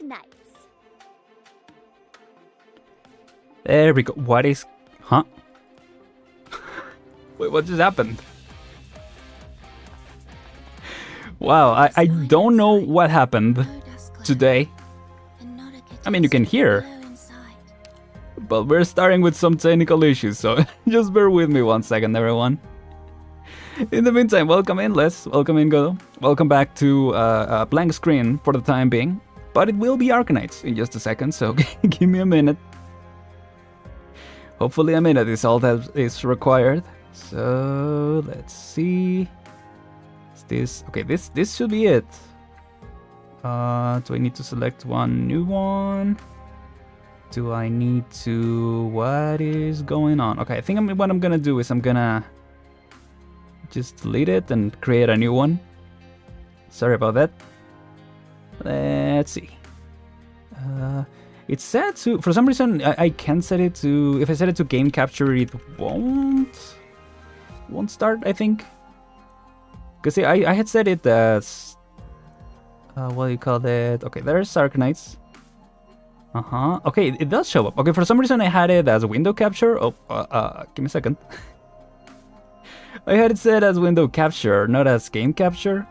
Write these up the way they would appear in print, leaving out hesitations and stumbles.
Arknights. There we go. What is... Huh? Wait, what just happened? Wow, I don't know what happened today. I mean, you can hear. But we're starting with some technical issues, so just bear with me 1 second, everyone. In the meantime, welcome in, Les. Welcome in, Godo. Welcome back to a blank screen for the time being. But it will be Arknights in just a second, so give me a minute. Hopefully a minute is all that is required. So, let's see. Is this... Okay, this should be it. Do I need to select one new one? Do I need to... What is going on? Okay, I think what I'm gonna do is I'm gonna just delete it and create a new one. Sorry about that. Let's see. It's set to... For some reason, I can't set it to... If I set it to game capture, it won't start, I think. Because see, I had set it as... what do you call it? Okay, there's Arknights. Okay, it does show up. Okay, for some reason I had it as window capture. Oh, give me a second. I had it set as window capture, not as game capture.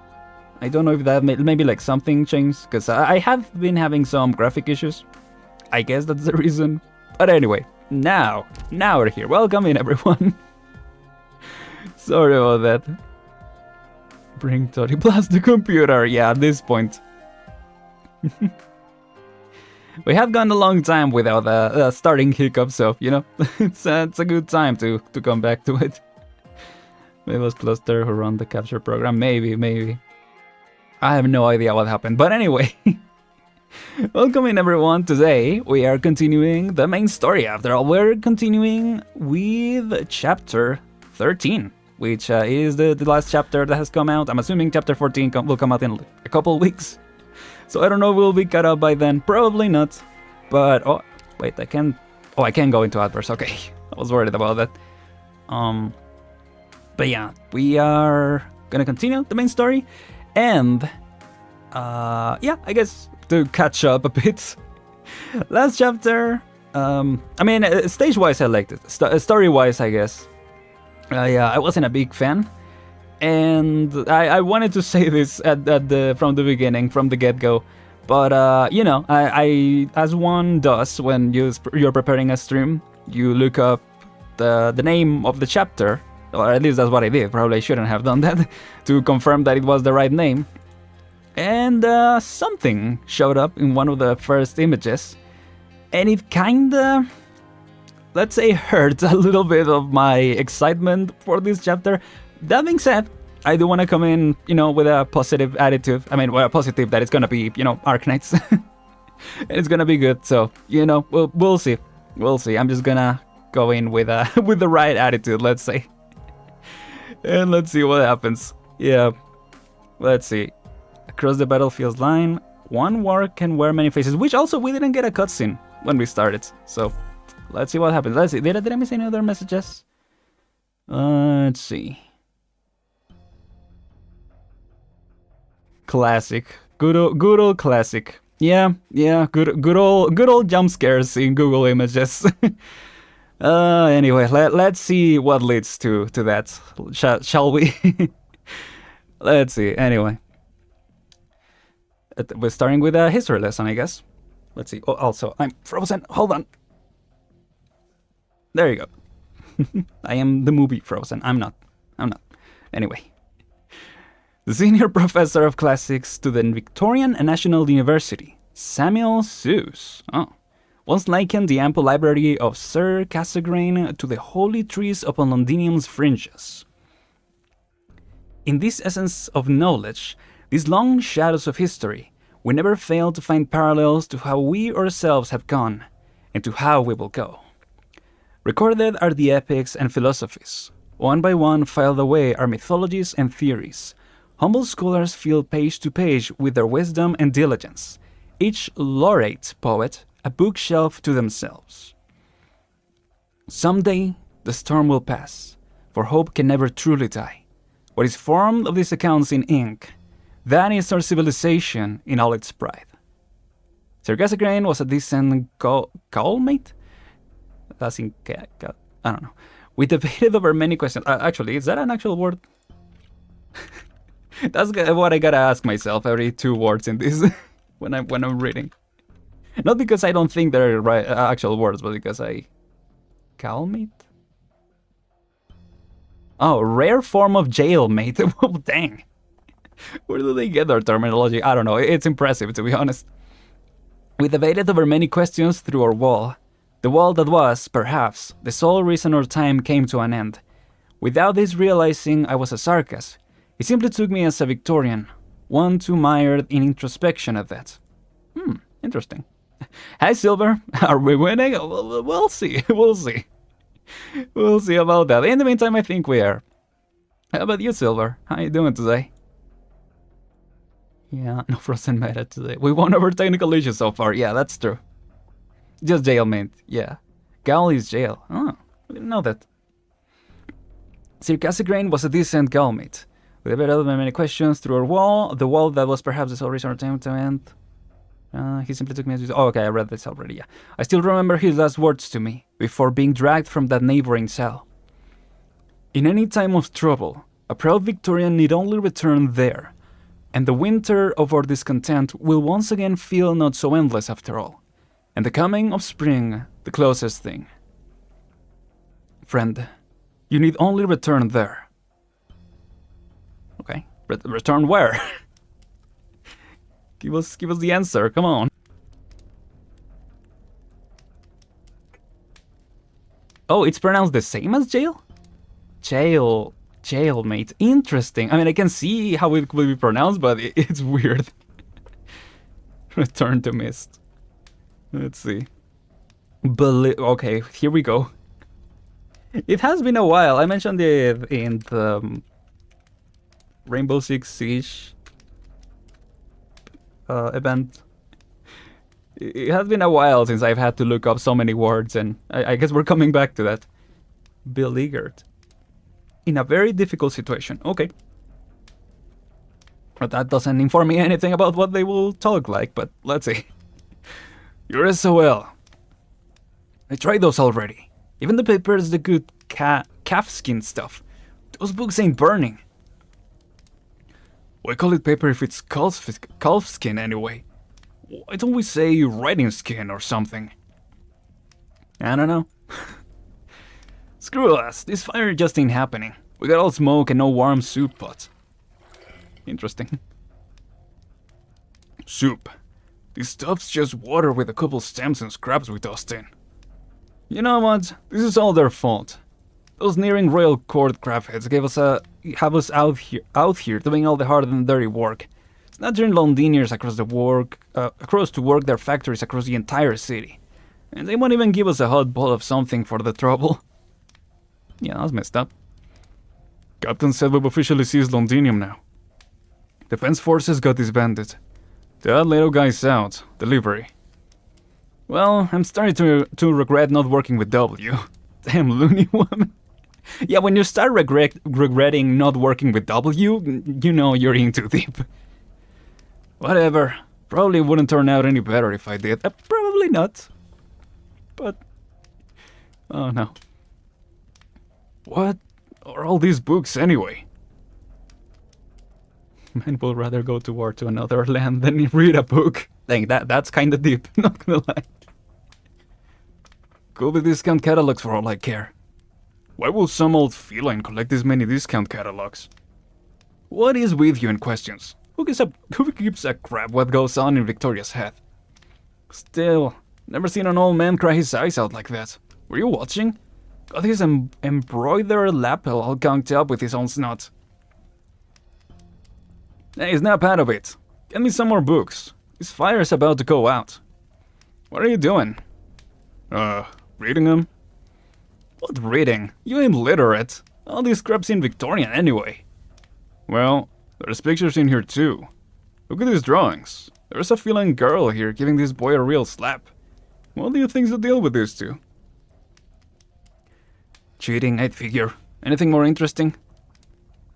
I don't know if that maybe like something changed, because I have been having some graphic issues. I guess that's the reason. But anyway, now we're here. Welcome in, everyone. Sorry about that. Bring 30 plus the computer. Yeah, at this point. We have gone a long time without a starting hiccup, so, you know, it's a good time to come back to it. Maybe it was Cluster who run the capture program. Maybe. I have no idea what happened. But anyway, welcome in, everyone. Today, we are continuing the main story. After all, we're continuing with Chapter 13, which is the last chapter that has come out. I'm assuming Chapter 14 will come out in a couple weeks. So I don't know if we'll be caught up by then. Probably not. But, oh, wait, I can go into adverse. Okay, I was worried about that. But yeah, we are gonna continue the main story. And, yeah, I guess to catch up a bit. Last chapter, I mean, stage-wise I liked it. Story-wise, I guess. Yeah, I wasn't a big fan. And I wanted to say this from the beginning, from the get-go, but you know, I as one does when you're preparing a stream, you look up the name of the chapter, or at least that's what I did. Probably I shouldn't have done that to confirm that it was the right name. And something showed up in one of the first images, and it kinda, let's say, hurt a little bit of my excitement for this chapter. That being said, I do want to come in, you know, with a positive attitude. I mean, well, positive that it's gonna be, you know, Arknights. And it's gonna be good, so, you know, we'll see. We'll see. I'm just gonna go in with with the right attitude, let's say. And let's see what happens. Yeah. Let's see. Across the battlefield line, one war can wear many faces, which also we didn't get a cutscene when we started. So, let's see what happens. Let's see. Did I miss any other messages? Let's see. Classic. Good old classic. Yeah, good old jump scares in Google Images. Anyway, let's see what leads to that. Shall we? Let's see. Anyway. We're starting with a history lesson, I guess. Let's see. Oh, also, I'm frozen. Hold on. There you go. I am the movie Frozen. I'm not. Anyway. The senior professor of classics to the Victorian National University, Samuel Seuss, once likened the ample library of Sir Cassegrain to the holy trees upon Londinium's fringes. In this essence of knowledge, these long shadows of history, we never fail to find parallels to how we ourselves have gone, and to how we will go. Recorded are the epics and philosophies. One by one filed away are mythologies and theories. Humble scholars fill page to page with their wisdom and diligence, each laureate poet a bookshelf to themselves. Someday the storm will pass, for hope can never truly die. What is formed of these accounts in ink, that is our civilization in all its pride. Circassian was a decent cowlmate? That's in... I don't know. We debated over many questions. Actually, is that an actual word? That's what I gotta ask myself every 2 words in this when I'm reading. Not because I don't think they're right, actual words, but because I... Cowlmate? Oh, rare form of jailmate. Well, dang. Where do they get their terminology? I don't know. It's impressive, to be honest. We debated over many questions through our wall. The wall that was, perhaps, the sole reason our time came to an end. Without this realizing I was a sarcasm. He simply took me as a Victorian, one too mired in introspection at that. Interesting. Hi, Silver. Are we winning? We'll see. We'll see. We'll see about that. In the meantime, I think we are. How about you, Silver? How you doing today? Yeah, no frozen meta today. We won over technical issues so far. Yeah, that's true. Just jailmate. Yeah. Gal is jail. Oh, I didn't know that. Circassian was a decent galmate. We debated many questions through our wall. The wall that was perhaps the sole reason our time to end. He simply took me as... Oh, okay, I read this already, yeah. I still remember his last words to me, before being dragged from that neighboring cell. In any time of trouble, a proud Victorian need only return there, and the winter of our discontent will once again feel not so endless after all, and the coming of spring the closest thing. Friend, you need only return there. Okay, return where? Give us the answer, come on. Oh, it's pronounced the same as jail? Jailmate. Interesting. I mean, I can see how it could be pronounced, but it's weird. Return to mist. Let's see. Okay, here we go. It has been a while. I mentioned it in the Rainbow Six Siege event. It has been a while since I've had to look up so many words, and I guess we're coming back to that. Beleaguered. In a very difficult situation. Okay. But that doesn't inform me anything about what they will talk like, but let's see. Your SOL. I tried those already. Even the papers, the good calfskin stuff. Those books ain't burning. Why call it paper if it's calfskin anyway? Why don't we say writing skin or something? I don't know. Screw us, this fire just ain't happening. We got all smoke and no warm soup pots. Interesting. Soup. This stuff's just water with a couple stems and scraps we tossed in. You know what? This is all their fault. Those nearing royal court crabheads have us out here doing all the hard and dirty work. Snatching Londonians across to work their factories across the entire city. And they won't even give us a hot bowl of something for the trouble. Yeah, that's messed up. Captain said we've officially seized Londinium now. Defense forces got disbanded. That little guy's out. Delivery. Well, I'm starting to regret not working with W. Damn loony woman. Yeah, when you start regretting not working with W, you know you're in too deep. Whatever. Probably wouldn't turn out any better if I did. Probably not. But... oh no. What are all these books anyway? Men will rather go to war to another land than read a book. Dang, that's kinda deep, not gonna lie. Could be discount catalogs for all I care. Why will some old feline collect this many discount catalogs? What is with you in questions? Who keeps a crap what goes on in Victoria's head? Still, never seen an old man cry his eyes out like that. Were you watching? Got his embroidered lapel all gunked up with his own snot. Hey, snap out of it. Get me some more books. This fire's about to go out. What are you doing? Reading them? What reading? You ain't literate. All these scraps in Victorian anyway. Well, there's pictures in here too. Look at these drawings. There's a feline girl here giving this boy a real slap. What do you think's the deal with these two? Cheating, I'd figure. Anything more interesting?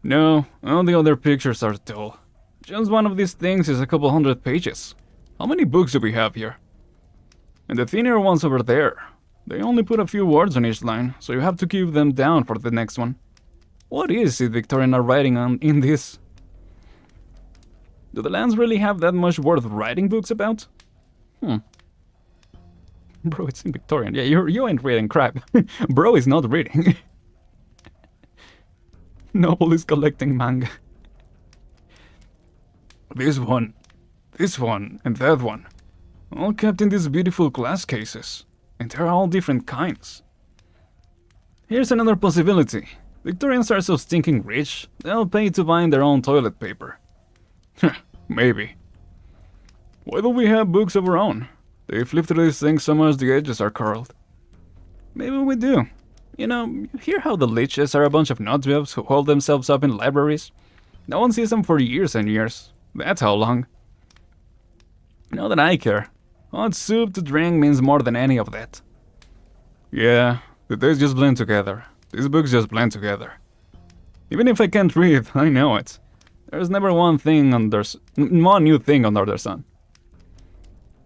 No, all the other pictures are dull. Just one of these things is a couple hundred pages. How many books do we have here? And the thinner ones over there. They only put a few words on each line, so you have to keep them down for the next one. What is it Victorian are writing on in this? Do the lands really have that much worth writing books about? Bro, it's in Victorian. Yeah, you ain't reading crap. Bro is not reading. Noble is collecting manga. This one, and that one. All kept in these beautiful glass cases. And they're all different kinds. Here's another possibility. Victorians are so stinking rich, they'll pay to buy their own toilet paper. Maybe. Why don't we have books of our own? They flip through these things so much the edges are curled. Maybe we do. You know, you hear how the leeches are a bunch of nutjobs who hold themselves up in libraries? No one sees them for years and years. That's how long. Now that I care, hot soup to drink means more than any of that. Yeah, the days just blend together. These books just blend together. Even if I can't read, I know it. There's never one new thing under the sun.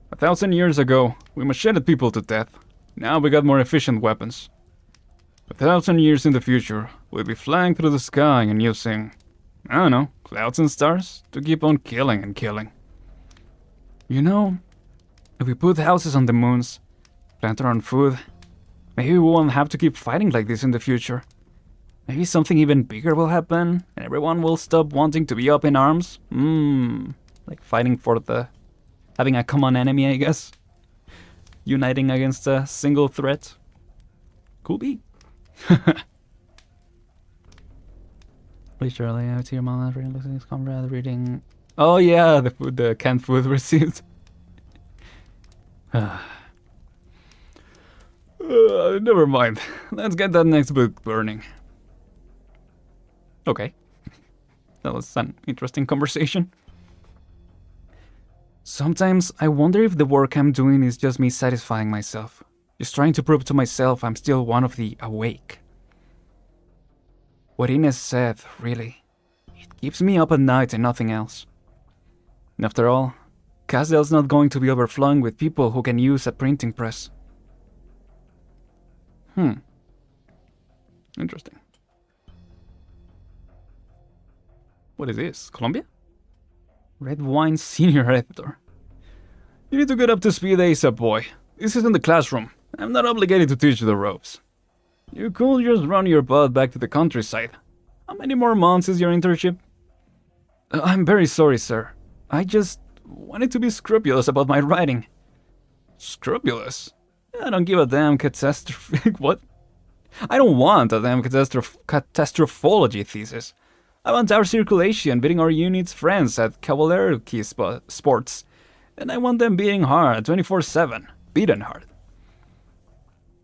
1,000 years ago, we macheted people to death. Now we got more efficient weapons. 1,000 years in the future, we'll be flying through the sky and using, I don't know, clouds and stars to keep on killing and killing. You know, if we put houses on the moons, plant our own food, maybe we won't have to keep fighting like this in the future. Maybe something even bigger will happen, and everyone will stop wanting to be up in arms. Like fighting for having a common enemy, I guess. Uniting against a single threat. Could be. Literally, I see your mom not looking at his comrade reading. Oh yeah, the canned food received. Never mind. Let's get that next book burning. Okay. That was an interesting conversation. Sometimes I wonder if the work I'm doing is just me satisfying myself. Just trying to prove to myself I'm still one of the awake. What Ines said, really. It keeps me up at night and nothing else. And after all, Casdale's not going to be overflowing with people who can use a printing press. Interesting. What is this? Colombia? Red Wine Senior Editor. You need to get up to speed ASAP, boy. This isn't the classroom. I'm not obligated to teach you the ropes. You could just run your butt back to the countryside. How many more months is your internship? I'm very sorry, sir. I just wanted to be scrupulous about my writing. Scrupulous? I don't give a damn catastrophe. What? I don't want a damn catastrophology thesis. I want our circulation beating our unit's friends at Cavalry Sports. And I want them beating hard 24/7. Beaten hard.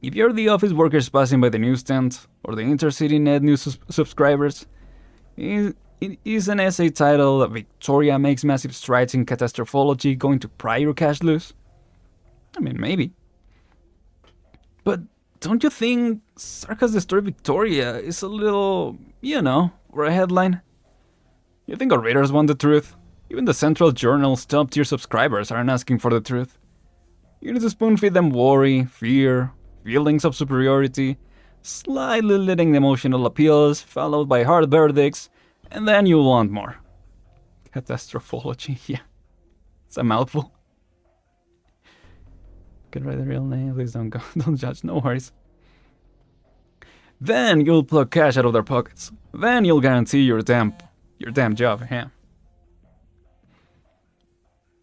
If you're the office workers passing by the newsstand, or the Intercity Net News subscribers, is an essay titled Victoria Makes Massive Strides in Catastrophology going to pry your cash loose? I mean, maybe. But don't you think Sarka's The Story Victoria is a little, for a headline? You think our readers want the truth? Even the Central Journal's top-tier subscribers aren't asking for the truth. You need to spoon-feed them worry, fear, feelings of superiority, slightly leading emotional appeals, followed by hard verdicts, and then you'll want more. Catastrophology, yeah. It's a mouthful. Can write the real name, please don't judge, no worries. Then you'll pluck cash out of their pockets. Then you'll guarantee your damn job, yeah.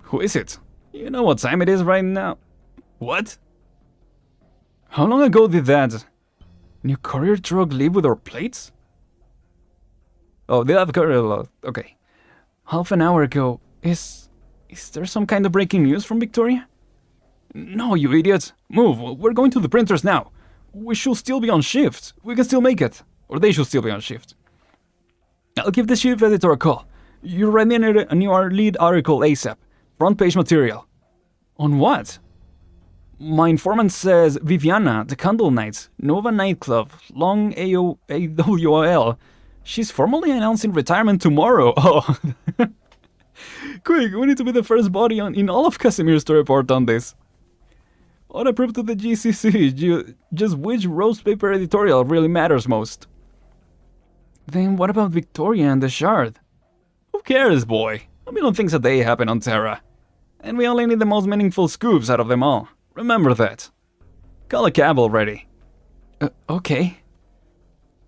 Who is it? You know what time it is right now? What? How long ago did that new courier truck leave with our plates? Oh, they have courier. Okay. Half an hour ago. Is there some kind of breaking news from Victoria? No, you idiots. Move. We're going to the printers now. We should still be on shift. We can still make it. Or they should still be on shift. I'll give the chief editor a call. You write me a new lead article ASAP. Front page material. On what? My informant says Viviana, the Candlenights, Nova Nightclub, Long AWOL. She's formally announcing retirement tomorrow. Oh. Quick, we need to be the first body in all of Casimir's to report on this. Ought to prove to the GCC just which roast paper editorial really matters most. Then what about Victoria and the Shard? Who cares, boy? A million things a day happen on Terra. And we only need the most meaningful scoops out of them all. Remember that. Call a cab already. Okay.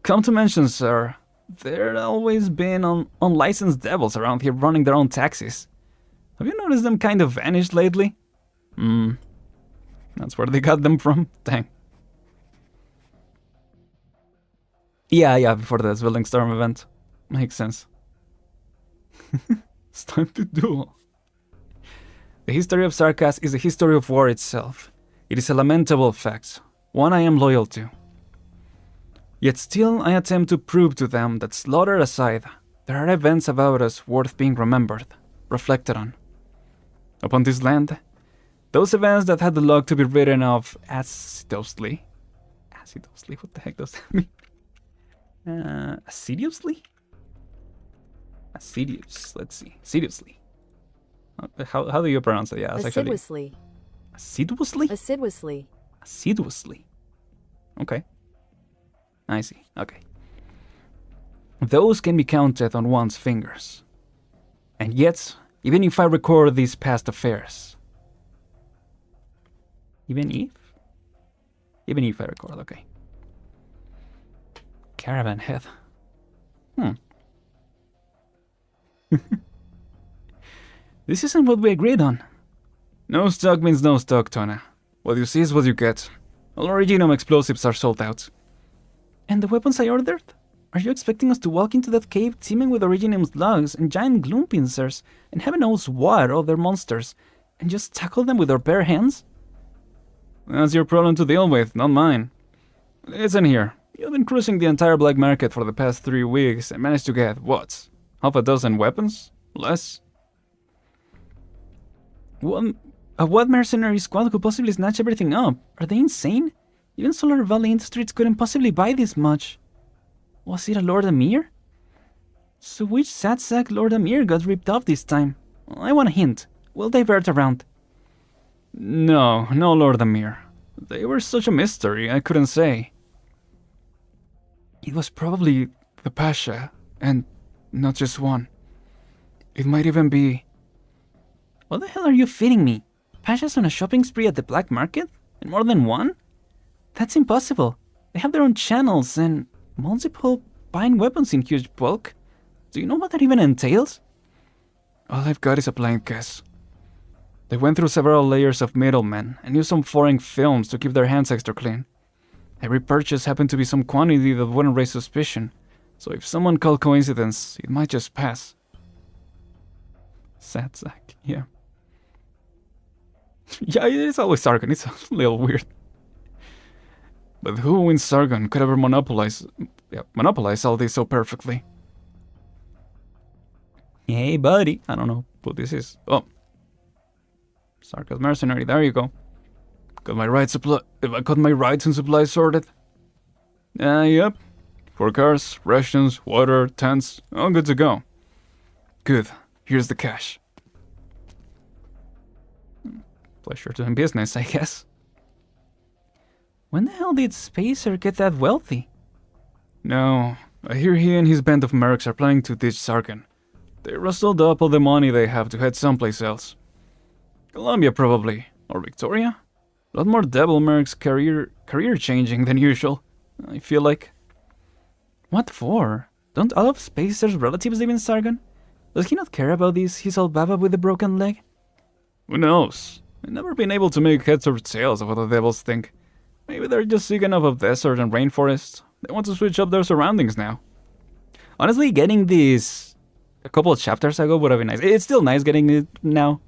Come to mention, sir, there always been unlicensed devils around here running their own taxis. Have you noticed them kind of vanished lately? That's where they got them from? Dang. Yeah, before the Building Storm event. Makes sense. It's time to duel. The history of Sarkas is the history of war itself. It is a lamentable fact, one I am loyal to. Yet still I attempt to prove to them that, slaughter aside, there are events about us worth being remembered, reflected on. Upon this land, those events that had the luck to be written of assiduously. Assiduously? What the heck does that mean? Assiduously? Assiduous. Let's see. Assiduously. How do you pronounce it? Yeah, it's assiduously. Assiduously? Assiduously. Assiduously. Okay. I see. Okay. Those can be counted on one's fingers. And yet, even if I record these past affairs. Even if I record, okay. Caravan head. This isn't what we agreed on. No stock means no stock, Tona. What you see is what you get. All Originum explosives are sold out. And the weapons I ordered? Are you expecting us to walk into that cave teeming with Originum slugs and giant gloom pincers and heaven knows what other monsters and just tackle them with our bare hands? That's your problem to deal with, not mine. Listen here. You've been cruising the entire black market for the past 3 weeks and managed to get, what, half a dozen weapons? Less? What mercenary squad could possibly snatch everything up? Are they insane? Even Solar Valley Industries couldn't possibly buy this much. Was it a Lord Amir? So which sad sack Lord Amir got ripped off this time? I want a hint. We'll divert around. No Lord Amir. They were such a mystery, I couldn't say. It was probably the Pasha, and not just one. It might even be... What the hell are you feeding me? Pasha's on a shopping spree at the black market? And more than one? That's impossible. They have their own channels and multiple buying weapons in huge bulk. Do you know what that even entails? All I've got is a blind guess. They went through several layers of middlemen and used some foreign films to keep their hands extra clean. Every purchase happened to be some quantity that wouldn't raise suspicion, so if someone called coincidence, it might just pass. Sad sack, yeah. Yeah, it's always Sargon, it's a little weird. But who in Sargon could ever monopolize all this so perfectly? Hey buddy, I don't know what this is. Oh. Sargon's mercenary, there you go. Got my rides and supplies sorted. Yep. 4 cars, rations, water, tents, all good to go. Good. Here's the cash. Pleasure doing business, I guess. When the hell did Spacer get that wealthy? No, I hear he and his band of mercs are planning to ditch Sargon. They rustled up all the money they have to head someplace else. Columbia, probably. Or Victoria? A lot more devil mercs career changing than usual, I feel like. What for? Don't all of Spacer's relatives live in Sargon? Does he not care about his old baba with the broken leg? Who knows? I've never been able to make heads or tails of what the devils think. Maybe they're just sick enough of desert and rainforest. They want to switch up their surroundings now. Honestly, getting these a couple of chapters ago would have been nice. It's still nice getting it now.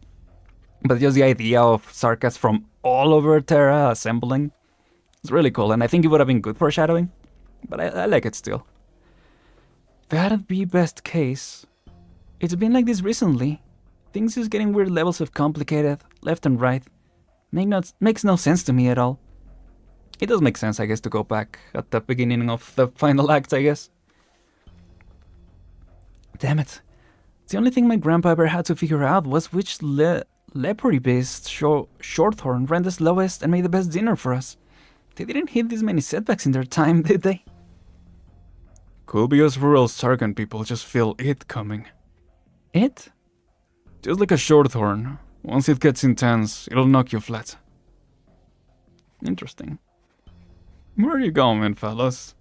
But just the idea of Sarkas from all over Terra assembling is really cool. And I think it would have been good foreshadowing. But I like it still. That'd be best case. It's been like this recently. Things is getting weird levels of complicated, left and right. Makes no sense to me at all. It does make sense, I guess, to go back at the beginning of the final act, I guess. Damn it. The only thing my grandpa ever had to figure out was which leopard-based shorthorn ran the slowest and made the best dinner for us. They didn't hit this many setbacks in their time, did they? Could be us rural Sargon people just feel it coming. It? Just like a shorthorn. Once it gets intense, it'll knock you flat. Interesting. Where are you going, fellas?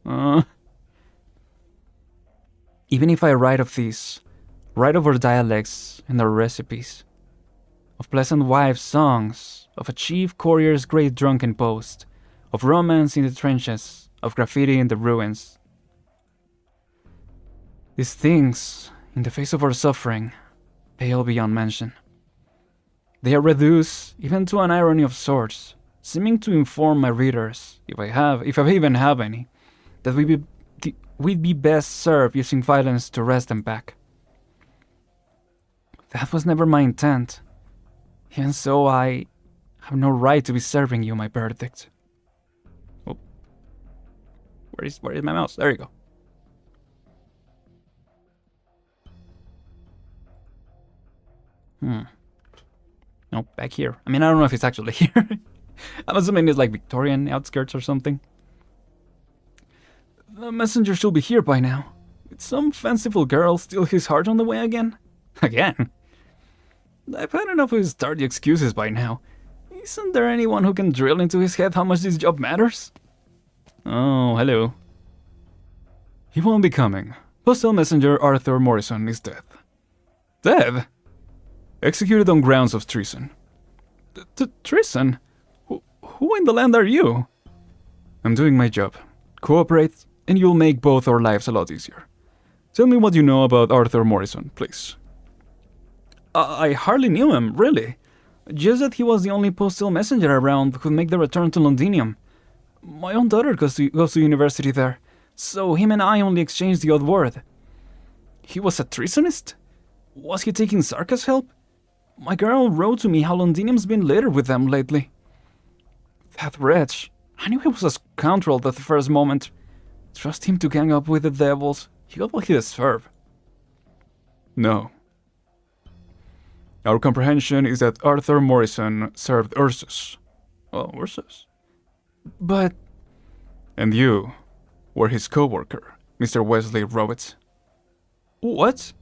Even if I write of our dialects and our recipes, of pleasant wives' songs, of a chief courier's great drunken boast, of romance in the trenches, of graffiti in the ruins. These things, in the face of our suffering, pale beyond mention. They are reduced even to an irony of sorts, seeming to inform my readers, if I even have any, that we'd be best served using violence to wrest them back. That was never my intent. Even so, I have no right to be serving you my verdict. Oh. Where is my mouse? There you go. No, back here. I mean, I don't know if it's actually here. I'm assuming it's like Victorian outskirts or something. The messenger should be here by now. Did some fanciful girl steal his heart on the way again? Again? I've had enough of his tardy excuses by now. Isn't there anyone who can drill into his head how much this job matters? Oh, hello. He won't be coming. Postal messenger Arthur Morrison is dead. Dead? Executed on grounds of treason. Treason? Who in the land are you? I'm doing my job. Cooperate, and you'll make both our lives a lot easier. Tell me what you know about Arthur Morrison, please. I hardly knew him, really. Just that he was the only postal messenger around who'd make the return to Londinium. My own daughter goes to university there, so him and I only exchanged the odd word. He was a treasonist? Was he taking Sarka's help? My girl wrote to me how Londinium's been littered with them lately. That wretch. I knew he was a scoundrel at the first moment. Trust him to gang up with the devils. He got what he deserved. No. Our comprehension is that Arthur Morrison served Ursus. Oh, Ursus? But... And you were his co-worker, Mr. Wesley Roberts. What?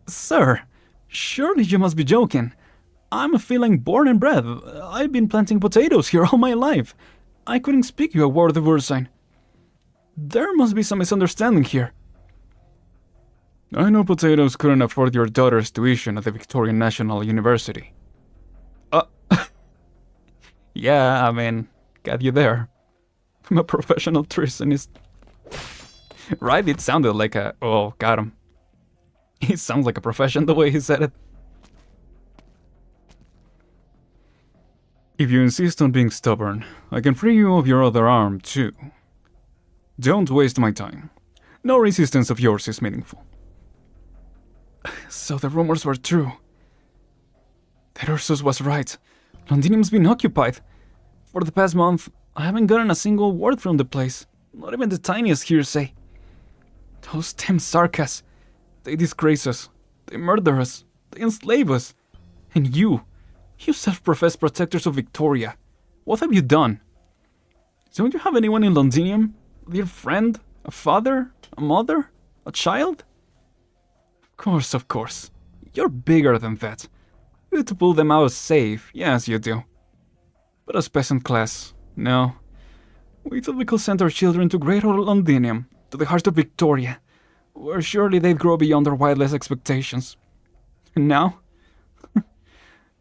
Sir, surely you must be joking. I'm a feeling born and bred. I've been planting potatoes here all my life. I couldn't speak you a word of Ursine. There must be some misunderstanding here. I know potatoes couldn't afford your daughter's tuition at the Victorian National University. Yeah, I mean, got you there. I'm a professional treasonist. Right? It sounded like a... Oh, got him. It sounds like a profession the way he said it. If you insist on being stubborn, I can free you of your other arm, too. Don't waste my time. No resistance of yours is meaningful. So the rumors were true. That Ursus was right. Londinium's been occupied. For the past month, I haven't gotten a single word from the place. Not even the tiniest hearsay. Those damn Sarkas. They disgrace us. They murder us. They enslave us. And you self-professed protectors of Victoria. What have you done? Don't you have anyone in Londinium? A dear friend? A father? A mother? A child? Of course. You're bigger than that. You to pull them out safe, yes you do. But as peasant class, no. We thought we could send our children to great old Londinium, to the heart of Victoria, where surely they'd grow beyond their wildest expectations. And now?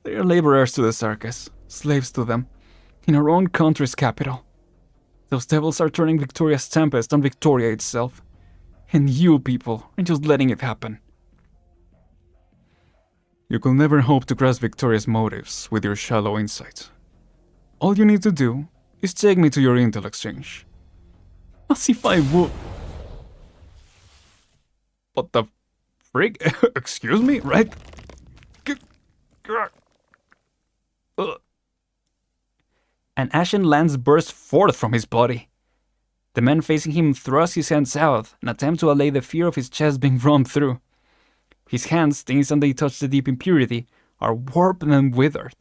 They are laborers to the Sarkas, slaves to them, in our own country's capital. Those devils are turning Victoria's tempest on Victoria itself. And you people are just letting it happen. You could never hope to grasp Victoria's motives with your shallow insight. All you need to do is take me to your intel exchange. As if I would... What the frig? Excuse me, right? An ashen lance burst forth from his body. The man facing him thrust his hands out, an attempt to allay the fear of his chest being run through. His hands, the instant they touch the deep impurity, are warped and withered.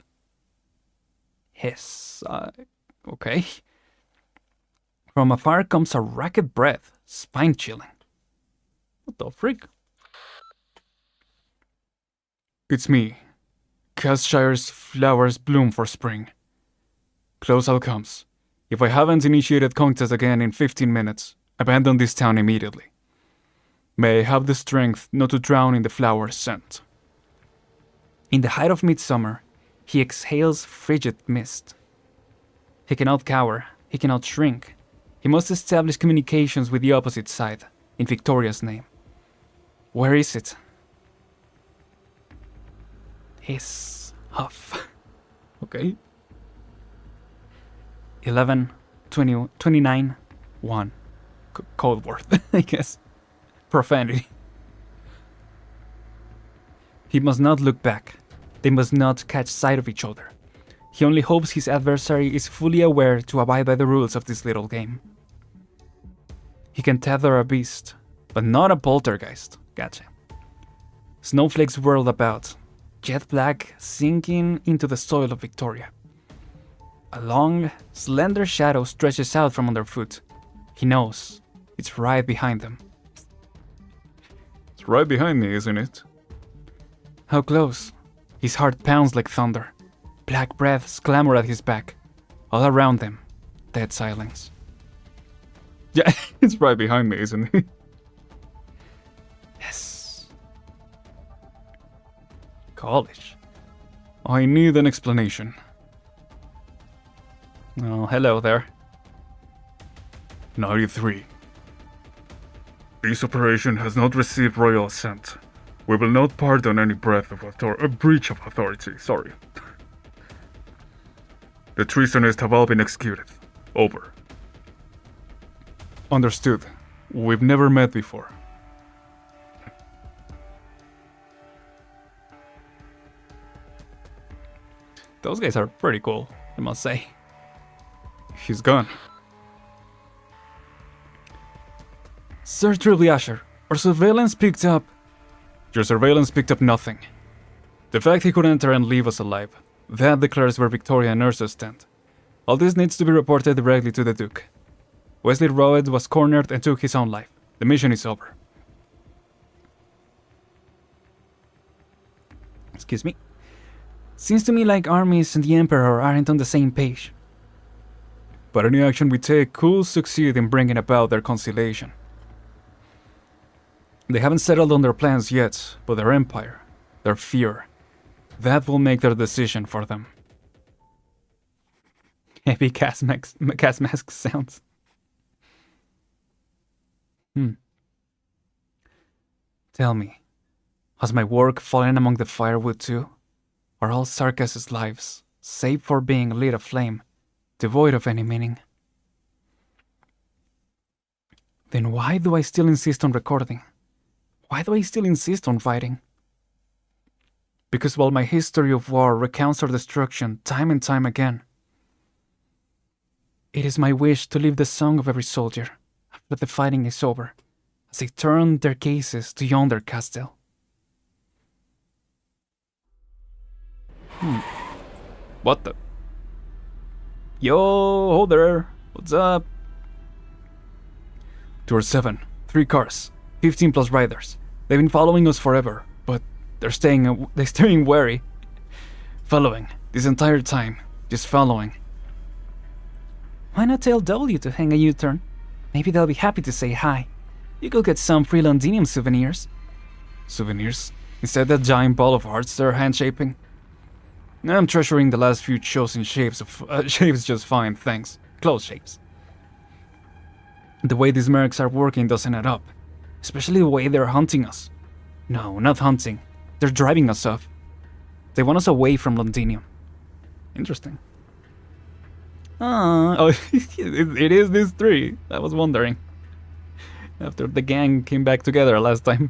Hiss. Okay. From afar comes a ragged breath, spine-chilling. What the freak? It's me. Castshire's flowers bloom for spring. Close all comes. If I haven't initiated contact again in 15 minutes, abandon this town immediately. May I have the strength not to drown in the flower scent. In the height of midsummer, he exhales frigid mist. He cannot cower, he cannot shrink. He must establish communications with the opposite side, in Victoria's name. Where is it? Hiss, huff. Okay. 11, 20, 29, 1. Code word, I guess. Profanity. He must not look back. They must not catch sight of each other. He only hopes his adversary is fully aware to abide by the rules of this little game. He can tether a beast, but not a poltergeist. Gotcha. Snowflakes whirled about, jet black sinking into the soil of Victoria. A long, slender shadow stretches out from underfoot. He knows. It's right behind them. It's right behind me, isn't it? How close? His heart pounds like thunder. Black breaths clamor at his back. All around them, dead silence. Yeah, it's right behind me, isn't it? Yes. College. I need an explanation. Oh, hello there. 93. This operation has not received royal assent. We will not pardon any breach of authority, sorry. The treasoners have all been executed. Over. Understood. We've never met before. Those guys are pretty cool, I must say. He's gone. Sir Triviasher, our surveillance picked up... Your surveillance picked up nothing. The fact he could enter and leave us alive, that declares where Victoria and Ursa stand. All this needs to be reported directly to the Duke. Wesley Roed was cornered and took his own life. The mission is over. Excuse me. Seems to me like armies and the Emperor aren't on the same page. But any action we take could succeed in bringing about their conciliation. They haven't settled on their plans yet, but their empire, their fear, that will make their decision for them. Heavy gas mask sounds. Tell me, has my work fallen among the firewood too? Are all Sarkas's lives, save for being lit aflame, devoid of any meaning? Then why do I still insist on recording? Why do I still insist on fighting? Because while my history of war recounts our destruction time and time again, it is my wish to live the song of every soldier after the fighting is over, as they turn their gazes to yonder castle. What the? Yo, there. What's up? Tour 7, 3 cars, 15 plus riders. They've been following us forever, but they're staying wary. Following, this entire time, just following. Why not tell W to hang a U-turn? Maybe they'll be happy to say hi. You could get some free Londinium souvenirs. Souvenirs? Instead that giant ball of hearts they're hand-shaping? I'm treasuring the last few chosen shapes just fine, thanks. Close shapes. The way these mercs are working doesn't add up. Especially the way they're hunting us. No, not hunting. They're driving us off. They want us away from Londinium. Interesting. Oh, it is these 3. I was wondering. After the gang came back together last time.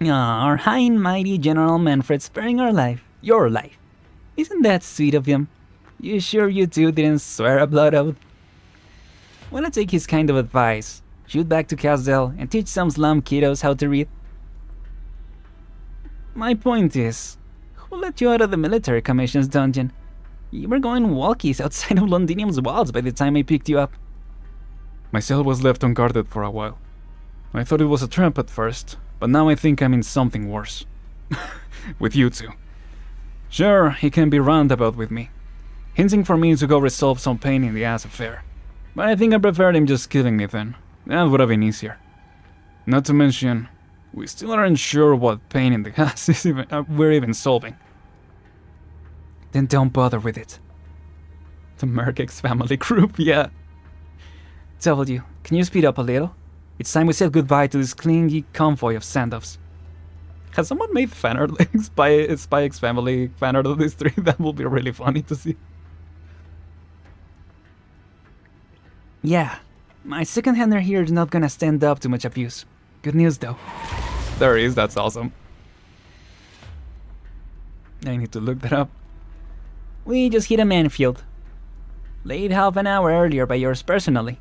Our high and mighty General Manfred sparing our life. Your life. Isn't that sweet of him? You sure you two didn't swear a blood oath? Wanna take his kind of advice? Shoot back to Casdell and teach some slum kiddos how to read? My point is, who let you out of the military commissions dungeon? You were going walkies outside of Londinium's walls by the time I picked you up. My cell was left unguarded for a while. I thought it was a trap at first, but now I think I'm in something worse. With you two. Sure, he can be roundabout with me, hinting for me to go resolve some pain in the ass affair. But I think I preferred him just killing me then. That would have been easier. Not to mention, we still aren't sure what pain in the ass is we're even solving. Then don't bother with it. The Mergex family group, yeah. W, can you speed up a little? It's time we said goodbye to this clingy convoy of send-offs. Has someone made fan art, like Spike's family fan art of these three? That will be really funny to see. Yeah, my second-hander here is not gonna stand up to much abuse. Good news though. There he is, that's awesome. I need to look that up. We just hit a minefield. Late half an hour earlier by yours personally.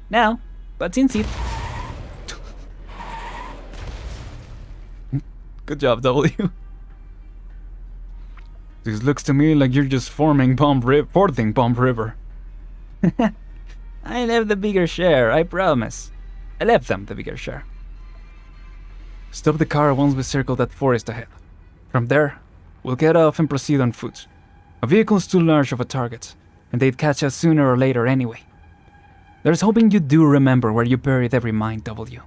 Now, but since it... Good job, W. This looks to me like you're just porting Bomb River. I left the bigger share, I promise. I left them the bigger share. Stop the car once we circle that forest ahead. From there, we'll get off and proceed on foot. A vehicle's too large of a target, and they'd catch us sooner or later anyway. There's hoping you do remember where you buried every mine, W.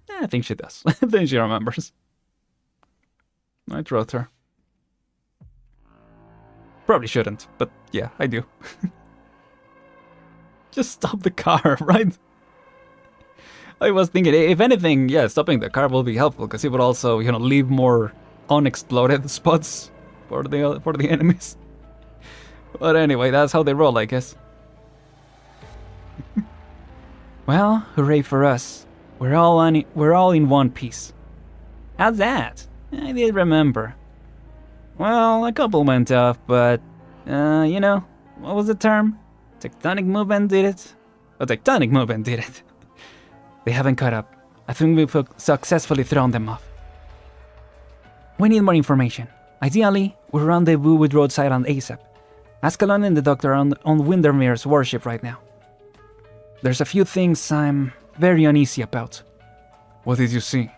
I think she does. I think she remembers. I trust her. Probably shouldn't, but yeah, I do. Just stop the car, right? I was thinking, if anything, yeah, stopping the car will be helpful, because it would also, you know, leave more unexploded spots for the enemies. But anyway, that's how they roll, I guess. Well, hooray for us. We're all in one piece. How's that? I did remember. Well, a couple went off, but, you know, what was the term? Tectonic movement did it? A tectonic movement did it. They haven't caught up. I think we've successfully thrown them off. We need more information. Ideally, we'll rendezvous with Roadside on ASAP. Ascalon and the Doctor on Windermere's warship right now. There's a few things I'm very uneasy about. What did you see?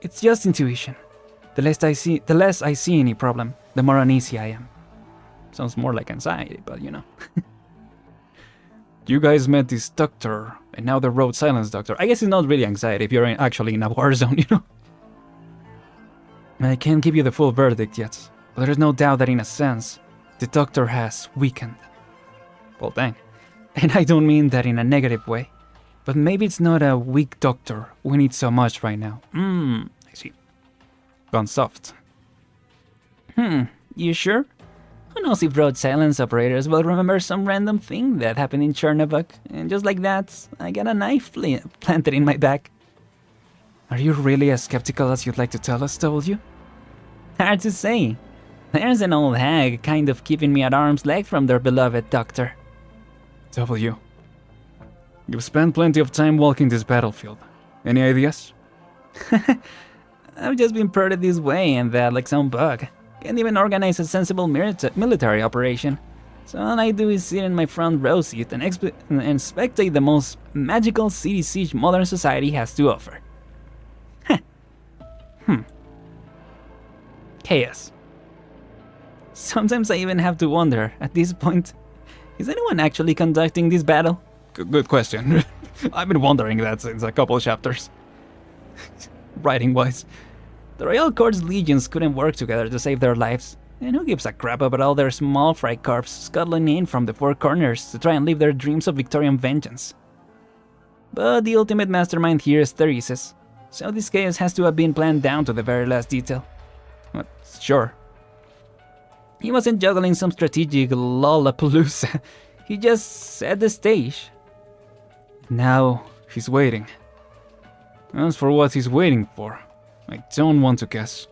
It's just intuition. The less I see any problem, the more uneasy I am. Sounds more like anxiety, but you know. You guys met this doctor, and now the Road Silence Doctor. I guess it's not really anxiety if you're actually in a war zone, you know? I can't give you the full verdict yet, but there's no doubt that in a sense, the Doctor has weakened. Well, dang. And I don't mean that in a negative way, but maybe it's not a weak Doctor we need so much right now. I see. Gone soft. You sure? Who knows if Road Silence operators will remember some random thing that happened in Chernobog, and just like that, I got a knife planted in my back. Are you really as skeptical as you'd like to tell us, W? Hard to say. There's an old hag kind of keeping me at arm's length from their beloved Doctor. W. You've spent plenty of time walking this battlefield. Any ideas? I've just been prodded this way and that like some bug. Can't even organize a sensible military operation. So all I do is sit in my front row seat and spectate the most magical city siege modern society has to offer. Chaos. Sometimes I even have to wonder, at this point, is anyone actually conducting this battle? Good question. I've been wondering that since a couple chapters. Writing-wise. The Royal Court's legions couldn't work together to save their lives. And who gives a crap about all their small fry corps scuttling in from the four corners to try and live their dreams of Victorian vengeance? But the ultimate mastermind here is Therese's, so this chaos has to have been planned down to the very last detail. Sure. He wasn't juggling some strategic Lollapalooza. He just set the stage. Now he's waiting. As for what he's waiting for, I don't want to guess.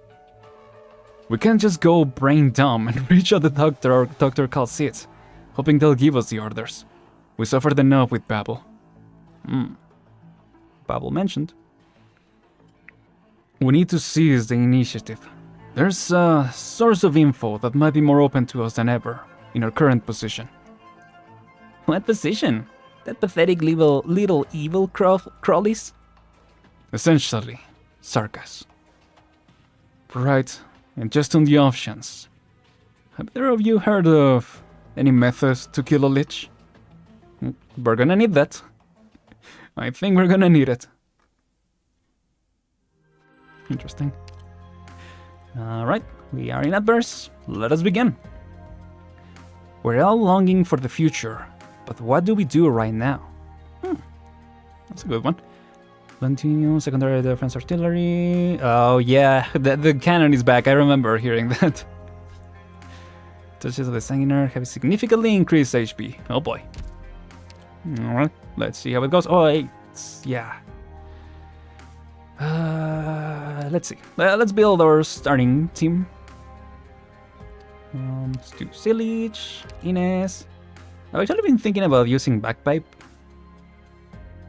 We can't just go brain dumb and reach out the Doctor or Dr. Calcit, hoping they'll give us the orders. We suffered enough with Babel. Babel mentioned. We need to seize the initiative. There's a source of info that might be more open to us than ever in our current position. What position? That pathetic little evil crawlies? Essentially, Sarkas. Right, and just on the off chance. Have either of you heard of any methods to kill a lich? We're gonna need that. I think we're gonna need it. Interesting. Alright, we are in adverse. Let us begin. We're all longing for the future, but what do we do right now? That's a good one. Continue, secondary defense artillery. Oh yeah, the cannon is back. I remember hearing that. Touches of the sanguinary have significantly increased HP. Oh boy. Alright, let's see how it goes. Oh, yeah. Let's see. Let's build our starting team. Let's do Silich, Ines. I've actually been thinking about using Backpipe.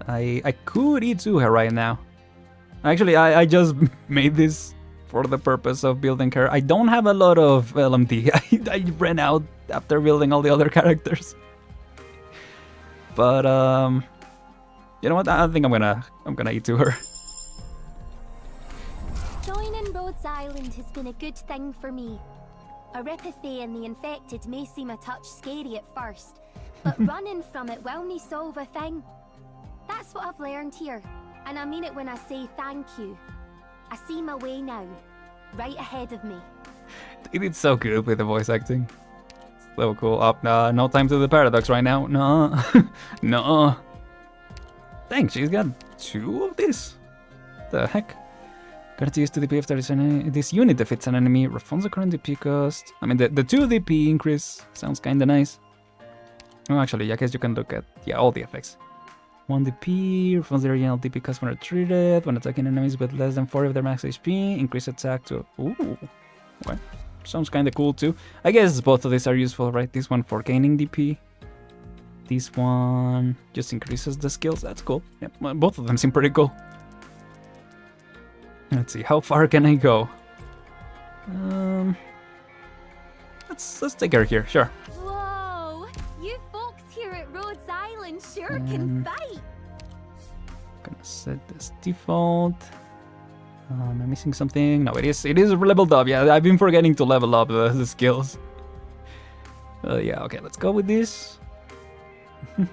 I could E2 her right now. Actually, I just made this for the purpose of building her. I don't have a lot of LMT. I ran out after building all the other characters. But you know what? I think I'm gonna E2 her. Joining Rhodes Island has been a good thing for me. Erypathy and the infected may seem a touch scary at first, but running from it will me solve a thing. That's what I've learned here, and I mean it when I say thank you. I see my way now, right ahead of me. They did so good with the voice acting. So cool. No time to the paradox right now. No. No. Dang, she's got 2 of these. The heck? Current use to DP if this unit defeats an enemy, refunds the current DP cost. I mean, the 2 DP increase sounds kinda nice. Oh, actually, I guess you can look at, all the effects. 1 DP, refunds the original DP cost when retreated, when attacking enemies with less than 40 of their max HP, increase attack to... Ooh, okay. Sounds kinda cool too. I guess both of these are useful, right? This one for gaining DP. This one just increases the skills, that's cool. Yep, well, both of them seem pretty cool. Let's see, how far can I go? Let's take her here, sure. Whoa! You folks here at Rhodes Island sure can fight! Gonna set this default. Am I missing something? No, it is leveled up. Yeah, I've been forgetting to level up the skills. Yeah, okay, let's go with this. The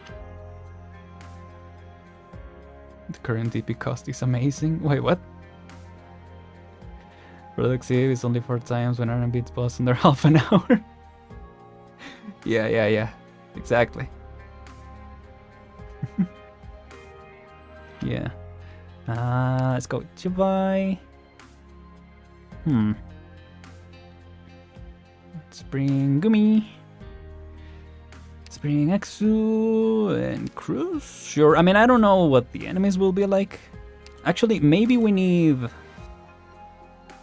current DP cost is amazing. Wait, what? Productive is only 4 times when Aren beats boss under half an hour. Yeah. Exactly. Yeah. Let's go with Chibai. Let's bring Gumi. Let's bring Exu and Cruz. Sure. I mean, I don't know what the enemies will be like. Actually, maybe we need...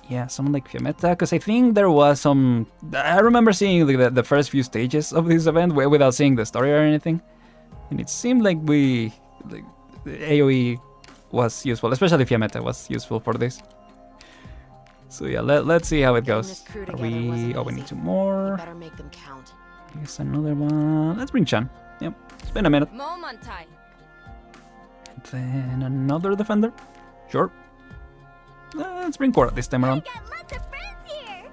Yeah, someone like Fiametta, because I think there was some... I remember seeing the first few stages of this event without seeing the story or anything. And it seemed like the AoE was useful, especially Fiametta was useful for this. So yeah, let's see how it goes. Are we... Oh, we need 2 more. Better make them count. Here's another one. Let's bring Chan. Yep, it's been a minute. Moment time. And then another defender. Sure. Let's bring Cora this time around. I got lots of friends here!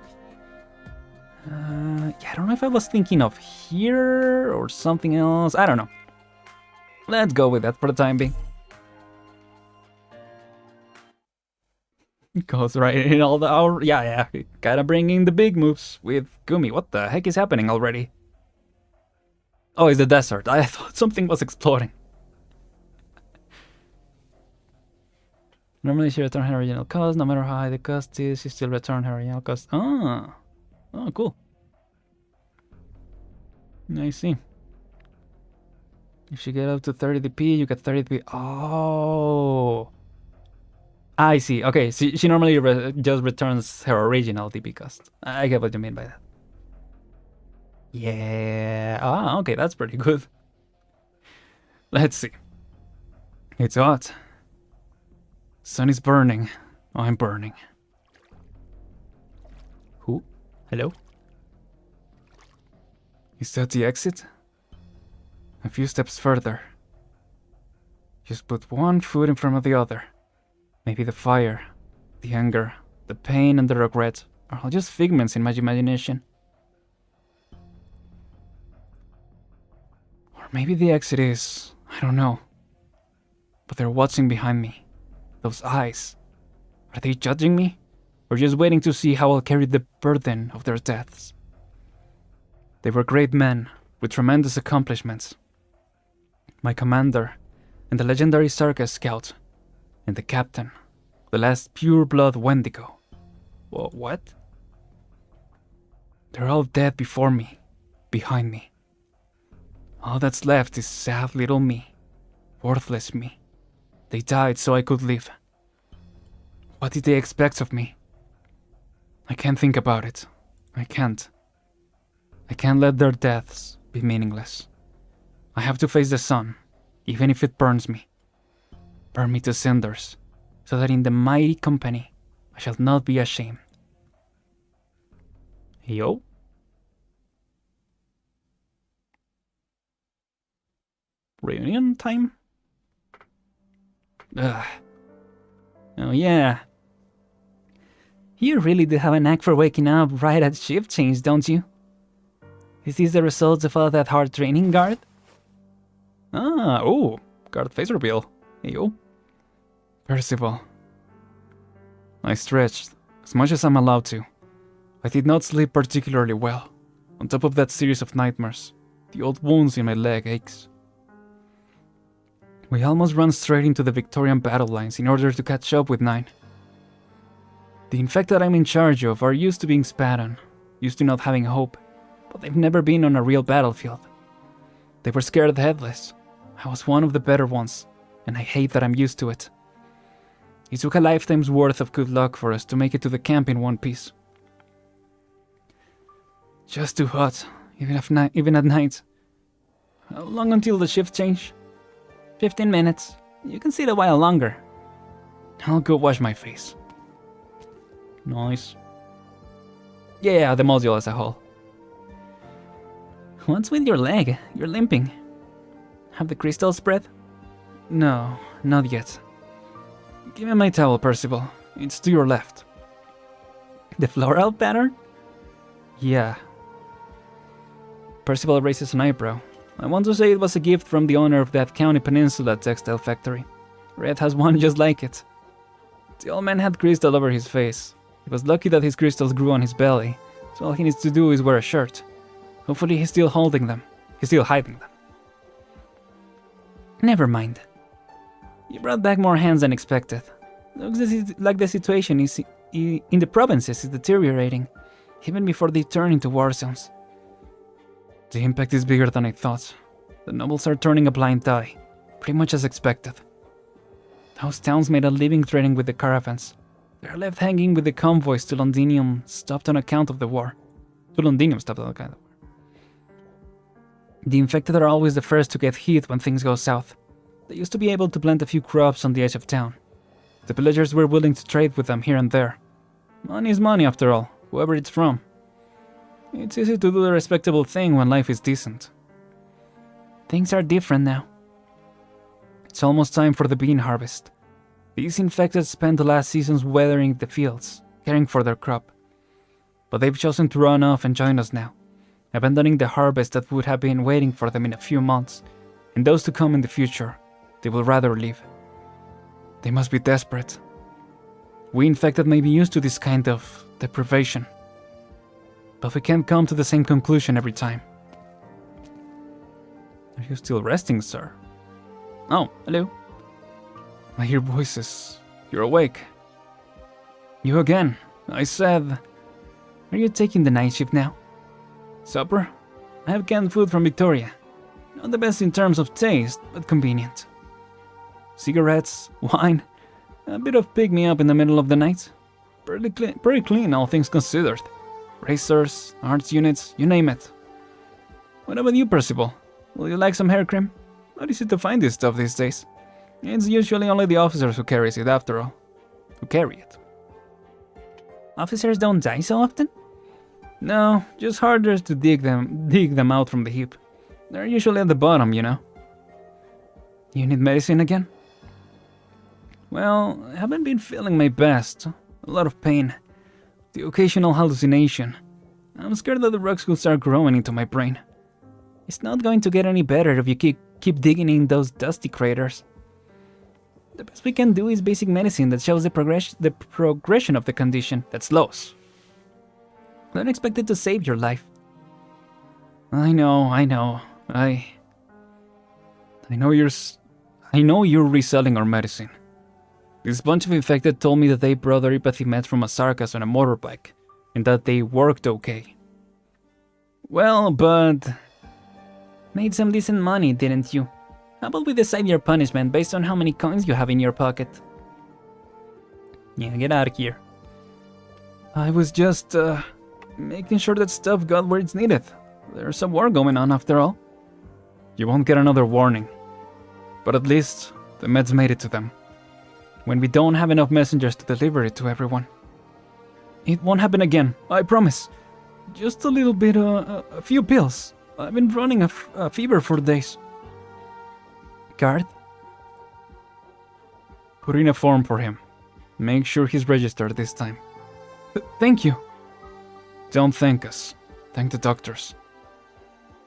Yeah, I don't know if I was thinking of here or something else. I don't know. Let's go with that for the time being. It goes right in all the... Yeah. Gotta bring in the big moves with Gumi. What the heck is happening already? Oh, it's the desert. I thought something was exploding. Normally she returns her original cost. No matter how high the cost is, she still returns her original cost. Oh, cool. I see. If you get up to 30 DP, you get 30 DP. Oh, I see. Okay, she normally just returns her original DP cost. I get what you mean by that. Yeah. Okay, that's pretty good. Let's see. It's hot. Sun is burning. Oh, I'm burning. Who? Hello? Is that the exit? A few steps further. Just put one foot in front of the other. Maybe the fire, the anger, the pain and the regret are all just figments in my imagination. Or maybe the exit is, I don't know. But they're watching behind me. Those eyes. Are they judging me? Or just waiting to see how I'll carry the burden of their deaths? They were great men, with tremendous accomplishments. My commander, and the legendary circus scout, and the captain, the last pure-blood Wendigo. What? They're all dead before me, behind me. All that's left is sad little me, worthless me. They died so I could live. What did they expect of me? I can't think about it. I can't. I can't let their deaths be meaningless. I have to face the sun, even if it burns me. Burn me to cinders, so that in the mighty company I shall not be ashamed. Yo? Reunion time? Ugh. Oh yeah. You really do have a knack for waking up right at shift change, don't you? Is this the result of all that hard training, guard? Oh, guard face reveal. Yo. Percival. I stretched, as much as I'm allowed to. I did not sleep particularly well. On top of that series of nightmares, the old wounds in my leg aches. We almost ran straight into the Victorian battle lines in order to catch up with 9. The infected I'm in charge of are used to being spat on, used to not having hope, but they've never been on a real battlefield. They were scared headless. I was one of the better ones, and I hate that I'm used to it. It took a lifetime's worth of good luck for us to make it to the camp in one piece. Just too hot, even at night. How long until the shift change? 15 minutes. You can sit a while longer. I'll go wash my face. Nice. Yeah, the module as a whole. What's with your leg? You're limping. Have the crystal spread? No, not yet. Give me my towel, Percival. It's to your left. The floral pattern? Yeah. Percival raises an eyebrow. I want to say it was a gift from the owner of that County Peninsula textile factory. Red has one just like it. The old man had crystal over his face. He was lucky that his crystals grew on his belly, so all he needs to do is wear a shirt. Hopefully he's still holding them. He's still hiding them. Never mind. You brought back more hands than expected. Looks like the situation in the provinces is deteriorating, even before they turn into war zones. The impact is bigger than I thought. The nobles are turning a blind eye, pretty much as expected. Those towns made a living trading with the caravans. They are left hanging with the convoys till Londinium stopped on account of the war. The infected are always the first to get hit when things go south. They used to be able to plant a few crops on the edge of town. The villagers were willing to trade with them here and there. Money is money after all, whoever it's from. It's easy to do the respectable thing when life is decent. Things are different now. It's almost time for the bean harvest. These infected spent the last seasons weathering the fields, caring for their crop. But they've chosen to run off and join us now, abandoning the harvest that would have been waiting for them in a few months, and those to come in the future, they will rather leave. They must be desperate. We infected may be used to this kind of deprivation, but we can't come to the same conclusion every time. Are you still resting, sir? Oh, hello. I hear voices. You're awake. You again. I said... Are you taking the night shift now? Supper? I have canned food from Victoria. Not the best in terms of taste, but convenient. Cigarettes, wine, a bit of pick-me-up in the middle of the night. Pretty clean, all things considered. Razors, arts units, you name it. What about you, Percival? Will you like some hair cream? Not easy to find this stuff these days. It's usually only the officers who carries it after all. Who carry it. Officers don't die so often? No, just harder to dig them out from the heap. They're usually at the bottom, you know. You need medicine again? Well, I haven't been feeling my best. A lot of pain. The occasional hallucination. I'm scared that the rocks will start growing into my brain. It's not going to get any better if you keep digging in those dusty craters. The best we can do is basic medicine that shows the progression of the condition that slows. Don't expect it to save your life. I know. I know you're reselling our medicine. This bunch of infected told me that they brought their empathy meds from a circus on a motorbike, and that they worked okay. Well, but... Made some decent money, didn't you? How about we decide your punishment based on how many coins you have in your pocket? Yeah, get out of here. I was just, making sure that stuff got where it's needed. There's a war going on after all. You won't get another warning. But at least, the meds made it to them. When we don't have enough messengers to deliver it to everyone. It won't happen again, I promise. Just a little bit, a few pills. I've been running a fever for days. Garth? Put in a form for him. Make sure he's registered this time. Thank you. Don't thank us. Thank the doctors.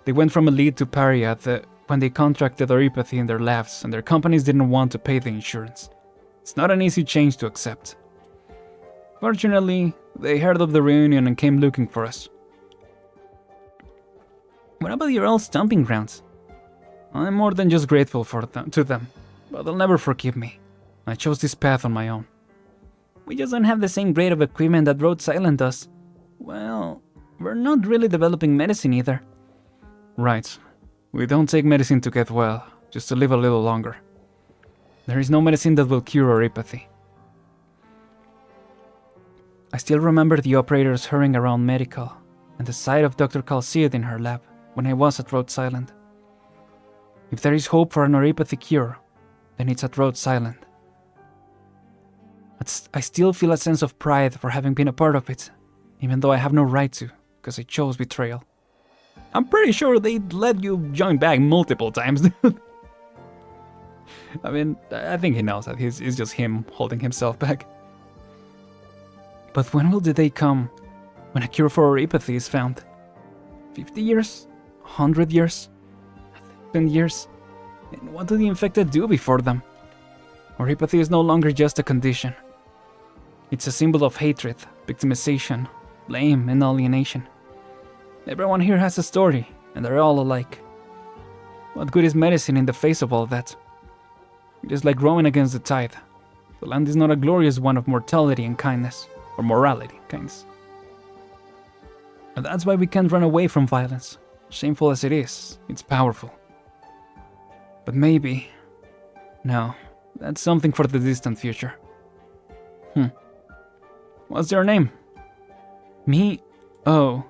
They went from elite to paria when they contracted our empathy in their labs, and their companies didn't want to pay the insurance. It's not an easy change to accept. Fortunately, they heard of the reunion and came looking for us. What about your old stomping grounds? I'm more than just grateful to them, but they'll never forgive me. I chose this path on my own. We just don't have the same grade of equipment that Rhode Island does. Well, we're not really developing medicine either. Right. We don't take medicine to get well, just to live a little longer. There is no medicine that will cure our empathy. I still remember the operators hurrying around medical, and the sight of Dr. Calciad in her lab when I was at Rhode Island. If there is hope for an neuropathy cure, then it's at Rhode Island. I still feel a sense of pride for having been a part of it, even though I have no right to, because I chose betrayal. I'm pretty sure they'd let you join back multiple times, dude. I mean, I think he knows that it's just him holding himself back. But when will the day come when a cure for empathy is found? 50 years? 100 years? 10 years? And what do the infected do before them? Our empathy is no longer just a condition. It's a symbol of hatred, victimization, blame, and alienation. Everyone here has a story, and they're all alike. What good is medicine in the face of all that? It is like rowing against the tide. The land is not a glorious one of mortality and kindness, or morality, kindness. And that's why we can't run away from violence. Shameful as it is, it's powerful. But maybe... No, that's something for the distant future. What's your name? Me? Oh.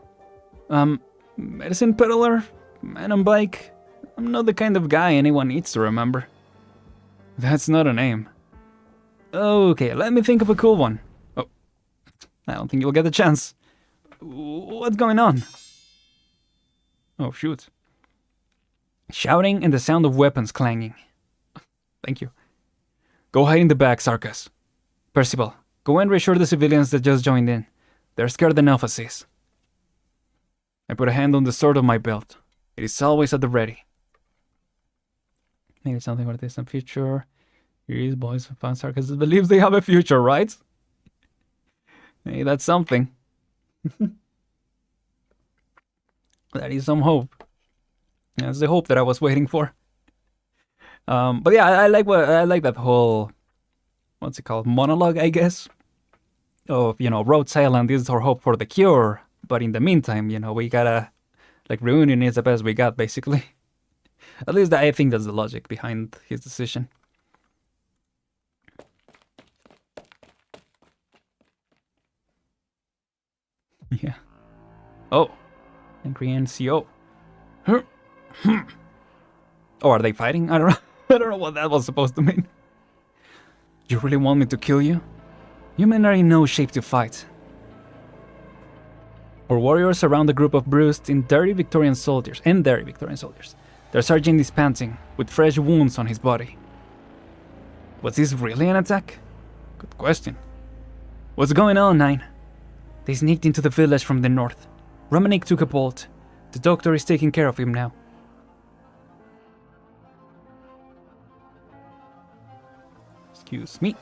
Medicine peddler? Man on bike? I'm not the kind of guy anyone needs to remember. That's not a name. Okay, let me think of a cool one. Oh, I don't think you'll get the chance. What's going on? Oh, shoot. Shouting and the sound of weapons clanging. Thank you. Go hide in the back, Sarkas. Percival, go and reassure the civilians that just joined in. They're scared enough as is. I put a hand on the sword of my belt. It is always at the ready. Maybe something for the distant future. Here is boys who found Sarkas believes they have a future, right? Hey, that's something. That is some hope. That's the hope that I was waiting for. But yeah, I like that whole, what's it called, monologue, I guess. Of, Rhode Island is our hope for the cure, but in the meantime, we gotta, reunion is the best we got, basically. At least I think that's the logic behind his decision. Yeah. Oh, angry NCO. Oh, are they fighting? I don't know. I don't know what that was supposed to mean. You really want me to kill you? You men are in no shape to fight. Our warriors surround a group of bruised and dirty Victorian soldiers. Their sergeant is panting, with fresh wounds on his body. Was this really an attack? Good question. What's going on, 9? They sneaked into the village from the north. Romanik took a bolt. The doctor is taking care of him now. Excuse me.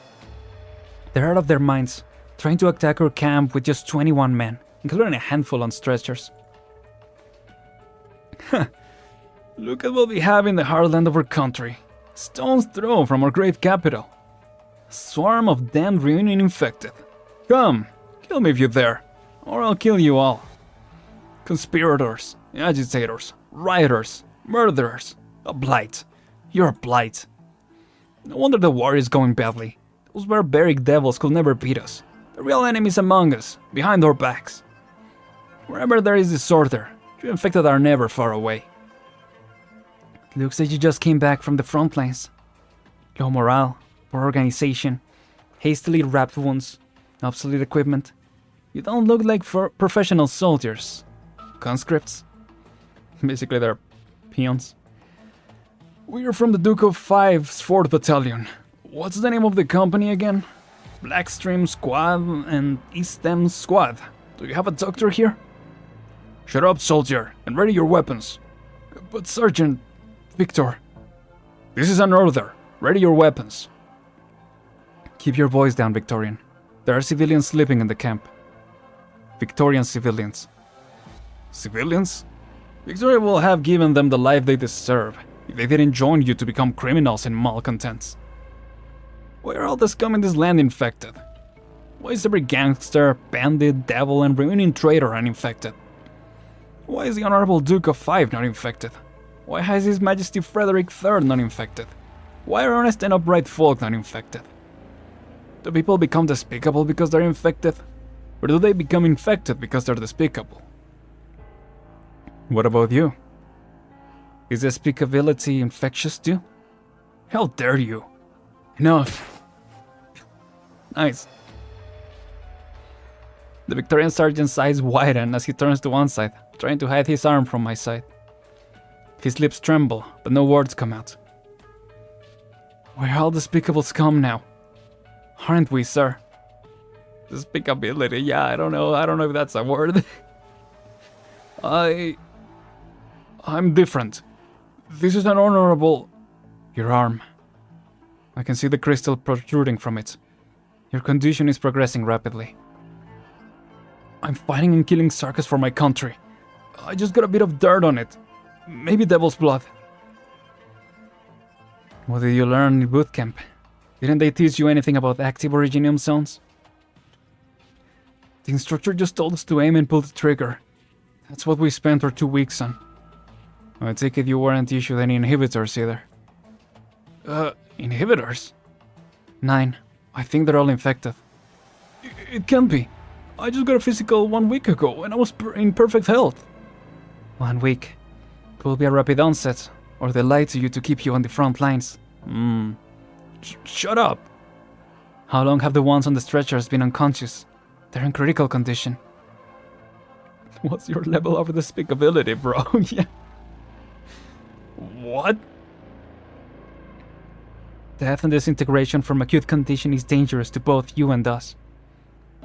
They're out of their minds, trying to attack our camp with just 21 men, including a handful on stretchers. Look at what we have in the heartland of our country. Stone's throw from our great capital. A swarm of damned reunion infected. Come, kill me if you dare, or I'll kill you all. Conspirators, agitators, rioters, murderers. A blight. You're a blight. No wonder the war is going badly. Those barbaric devils could never beat us. The real enemy's among us, behind our backs. Wherever there is disorder, you infected are never far away. It looks like you just came back from the front lines. Low morale, poor organization, hastily wrapped wounds, obsolete equipment. You don't look like professional soldiers. Conscripts. Basically, they're peons. We're from the Duke of Five's 4th Battalion. What's the name of the company again? Blackstream Squad and Eastham Squad. Do you have a doctor here? Shut up, soldier, and ready your weapons. But Sergeant... Victor... This is an order. Ready your weapons. Keep your voice down, Victorian. There are civilians sleeping in the camp. Victorian civilians. Civilians? Victoria will have given them the life they deserve if they didn't join you to become criminals and malcontents. Why are all the scum in this land infected? Why is every gangster, bandit, devil, and reunion traitor uninfected? Why is the Honorable Duke of Five not infected? Why has His Majesty Frederick III not infected? Why are honest and upright folk not infected? Do people become despicable because they're infected? Or do they become infected because they're despicable? What about you? Is despicability infectious too? How dare you? Enough. Nice. The Victorian sergeant's eyes widen as he turns to one side, trying to hide his arm from my sight. His lips tremble, but no words come out. We're all despicable scum now. Aren't we, sir? Despicability, yeah, I don't know if that's a word. I'm different. This is an honorable... Your arm. I can see the crystal protruding from it. Your condition is progressing rapidly. I'm fighting and killing Sarkas for my country. I just got a bit of dirt on it. Maybe devil's blood. What did you learn in boot camp? Didn't they teach you anything about active originium zones? The instructor just told us to aim and pull the trigger. That's what we spent our 2 weeks on. I take it you weren't issued any inhibitors either. Inhibitors? 9. I think they're all infected. It can't be. I just got a physical 1 week ago and I was in perfect health. 1 week. It will be a rapid onset, or they lie to you to keep you on the front lines. Shut up! How long have the ones on the stretchers been unconscious? They're in critical condition. What's your level of despicability, bro? Yeah. What? Death and disintegration from acute condition is dangerous to both you and us.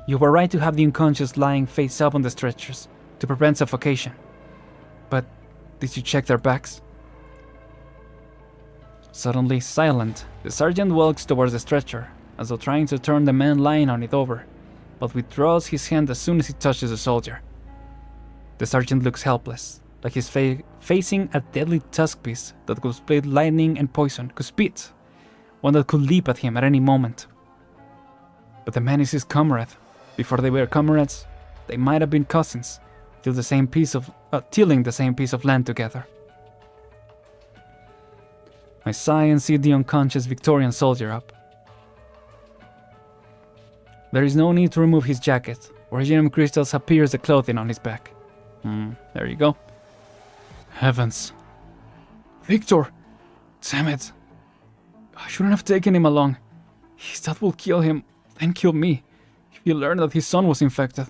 You were right to have the unconscious lying face up on the stretchers to prevent suffocation. But did you check their backs? Suddenly silent, the sergeant walks towards the stretcher, as though trying to turn the man lying on it over, but withdraws his hand as soon as he touches the soldier. The sergeant looks helpless, like he's facing a deadly tusk beast that could split lightning and poison, could spit, one that could leap at him at any moment. But the man is his comrade. Before they were comrades, they might have been cousins, tilling the same piece of land together. I sigh and see the unconscious Victorian soldier up. There is no need to remove his jacket. Originium crystals have pierced the clothing on his back. There you go. Heavens. Victor! Damn it. I shouldn't have taken him along. His death will kill him, then kill me, if he learned that his son was infected.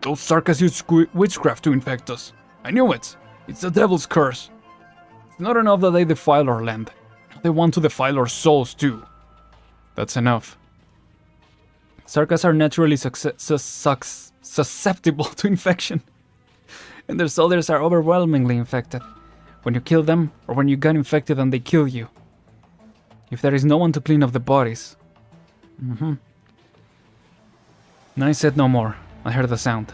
Those Sarkas use witchcraft to infect us. I knew it. It's the devil's curse. It's not enough that they defile our land. They want to defile our souls too. That's enough. Sarkas are naturally susceptible to infection. And their soldiers are overwhelmingly infected. When you kill them, or when you get infected and they kill you. If there is no one to clean up the bodies. And I said no more. I heard the sound.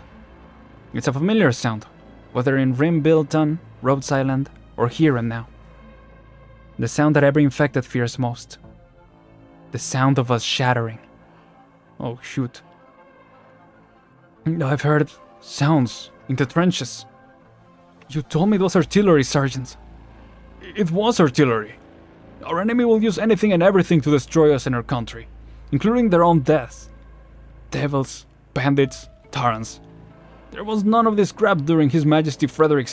It's a familiar sound, whether in Rimbilton, Rhodes Island, or here and now. The sound that every infected fears most. The sound of us shattering. Oh shoot. I've heard sounds in the trenches. You told me it was artillery, Sergeant. It was artillery. Our enemy will use anything and everything to destroy us and our country, including their own deaths. Devils, bandits, tyrants. There was none of this crap during His Majesty Frederick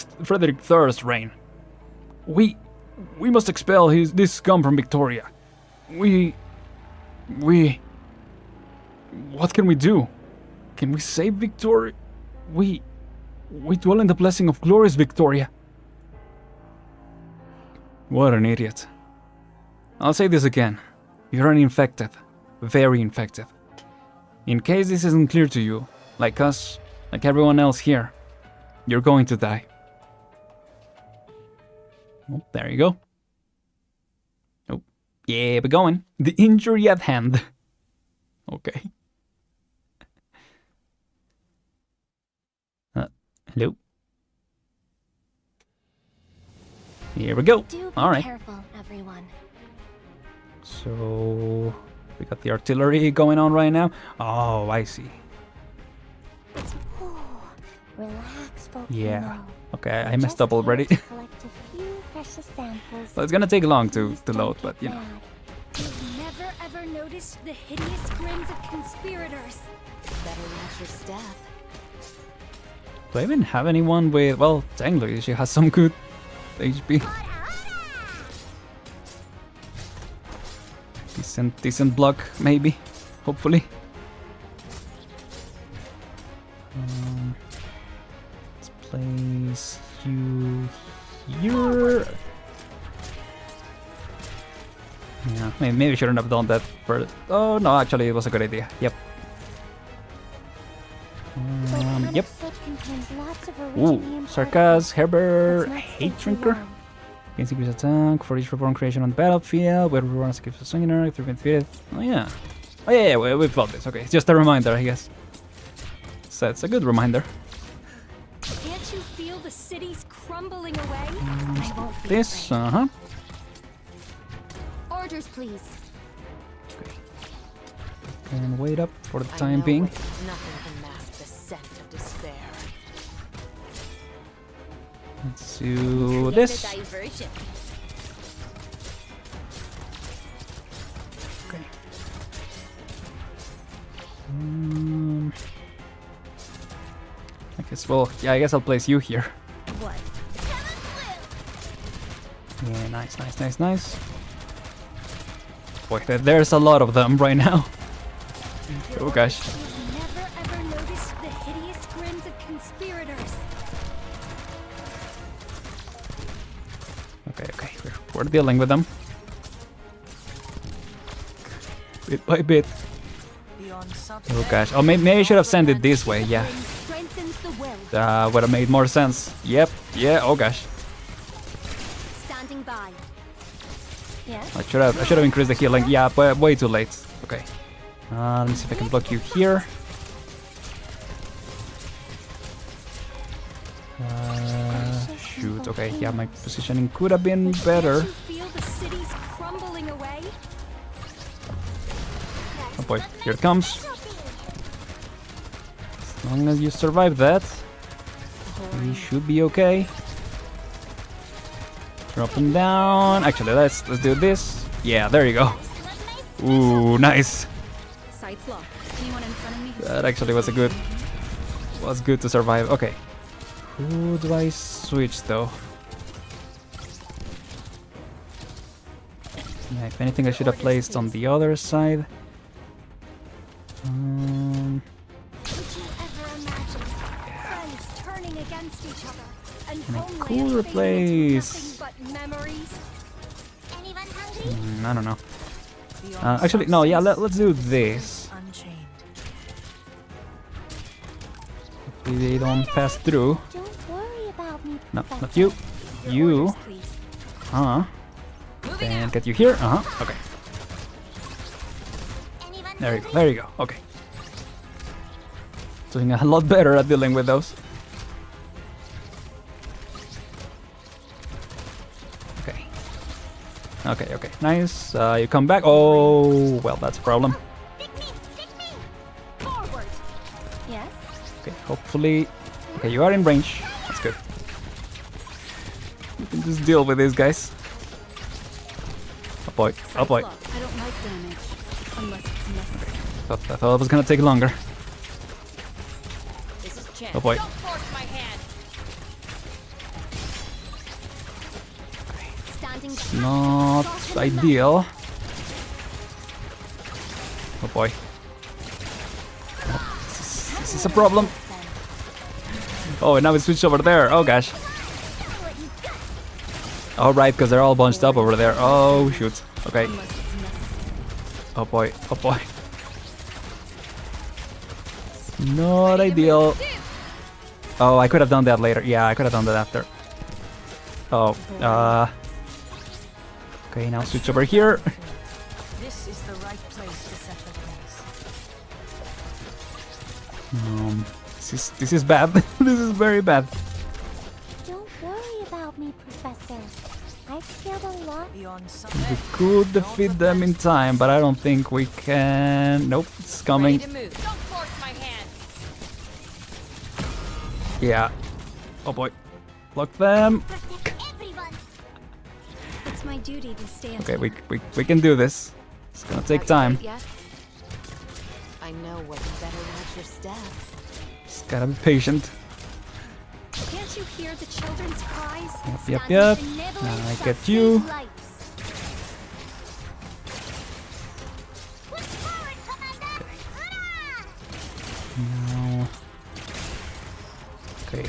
III's reign. We must expel this scum from Victoria. What can we do? Can we save Victoria? We dwell in the blessing of glorious Victoria. What an idiot. I'll say this again. You're infected. Very infected. In case this isn't clear to you, like us, like everyone else here, you're going to die. Oh, there you go. Oh, yeah, we're going. The injury at hand. Okay. Hello. Here we go. All right. Careful, everyone. So we got the artillery going on right now. Oh, I see. Relax, Volcano. Yeah. Okay, I messed up already. Collect a few precious samples. Well, it's gonna take long to load, but you know. You've never ever noticed the hideous grins of conspirators. Better watch your step. Do I even have anyone with... Well, technically she has some good HP. Decent block, maybe. Hopefully. Let's place you here. Yeah, maybe I shouldn't have done that first. Oh, no, actually it was a good idea. Yep. Yep. Ooh, Sarkas, Herber, Hate Drinker. Gains increased attack for each reborn creation on the battlefield. Where everyone escapes a sanguinary if they've been defeated. Oh yeah. Oh yeah, we've got this. Okay, it's just a reminder, I guess. So it's a good reminder. Can't you feel the cities crumbling away? This, Orders, please. Okay. And wait up for the time being. Nothing can mask the scent of despair. Let's do this. Okay. I guess, well, yeah, I guess I'll place you here. What? Yeah, nice. Boy, there's a lot of them right now. Oh gosh. You've never ever noticed the hideous grins of conspirators. Okay, we're dealing with them. Bit by bit. Oh gosh. Oh, maybe I should have sent it this way, yeah. Would have made more sense. Yep, yeah, oh gosh. Standing by. Yes. I should have increased the healing. Yeah, but way too late. Okay. Let me see if I can block you here. Shoot. Okay. Yeah, my positioning could have been better. Oh boy, here it comes. As long as you survive that, we should be okay. Drop them down. Actually, let's do this. Yeah, there you go. Ooh, nice. That actually was good to survive. Okay. Who do I switch though? Yeah, if anything, I should have placed on the other side. cooler place. Anyone hungry? I don't know. Actually, no, yeah, let's do this. Unchained. Hopefully they don't pass through. Don't worry about me, No, Professor. not you. You. Then get you here. Okay. Anyone There you go. hungry? There you go. Okay. Doing a lot better at dealing with those. Okay. Okay. Nice. You come back. Oh, well, that's a problem. Pick me! Forward! Yes? Okay, hopefully. Okay, you are in range. That's good. You can just deal with these guys. Oh boy. Oh boy. I don't like damage. Unless it's necessary. I thought it was gonna take longer. This is chance. Oh boy. Don't force my hand. Standing Not ideal. Oh boy. This is a problem. Oh, and now we switch over there. Oh gosh. All right, because they're all bunched up over there. Oh shoot. Okay. Oh boy. Oh boy. Not ideal. Oh, I could have done that later. Yeah, I could have done that after. Oh. Okay, now switch over here. This is the right place to set the pace. This is bad. This is very bad. Don't worry about me, Professor. I've scared a lot. Beyond some We could defeat them in time, but I don't think we can. Nope, it's ready coming. to move. Don't force my hand. Yeah. Oh boy. Block them. Everyone! It's my duty to stand. Okay, we can do this. It's gonna take time. Yet? I know what's better watch your step. Just gotta be patient. Can't you hear the children's cries? Yep. Standing to nibble Now I shall get save you. lives. Push forward, Commander! Hurrah! No. Okay.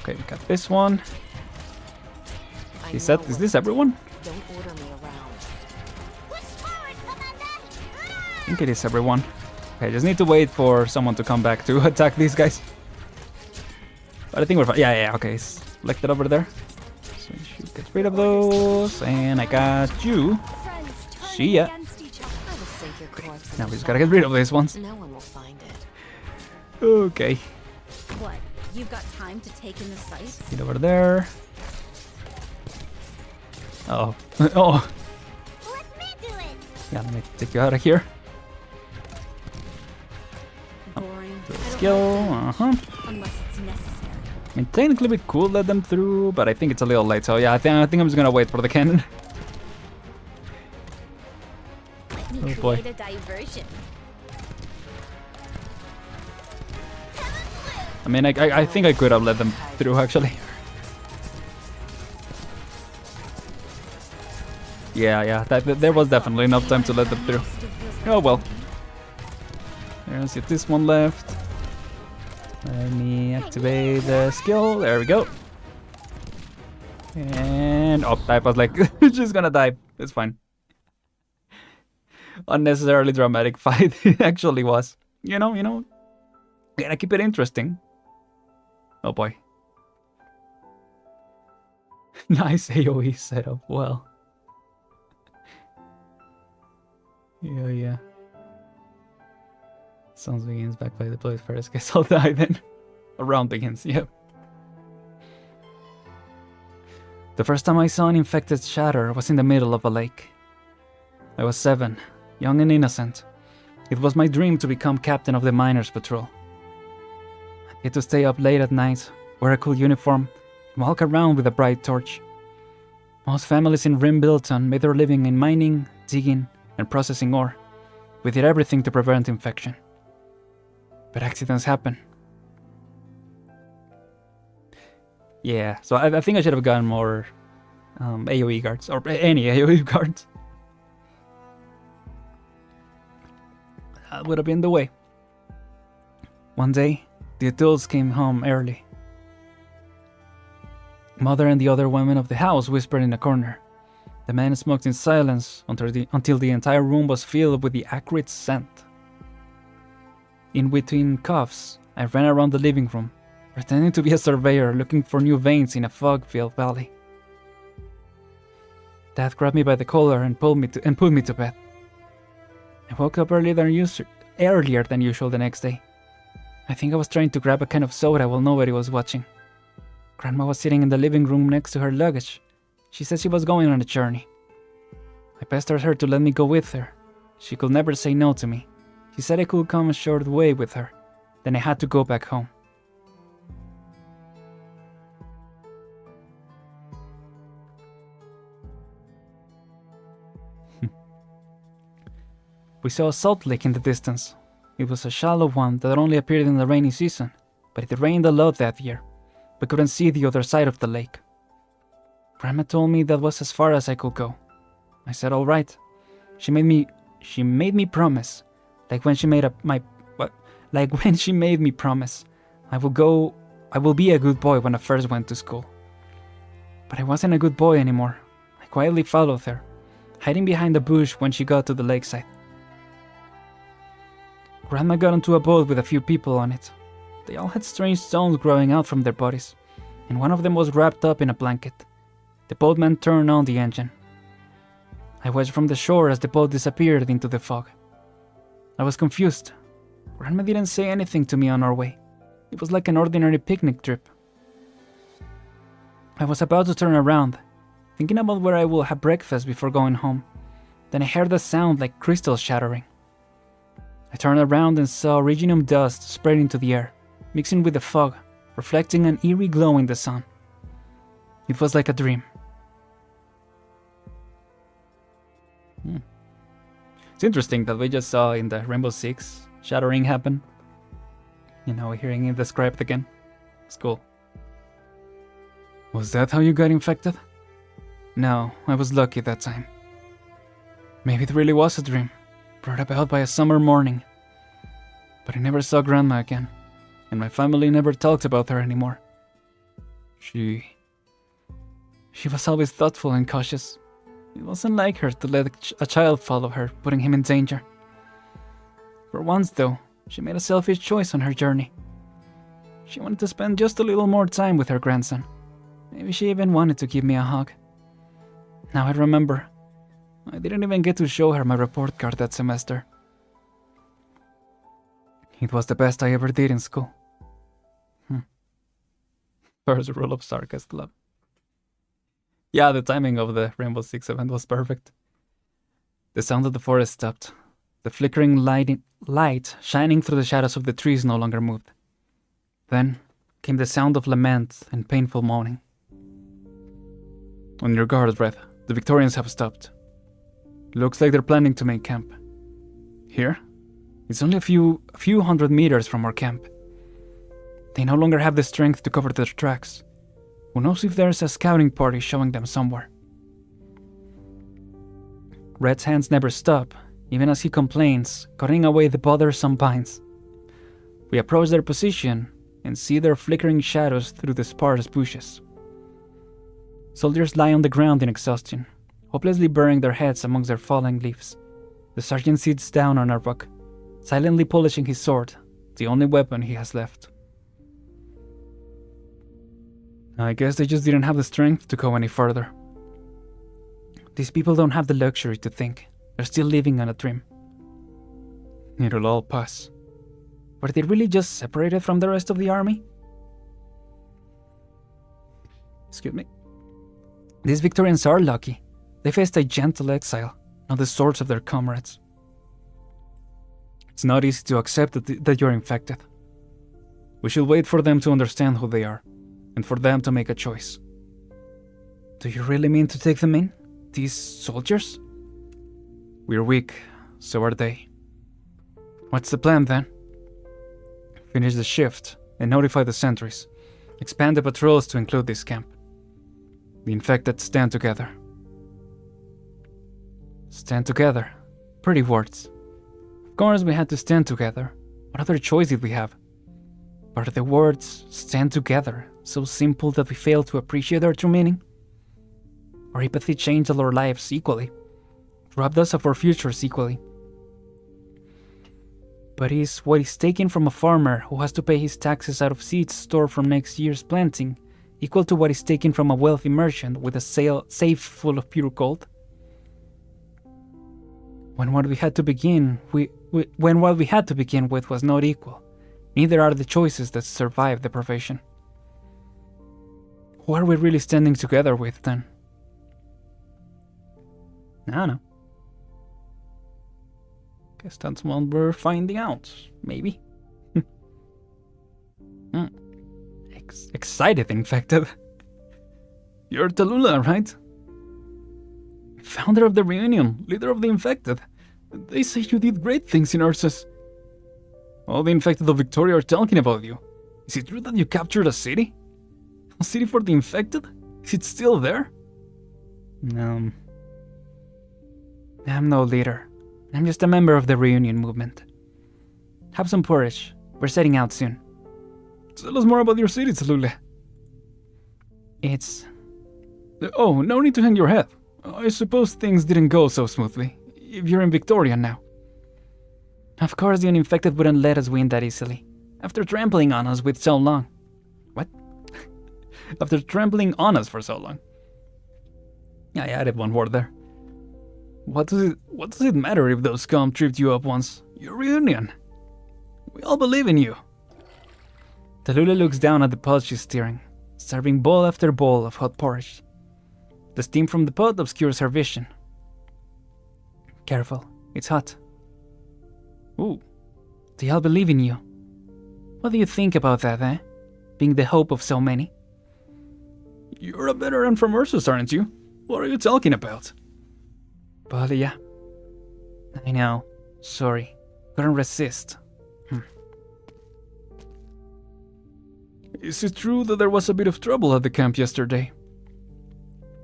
Okay, we got this one. I Is that? know Is what's this everyone? Don't order me around. Push forward, Commander! Hurrah! I think it is everyone. Okay, just need to wait for someone to come back to attack these guys. But I think we're fine. Yeah. Okay, select it over there. So we should get rid of those. And I got you. Friends turning See ya. against each other. I will sink your corpse. Now in we just the gotta get rid of these ones. No one will find it. Okay. What? You've got time to take in the sights? Get over there. Oh. Oh. Let me do it! Yeah, let me take you out of here. Boring. Do a I don't skill. like them, Uh-huh. unless it's necessary. I mean, technically we could let them through, but I think it's a little late. So yeah, I think I'm just gonna wait for the cannon. Let me Oh, boy. create a diversion. I mean, I think I could have let them through actually. Yeah. There was definitely enough time to let them through. Oh well. There's this one left. Let me activate the skill. There we go. And oh, I was like, she's gonna die. It's fine. Unnecessarily dramatic fight. It actually was. You know. Gotta keep it interesting. Oh boy. Nice AoE setup. Well. Yeah. Sounds begins back by the place first. Guess I'll die then. A round begins, yep. The first time I saw an infected shatter was in the middle of a lake. I was 7, young and innocent. It was my dream to become captain of the miners' patrol. I get to stay up late at night, wear a cool uniform, and walk around with a bright torch. Most families in Rimbilton made their living in mining, digging, and processing ore. We did everything to prevent infection. But accidents happen. Yeah, so I think I should have gotten more AoE guards, or any AoE guards. That would have been the way. One day, the adults came home early. Mother and the other women of the house whispered in a corner. The man smoked in silence until the entire room was filled with the acrid scent. In between coughs, I ran around the living room, pretending to be a surveyor looking for new veins in a fog-filled valley. Dad grabbed me by the collar and put me to bed. I woke up earlier than usual the next day. I think I was trying to grab a can of soda while nobody was watching. Grandma was sitting in the living room next to her luggage. She said she was going on a journey. I pestered her to let me go with her. She could never say no to me. She said I could come a short way with her. Then I had to go back home. We saw a salt lake in the distance. It was a shallow one that only appeared in the rainy season, but it rained a lot that year. We couldn't see the other side of the lake. Grandma told me that was as far as I could go. I said all right. She made me promise, like when she made me promise, I will be a good boy when I first went to school. But I wasn't a good boy anymore. I quietly followed her, hiding behind a bush when she got to the lakeside. Grandma got onto a boat with a few people on it. They all had strange stones growing out from their bodies, and one of them was wrapped up in a blanket. The boatman turned on the engine. I watched from the shore as the boat disappeared into the fog. I was confused. Grandma didn't say anything to me on our way. It was like an ordinary picnic trip. I was about to turn around, thinking about where I would have breakfast before going home. Then I heard a sound like crystals shattering. I turned around and saw rhenium dust spread into the air, mixing with the fog, reflecting an eerie glow in the sun. It was like a dream. It's interesting that we just saw in the Rainbow Six shattering happen. You know, hearing it described again. It's cool. Was that how you got infected? No, I was lucky that time. Maybe it really was a dream, brought about by a summer morning. But I never saw Grandma again, and my family never talked about her anymore. She was always thoughtful and cautious. It wasn't like her to let a child follow her, putting him in danger. For once, though, she made a selfish choice on her journey. She wanted to spend just a little more time with her grandson. Maybe she even wanted to give me a hug. Now I remember. I didn't even get to show her my report card that semester. It was the best I ever did in school. First rule of Sarcasm Club. Yeah, the timing of the Rainbow Six event was perfect. The sound of the forest stopped. The flickering light shining through the shadows of the trees no longer moved. Then came the sound of lament and painful moaning. On your guard, Red. The Victorians have stopped. Looks like they're planning to make camp. Here? It's only a few hundred meters from our camp. They no longer have the strength to cover their tracks. Who knows if there's a scouting party showing them somewhere? Red's hands never stop, even as he complains, cutting away the bothersome pines. We approach their position and see their flickering shadows through the sparse bushes. Soldiers lie on the ground in exhaustion, hopelessly burying their heads amongst their fallen leaves. The sergeant sits down on a rock, silently polishing his sword, the only weapon he has left. I guess they just didn't have the strength to go any further. These people don't have the luxury to think. They're still living on a dream. It'll all pass. Were they really just separated from the rest of the army? Excuse me. These Victorians are lucky. They faced a gentle exile, not the swords of their comrades. It's not easy to accept that you're infected. We should wait for them to understand who they are, and for them to make a choice. Do you really mean to take them in? These soldiers? We're weak, so are they. What's the plan then? Finish the shift and notify the sentries. Expand the patrols to include this camp. The infected stand together. Stand together. Pretty words. Of course we had to stand together. What other choice did we have? But the words stand together so simple that we fail to appreciate their true meaning? Our empathy changed our lives equally, robbed us of our futures equally. But is what is taken from a farmer who has to pay his taxes out of seeds stored from next year's planting equal to what is taken from a wealthy merchant with a safe full of pure gold? When what we had to begin with was not equal, neither are the choices that survive deprivation. Who are we really standing together with then? I don't know. Guess that's what we're finding out, maybe. Excited, infected. You're Tallulah, right? Founder of the reunion, leader of the infected. They say you did great things in Ursus. All the infected of Victoria are talking about you. Is it true that you captured a city? A city for the infected? Is it still there? No. I'm no leader. I'm just a member of the reunion movement. Have some porridge. We're setting out soon. Tell us more about your city, Tallulah. It's... Oh, no need to hang your head. I suppose things didn't go so smoothly, if you're in Victoria now. Of course the uninfected wouldn't let us win that easily, after trampling on us with so long. What? After trampling on us for so long. I added one word there. What does it matter if those scum tripped you up once? Your reunion. We all believe in you. Tallulah looks down at the pot she's stirring, serving bowl after bowl of hot porridge. The steam from the pot obscures her vision. Careful, it's hot. Ooh, they all believe in you. What do you think about that, eh? Being the hope of so many? You're a veteran from Ursus, aren't you? What are you talking about? But yeah. I know. Sorry. Couldn't resist. Is it true that there was a bit of trouble at the camp yesterday?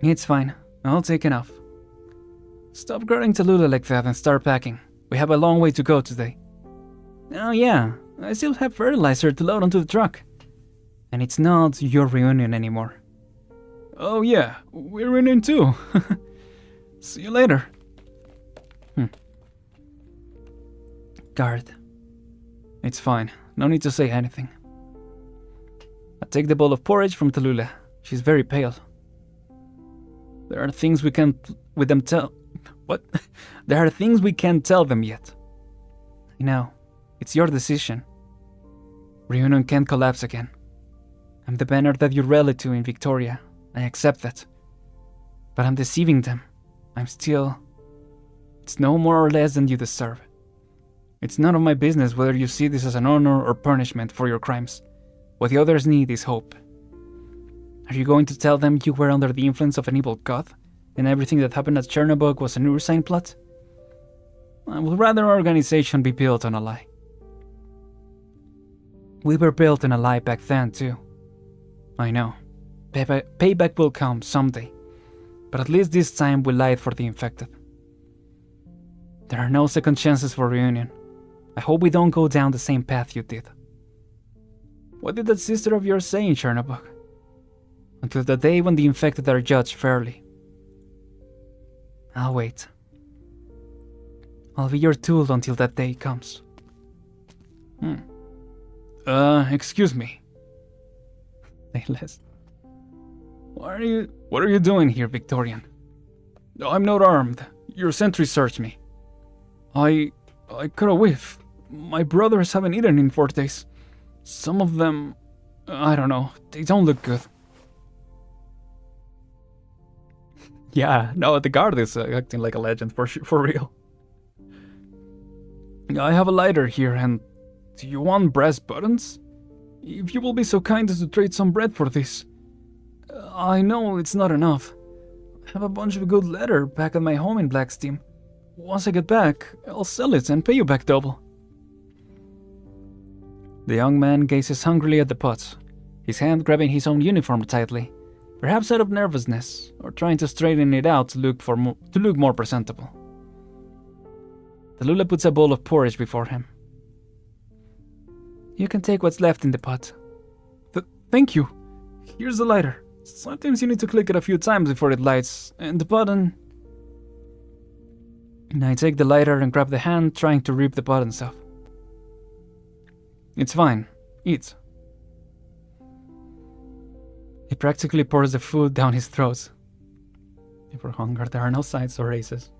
It's fine. All taken off. Stop guarding Tallulah like that and start packing. We have a long way to go today. Oh yeah, I still have fertilizer to load onto the truck. And it's not your reunion anymore. Oh yeah, we're reunion too. See you later. Guard. It's fine. No need to say anything. I take the bowl of porridge from Tallulah. She's very pale. There are things we can't tell. What? There are things we can't tell them yet. I know. It's your decision. Reunion can't collapse again. I'm the banner that you rallied to in Victoria. I accept that. But I'm deceiving them. It's no more or less than you deserve. It's none of my business whether you see this as an honor or punishment for your crimes. What the others need is hope. Are you going to tell them you were under the influence of an evil god, and everything that happened at Chernobog was an Ursine plot? I would rather our organization be built on a lie. We were built on a lie back then, too. I know. Payback will come someday, but at least this time we lied for the infected. There are no second chances for reunion. I hope we don't go down the same path you did. What did that sister of yours say in Chernobog? Until the day when the infected are judged fairly. I'll wait. I'll be your tool until that day comes. Excuse me. Say less. What are you doing here, Victorian? I'm not armed. Your sentry searched me. I caught a whiff. My brothers haven't eaten in 4 days. Some of them, I don't know, they don't look good. Yeah, no, the guard is acting like a legend for real. I have a lighter here, and do you want brass buttons? If you will be so kind as to trade some bread for this. I know it's not enough. I have a bunch of good leather back at my home in Blacksteam. Once I get back, I'll sell it and pay you back double. The young man gazes hungrily at the pot, his hand grabbing his own uniform tightly, perhaps out of nervousness, or trying to straighten it out to look more presentable. Tallulah puts a bowl of porridge before him. You can take what's left in the pot. Thank you. Here's the lighter. Sometimes you need to click it a few times before it lights, and the button... And I take the lighter and grab the hand, trying to rip the buttons off. It's fine. Eat. He practically pours the food down his throat. For hunger, there are no sides or races.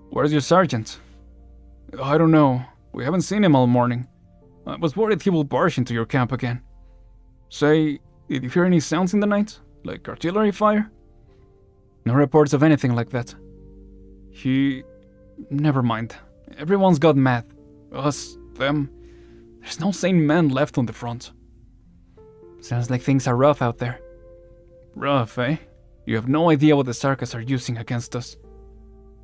Where's your sergeant? I don't know. We haven't seen him all morning. I was worried he will barge into your camp again. Say, did you hear any sounds in the night? Like artillery fire? No reports of anything like that. Never mind. Everyone's got mad. Us, them. There's no sane man left on the front. Sounds like things are rough out there. Rough, eh? You have no idea what the Sarkas are using against us.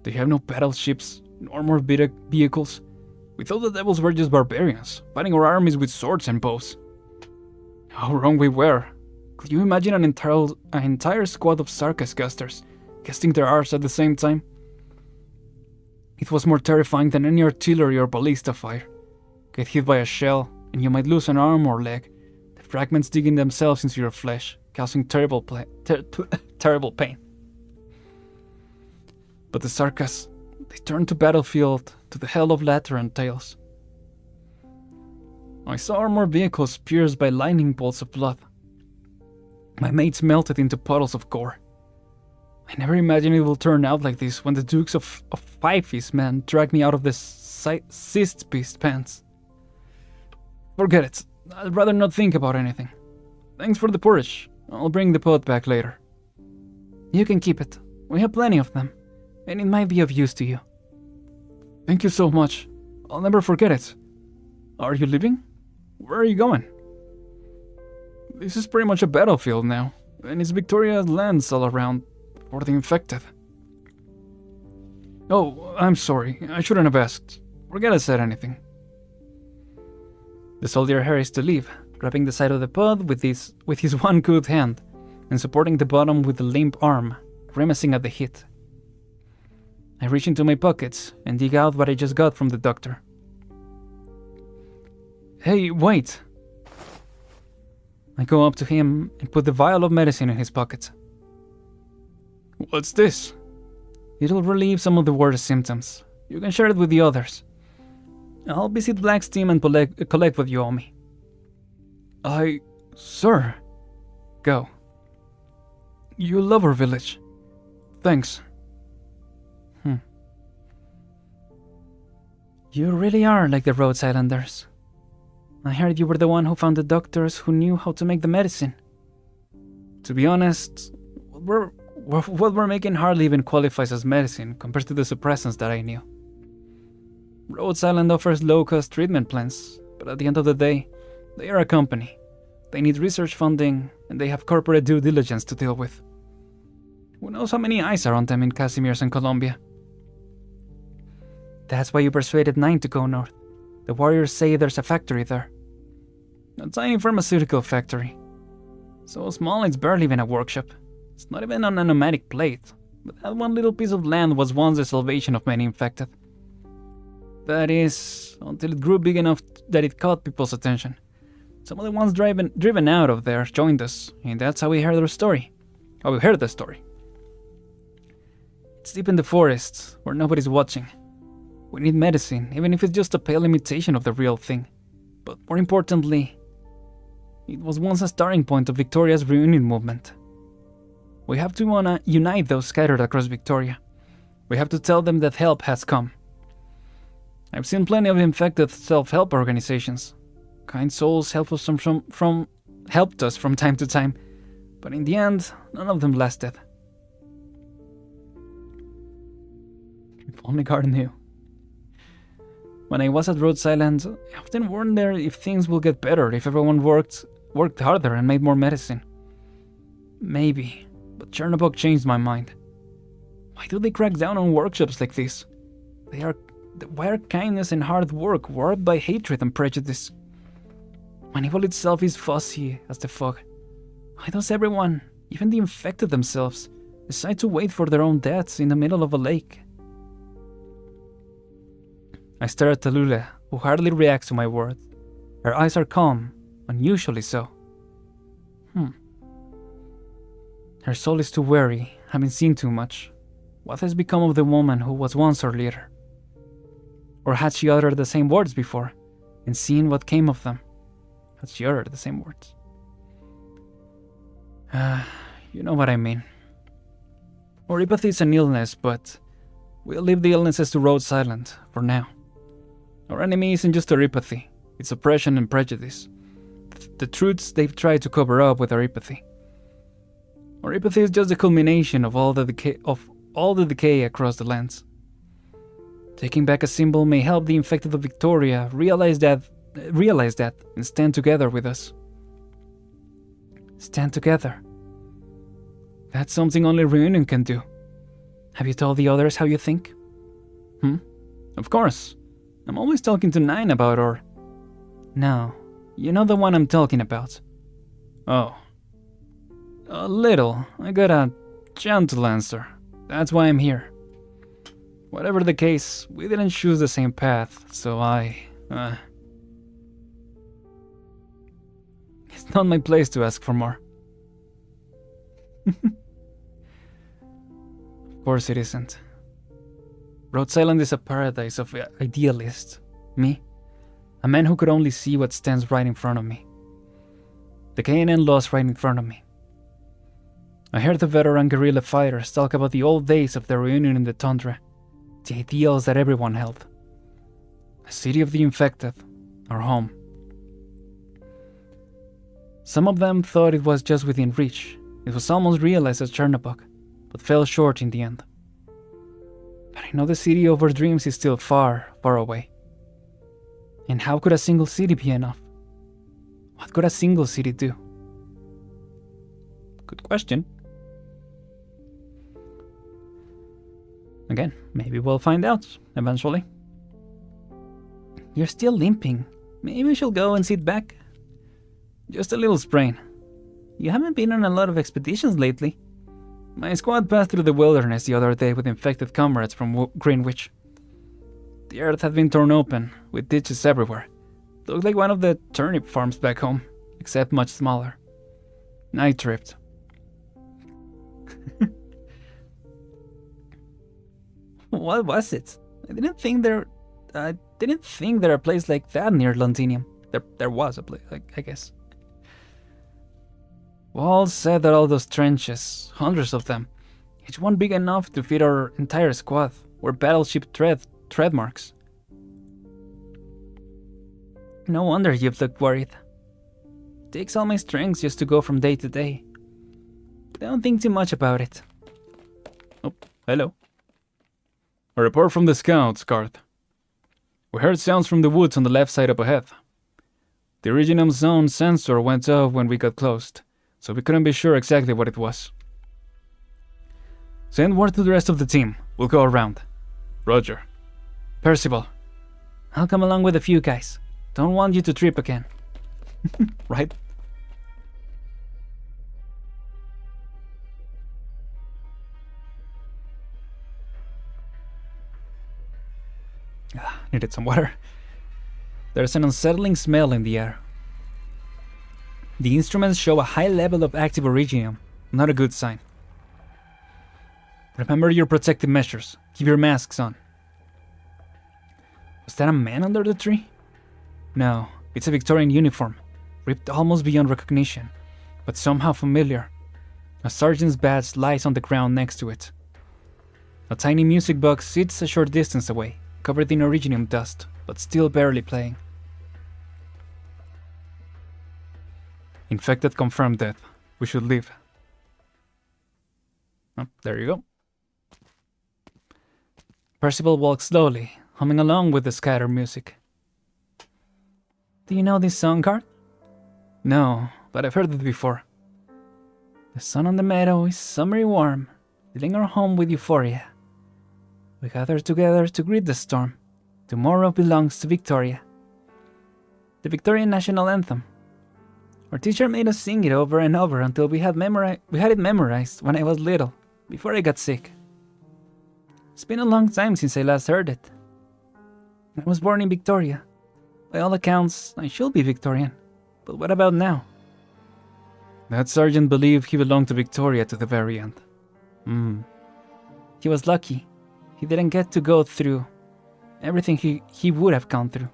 They have no battleships, nor more vehicles. We thought the devils were just barbarians, fighting our armies with swords and bows. How wrong we were. Could you imagine an entire squad of Sarkas casters casting their arts at the same time? It was more terrifying than any artillery or ballista fire. Get hit by a shell, and you might lose an arm or leg, the fragments digging themselves into your flesh, causing terrible pain. But the Sarkas, they turned to battlefield, to the hell of Lateran tales. I saw armored vehicles pierced by lightning bolts of blood. My mates melted into puddles of gore. I never imagined it will turn out like this when the Dukes of Fifey's men dragged me out of the cyst beast pants. Forget it. I'd rather not think about anything. Thanks for the porridge. I'll bring the pot back later. You can keep it. We have plenty of them, and it might be of use to you. Thank you so much. I'll never forget it. Are you leaving? Where are you going? This is pretty much a battlefield now, and it's Victoria's lands all around for the infected. Oh, I'm sorry. I shouldn't have asked. Forget I said anything. The soldier hurries to leave, grabbing the side of the pod with his one good hand, and supporting the bottom with a limp arm, grimacing at the heat. I reach into my pockets and dig out what I just got from the doctor. Hey, wait! I go up to him and put the vial of medicine in his pocket. What's this? It'll relieve some of the worst symptoms. You can share it with the others. I'll visit Black's team and collect what you owe me. Sir. Go. You love our village. Thanks. You really are like the Rhodes Islanders. I heard you were the one who found the doctors who knew how to make the medicine. To be honest, what we're making hardly even qualifies as medicine compared to the suppressants that I knew. Rhodes Island offers low-cost treatment plans, but at the end of the day, they are a company. They need research funding, and they have corporate due diligence to deal with. Who knows how many eyes are on them in Casimir's and Colombia? That's why you persuaded Nine to go north. The warriors say there's a factory there. A tiny pharmaceutical factory. So small it's barely even a workshop. It's not even on a nomadic plate, but that one little piece of land was once the salvation of many infected. That is, until it grew big enough that it caught people's attention. Some of the ones driven out of there joined us, and that's how we heard the story. It's deep in the forests, where nobody's watching. We need medicine, even if it's just a pale imitation of the real thing. But more importantly, it was once a starting point of Victoria's reunion movement. We have to unite those scattered across Victoria. We have to tell them that help has come. I've seen plenty of infected self-help organizations. Kind souls helped us from time to time, but in the end, none of them lasted. If only God knew. When I was at Rhodes Island, I often wondered if things will get better if everyone worked harder and made more medicine. Maybe, but Chernobog changed my mind. Why do they crack down on workshops like this? Why are kindness and hard work warped by hatred and prejudice? When evil itself is fuzzy as the fog, why does everyone, even the infected themselves, decide to wait for their own deaths in the middle of a lake? I stare at Tallulah, who hardly reacts to my words. Her eyes are calm, unusually so. Her soul is too weary, having seen too much. What has become of the woman who was once her leader? Or had she uttered the same words before, and seen what came of them? Had she uttered the same words? You know what I mean. Oripathy is an illness, but we'll leave the illnesses to Rhode Island, for now. Our enemy isn't just oripathy, it's oppression and prejudice. The truths they've tried to cover up with oripathy. Oripathy is just the culmination of all the decay across the lands. Taking back a symbol may help the infected of Victoria realize that and stand together with us. Stand together. That's something only reunion can do. Have you told the others how you think? Of course. I'm always talking to Nine about her. No, you know the one I'm talking about. Oh. A little. I got a gentle answer. That's why I'm here. Whatever the case, we didn't choose the same path, so it's not my place to ask for more. Of course it isn't. Rhode Island is a paradise of idealists. Me, a man who could only see what stands right in front of me. The KNN lost right in front of me. I heard the veteran guerrilla fighters talk about the old days of the reunion in the tundra, the ideals that everyone held. A city of the infected, our home. Some of them thought it was just within reach. It was almost realized as Chernobog, but fell short in the end. But I know the city of our dreams is still far, far away. And how could a single city be enough? What could a single city do? Good question. Again, maybe we'll find out, eventually. You're still limping. Maybe we should go and sit back. Just a little sprain. You haven't been on a lot of expeditions lately. My squad passed through the wilderness the other day with infected comrades from Greenwich. The earth had been torn open, with ditches everywhere. Looked like one of the turnip farms back home, except much smaller. I tripped. What was it? I didn't think there a place like that near Londinium. There was a place, I guess. Walls said that all those trenches, hundreds of them, each one big enough to fit our entire squad, were battleship tread marks. No wonder you've looked worried. It takes all my strength just to go from day to day. Don't think too much about it. Oh, hello. A report from the scouts, Garth. We heard sounds from the woods on the left side up ahead. The Iridium zone sensor went off when we got close, so we couldn't be sure exactly what it was. Send word to the rest of the team. We'll go around. Roger. Percival, I'll come along with a few guys. Don't want you to trip again. Right? Needed some water. There's an unsettling smell in the air. The instruments show a high level of active iridium. Not a good sign. Remember your protective measures. Keep your masks on. Was that a man under the tree? No, it's a Victorian uniform, ripped almost beyond recognition, but somehow familiar. A sergeant's badge lies on the ground next to it. A tiny music box sits a short distance away, covered in iridium dust, but still barely playing. Infected confirmed death. We should leave. Oh, there you go. Percival walks slowly, humming along with the scattered music. Do you know this song, Garth? No, but I've heard it before. The sun on the meadow is summery warm, filling our home with euphoria. We gather together to greet the storm. Tomorrow belongs to Victoria. The Victorian national anthem. Our teacher made us sing it over and over until we had it memorized when I was little, before I got sick. It's been a long time since I last heard it. I was born in Victoria. By all accounts, I should be Victorian. But what about now? That sergeant believed he belonged to Victoria to the very end. He was lucky. He didn't get to go through everything he would have gone through.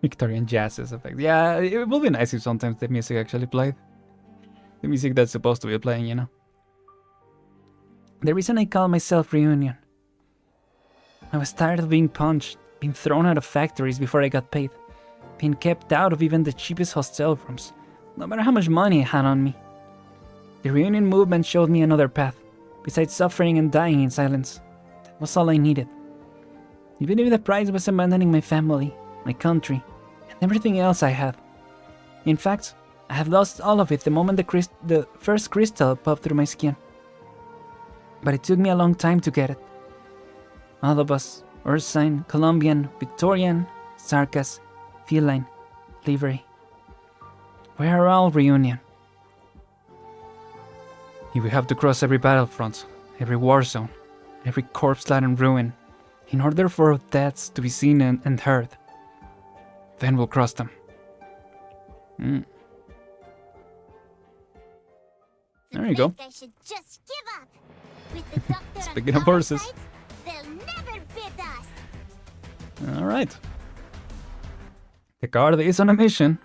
Victorian jazz's effect. Yeah, it would be nice if sometimes the music actually played. The music that's supposed to be playing, you know. The reason I call myself Reunion. I was tired of being punched, being thrown out of factories before I got paid, being kept out of even the cheapest hostel rooms, no matter how much money I had on me. The Reunion movement showed me another path, besides suffering and dying in silence. That was all I needed. Even if the price was abandoning my family, my country, and everything else I had. In fact, I had lost all of it the moment the first crystal popped through my skin. But it took me a long time to get it. All of us, Ursine, Colombian, Victorian, Sarkas, Feline, Livery. We are all Reunion. If we have to cross every battlefront, every war zone, every corpse-laden ruin, in order for our deaths to be seen and heard, then we'll cross them. There you go. I should just give up. With the doctor Speaking of horses. They'll never beat us. Alright. The card is on a mission,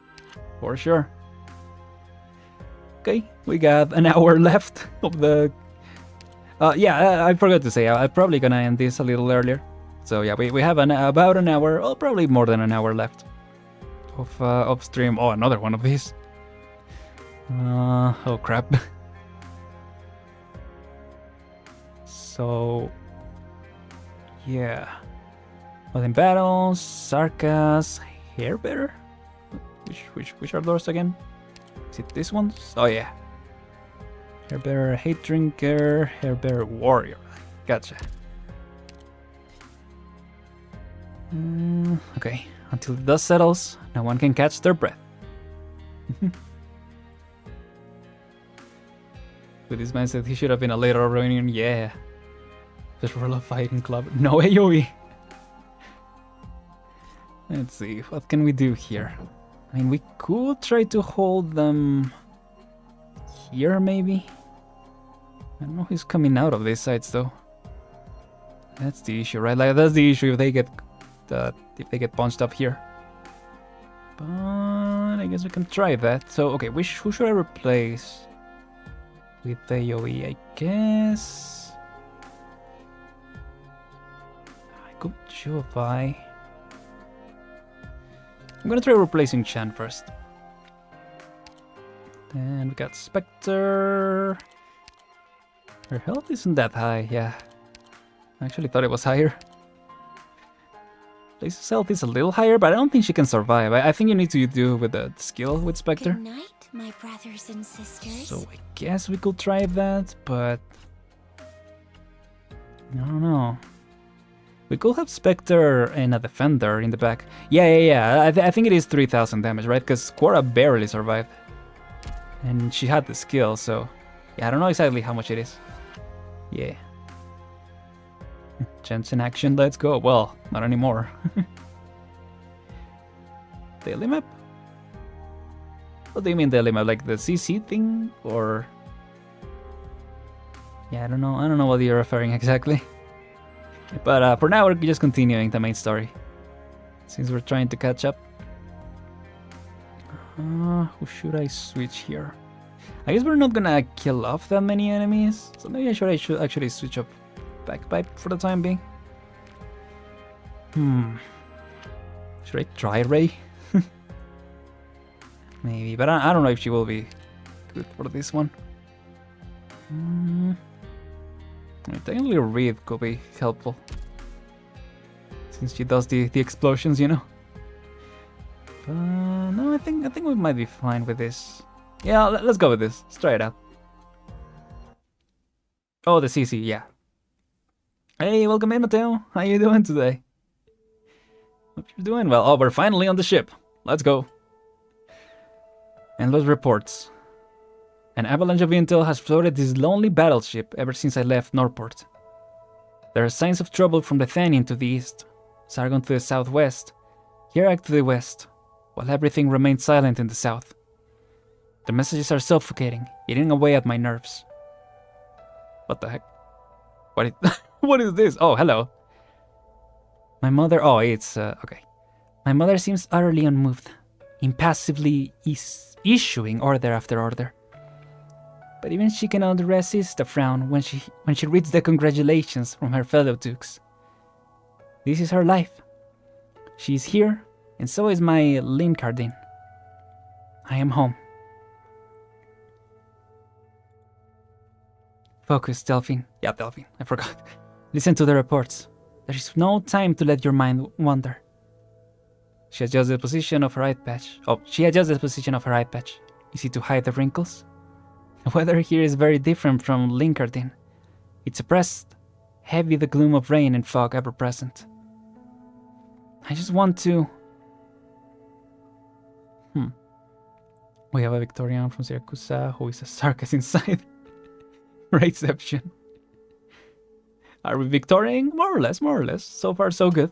for sure. Okay, we got an hour left of the... yeah, I forgot to say, I'm probably gonna end this a little earlier. So yeah, we have about an hour, or probably more than an hour left of stream. Oh, another one of these. Oh crap. So, yeah. Well, in battles, Sarkas, Hairbearer? Which are those again? Is it this one? Oh yeah. Hairbearer, Hate Drinker, Hairbearer, Warrior. Gotcha. Okay, until the dust settles, no one can catch their breath. But this man said he should have been a later reunion. Yeah. Just roll a fighting club. No AoE. Let's see, what can we do here? I mean, we could try to hold them here, maybe? I don't know who's coming out of these sides, though. That's the issue, right? Like, that's the issue if they get punched up here. But I guess we can try that. So, okay, who should I replace with AoE? I guess I could Jubai. I'm gonna try replacing Chan first. And we got Spectre. Her health isn't that high, yeah. I actually thought it was higher. Place's health is a little higher, but I don't think she can survive. I think you need to do with the skill with Spectre. Good night, my brothers and sisters. So I guess we could try that, but I don't know. We could have Spectre and a Defender in the back. Yeah. I think it is 3,000 damage, right? Because Quora barely survived. And she had the skill, so... yeah, I don't know exactly how much it is. Yeah. Chance in action, let's go. Well, not anymore. Daily map? What do you mean daily map? Like the CC thing? Or... yeah, I don't know what you're referring exactly. But for now, we're just continuing the main story. Since we're trying to catch up. Who should I switch here? I guess we're not gonna kill off that many enemies. So maybe I should actually switch up Backpipe for the time being. Should I try Ray? Maybe, but I don't know if she will be good for this one. Technically Reed could be helpful. Since she does the explosions, you know. But no, I think we might be fine with this. Yeah, let's go with this. Let's try it out. Oh, the CC, yeah. Hey, welcome in, Mateo. How you doing today? Hope you're doing well. Oh, we're finally on the ship. Let's go. Endless reports. An avalanche of intel has flooded this lonely battleship ever since I left Norport. There are signs of trouble from the Thanian to the east, Sargon to the southwest, Hirak to the west, while everything remains silent in the south. The messages are suffocating, eating away at my nerves. What the heck? What is this? Oh, hello. My mother... Oh, it's... okay. My mother seems utterly unmoved, impassively issuing order after order. But even she cannot resist a frown when she reads the congratulations from her fellow dukes. This is her life. She is here, and so is my Linkardin. I am home. Focus, Delphine. Yeah, Delphine, I forgot. Listen to the reports. There is no time to let your mind wander. She adjusts the position of her eye patch. Oh, she adjusts the position of her eye patch. Is it to hide the wrinkles? The weather here is very different from Linkardin. It's oppressed, heavy the gloom of rain and fog ever present. I just want to... We have a Victorian from Syracuse who is a circus inside. Reception. Are we Victorian? More or less, more or less. So far, so good.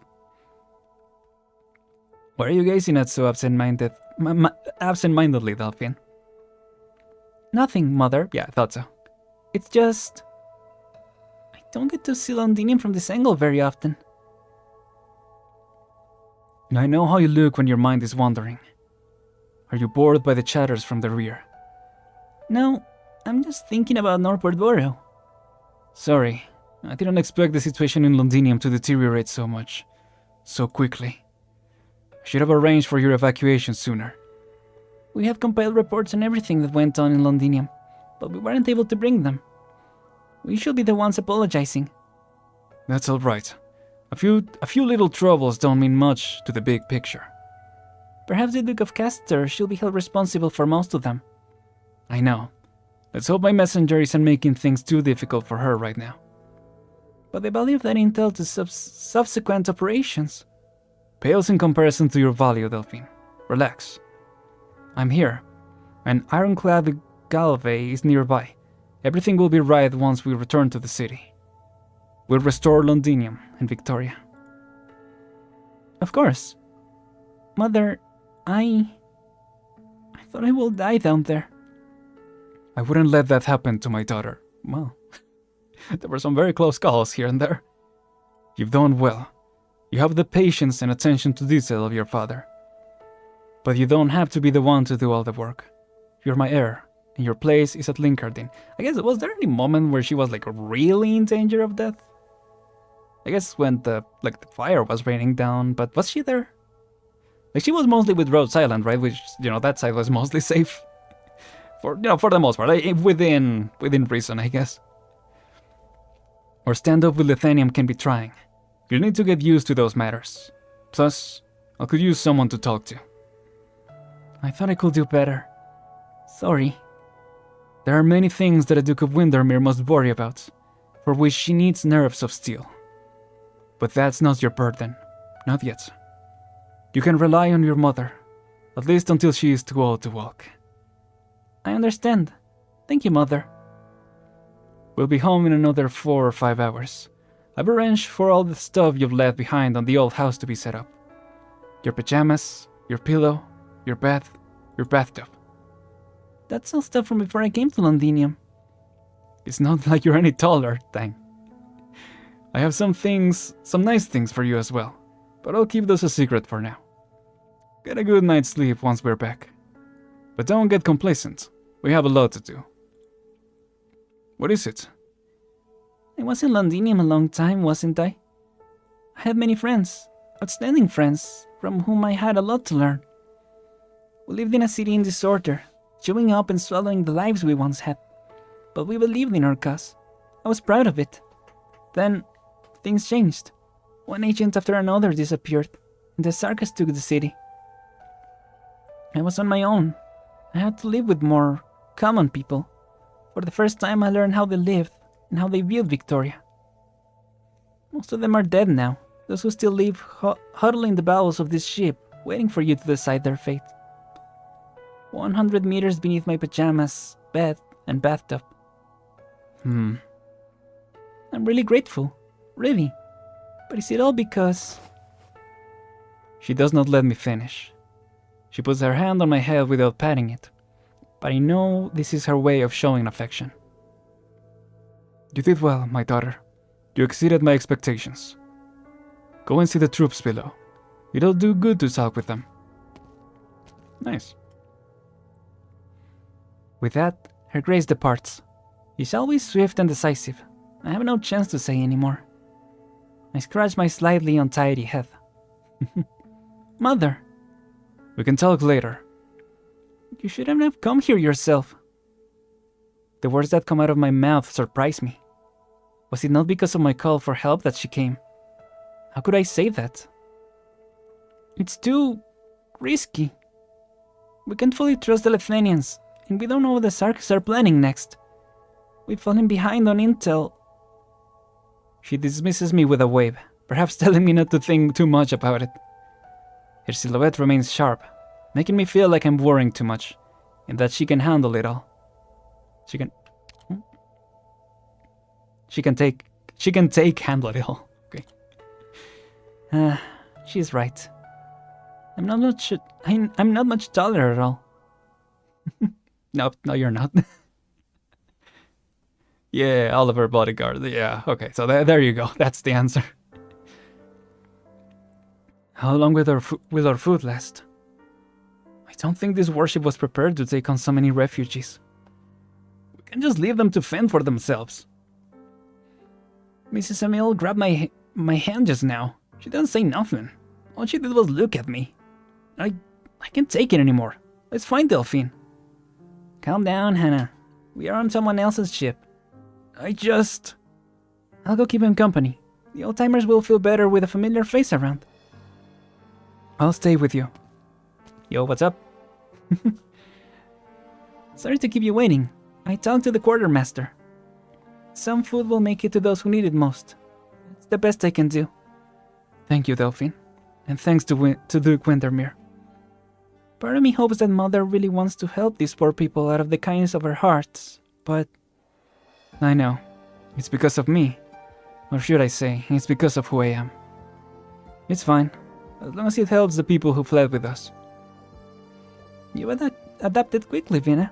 Why are you gazing at so absent-mindedly, Delphine? Nothing, Mother. Yeah, I thought so. It's just... I don't get to see Londinium from this angle very often. I know how you look when your mind is wandering. Are you bored by the chatters from the rear? No, I'm just thinking about Northport Borough. Sorry, I didn't expect the situation in Londinium to deteriorate so much. So quickly. I should have arranged for your evacuation sooner. We have compiled reports on everything that went on in Londinium, but we weren't able to bring them. We should be the ones apologizing. That's alright. A few little troubles don't mean much to the big picture. Perhaps the Duke of Castor should be held responsible for most of them. I know. Let's hope my messenger isn't making things too difficult for her right now. But they believe that intel to subsequent operations. Pales in comparison to your value, Delphine. Relax. I'm here. An ironclad galvey is nearby. Everything will be right once we return to the city. We'll restore Londinium and Victoria. Of course. Mother, I thought I will die down there. I wouldn't let that happen to my daughter. Well, there were some very close calls here and there. You've done well. You have the patience and attention to detail of your father. But you don't have to be the one to do all the work. You're my heir, and your place is at Linkardin. I guess, was there any moment where she was like really in danger of death? I guess when the fire was raining down, but was she there? Like, she was mostly with Rhodes Island, right? Which, that side was mostly safe. For the most part, within reason, I guess. Or stand up with Lithanium can be trying. You'll need to get used to those matters. Plus, I could use someone to talk to. I thought I could do better. Sorry. There are many things that a Duke of Windermere must worry about, for which she needs nerves of steel. But that's not your burden. Not yet. You can rely on your mother, at least until she is too old to walk. I understand. Thank you, Mother. We'll be home in another 4 or 5 hours. I've arranged for all the stuff you've left behind on the old house to be set up. Your pajamas, your pillow, your bed, your bathtub. That's all stuff from before I came to Londinium. It's not like you're any taller, dang. I have some nice things for you as well, but I'll keep those a secret for now. Get a good night's sleep once we're back. But don't get complacent. We have a lot to do. What is it? I was in Londinium a long time, wasn't I? I had many friends, outstanding friends, from whom I had a lot to learn. We lived in a city in disorder, chewing up and swallowing the lives we once had. But we believed in our cause. I was proud of it. Then, things changed. One agent after another disappeared, and the circus took the city. I was on my own. I had to live with more common people. For the first time I learned how they lived and how they viewed Victoria. Most of them are dead now, those who still live huddle in the bowels of this ship, waiting for you to decide their fate. 100 meters beneath my pajamas, bed, and bathtub. I'm really grateful, really. But is it all because... She does not let me finish. She puts her hand on my head without patting it. but I know this is her way of showing affection. You did well, my daughter. You exceeded my expectations. Go and see the troops below. It'll do good to talk with them. Nice. With that, Her Grace departs. She's always swift and decisive. I have no chance to say anymore. I scratch my slightly untidy head. Mother! We can talk later. You shouldn't have come here yourself. The words that come out of my mouth surprise me. Was it not because of my call for help that she came? How could I say that? It's too risky. We can't fully trust the Lethanians, and we don't know what the Sarkas are planning next. We've fallen behind on intel. She dismisses me with a wave, perhaps telling me not to think too much about it. Her silhouette remains sharp, making me feel like I'm worrying too much, and that she can handle it all. She can handle it all. Okay. She's right. I'm not much taller at all. Nope, no you're not. Yeah, Oliver bodyguard. Yeah, okay, so there you go. That's the answer. How long will our food last? I don't think this warship was prepared to take on so many refugees. We can just leave them to fend for themselves. Mrs. Emil grabbed my hand just now. She didn't say nothing. All she did was look at me. I can't take it anymore. Let's find Delphine. Calm down, Hannah. We are on someone else's ship. I'll go keep him company. The old-timers will feel better with a familiar face around. I'll stay with you. Yo, what's up? Sorry to keep you waiting. I talked to the quartermaster. Some food will make it to those who need it most. It's the best I can do. Thank you, Delphine. And thanks to Duke Windermere. Part of me hopes that Mother really wants to help these poor people out of the kindness of her heart, but... I know. It's because of me. Or should I say, it's because of who I am. It's fine, as long as it helps the people who fled with us. You adapted quickly, Vina.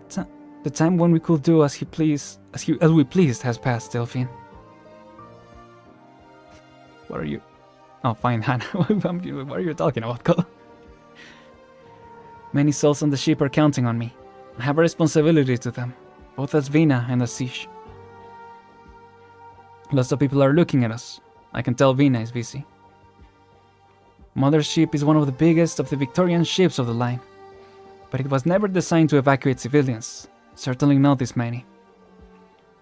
The time when we could do as we pleased has passed, Delphine. What are you? Oh, fine, Hannah. What are you talking about, Cole? Many souls on the ship are counting on me. I have a responsibility to them, both as Vina and as Siege. Lots of people are looking at us. I can tell Vina is busy. Mother's ship is one of the biggest of the Victorian ships of the line, but it was never designed to evacuate civilians, certainly not this many.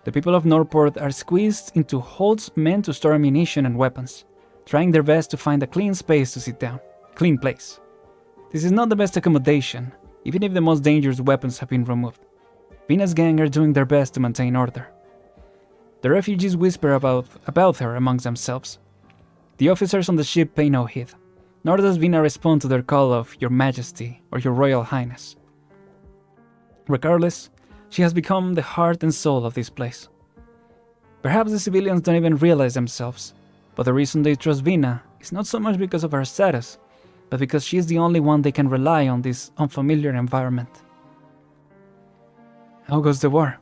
The people of Norport are squeezed into holds meant to store ammunition and weapons, trying their best to find a clean space to sit down. Clean place. This is not the best accommodation, even if the most dangerous weapons have been removed. Vina's gang are doing their best to maintain order. The refugees whisper about her amongst themselves. The officers on the ship pay no heed, nor does Vina respond to their call of Your Majesty or Your Royal Highness. Regardless, she has become the heart and soul of this place. Perhaps the civilians don't even realize themselves, but the reason they trust Vina is not so much because of her status, but because she is the only one they can rely on this unfamiliar environment. How goes the war?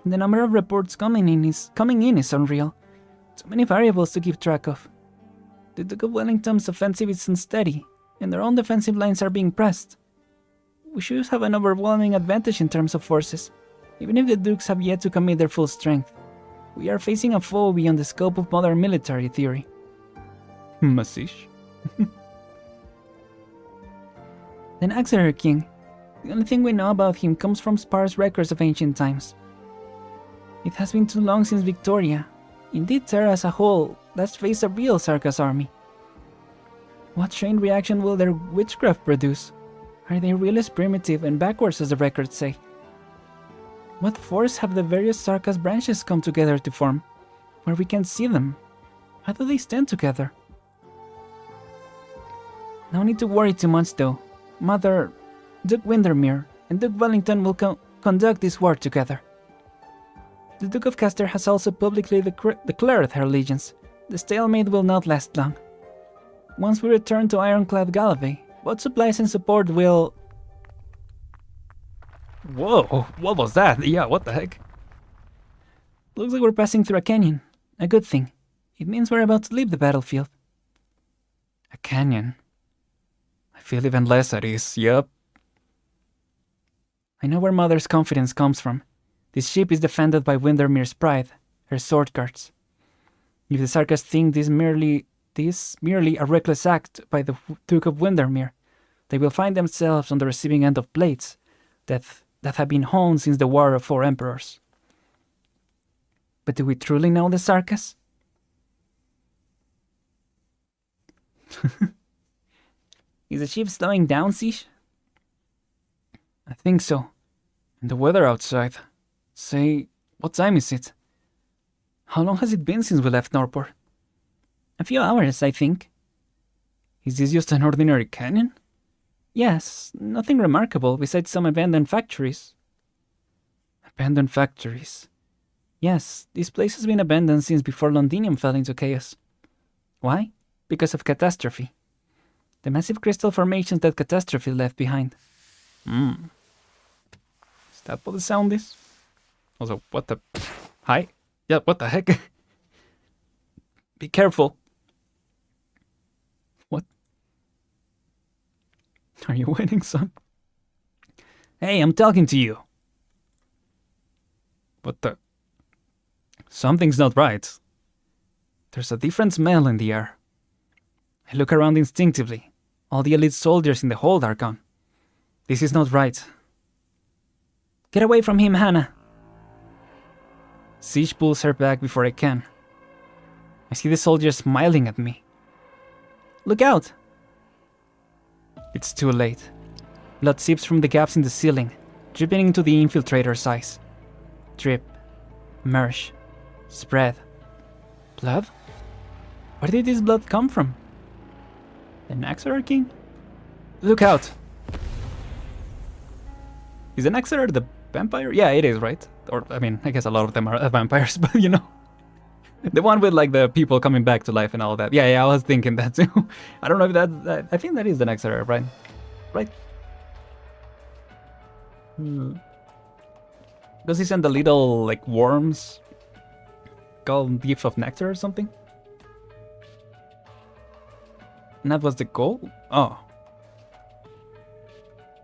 The number of reports coming in is unreal. Too many variables to keep track of. The Duke of Wellington's offensive is unsteady, and their own defensive lines are being pressed. We should have an overwhelming advantage in terms of forces, even if the Dukes have yet to commit their full strength. We are facing a foe beyond the scope of modern military theory. Masish? Then Axeter King. The only thing we know about him comes from sparse records of ancient times. It has been too long since Victoria. Indeed, Terra as a whole, let's face a real Sarkas army. What chain reaction will their witchcraft produce? Are they really as primitive and backwards as the records say? What force have the various Sarkas branches come together to form, where we can see them? How do they stand together? No need to worry too much though. Mother, Duke Windermere, and Duke Wellington will conduct this war together. The Duke of Castor has also publicly declared her allegiance. The stalemate will not last long. Once we return to Ironclad Galloway, What supplies and support will... Whoa, what was that? Yeah, what the heck? Looks like we're passing through a canyon. A good thing. It means we're about to leave the battlefield. A canyon? I feel even less at ease, yup. I know where Mother's confidence comes from. This ship is defended by Windermere's pride, her sword guards. If the Sarkas think this merely a reckless act by the Duke of Windermere, they will find themselves on the receiving end of blades that have been honed since the War of Four Emperors. But do we truly know the Sarkas? Is the ship slowing down, Siege? I think so. And the weather outside. Say, what time is it? How long has it been since we left Norport? A few hours, I think. Is this just an ordinary canyon? Yes, nothing remarkable besides some abandoned factories. Abandoned factories? Yes, this place has been abandoned since before Londinium fell into chaos. Why? Because of Catastrophe. The massive crystal formations that Catastrophe left behind. Is that what the sound is? Also, what the... Hi? Yeah, what the heck? Be careful. What? Are you winning, son? Hey, I'm talking to you. What the... Something's not right. There's a different smell in the air. I look around instinctively. All the elite soldiers in the hold are gone. This is not right. Get away from him, Hannah. Siege pulls her back before I can. I see the soldiers smiling at me. Look out! It's too late. Blood seeps from the gaps in the ceiling, dripping into the infiltrator's eyes. Drip. Merge. Spread. Blood? Where did this blood come from? The Naxxralar King? Look out! Is the Naxxralar the vampire? Yeah, it is, right? Or, I mean, I guess a lot of them are vampires, but you know. The one with, like, the people coming back to life and all that. Yeah, I was thinking that too. I don't know if that... I think that is the Naxxralar, right? Right? Does he send the little, like, worms? Called Gift of Nectar or something? And that was the goal? Oh.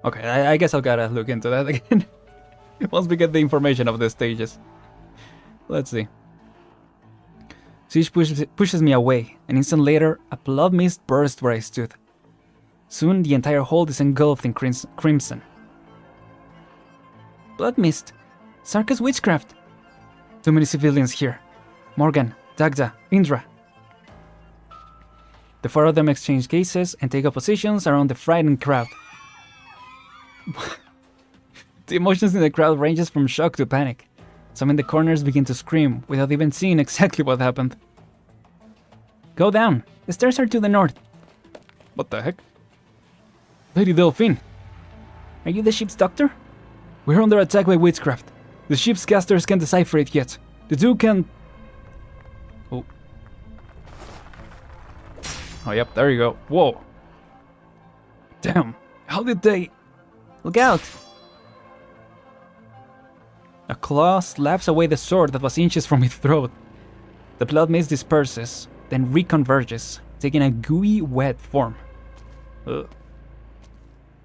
Okay, I guess I'll gotta look into that again. Once we get the information of the stages. Let's see. Siege pushes me away. An instant later, a blood mist burst where I stood. Soon, the entire hold is engulfed in crimson. Blood mist. Sarka's witchcraft. Too many civilians here. Morgan, Dagda, Indra. The four of them exchange gazes and take up positions around the frightened crowd. The emotions in the crowd ranges from shock to panic. Some in the corners begin to scream without even seeing exactly what happened. Go down. The stairs are to the north. What the heck? Lady Delphine. Are you the ship's doctor? We're under attack by witchcraft. The ship's casters can't decipher it yet. The Duke can... Oh. Oh, yep, there you go. Whoa. Damn. How did they... Look out! A claw slaps away the sword that was inches from his throat. The blood mist disperses, then reconverges, taking a gooey, wet form. Ugh.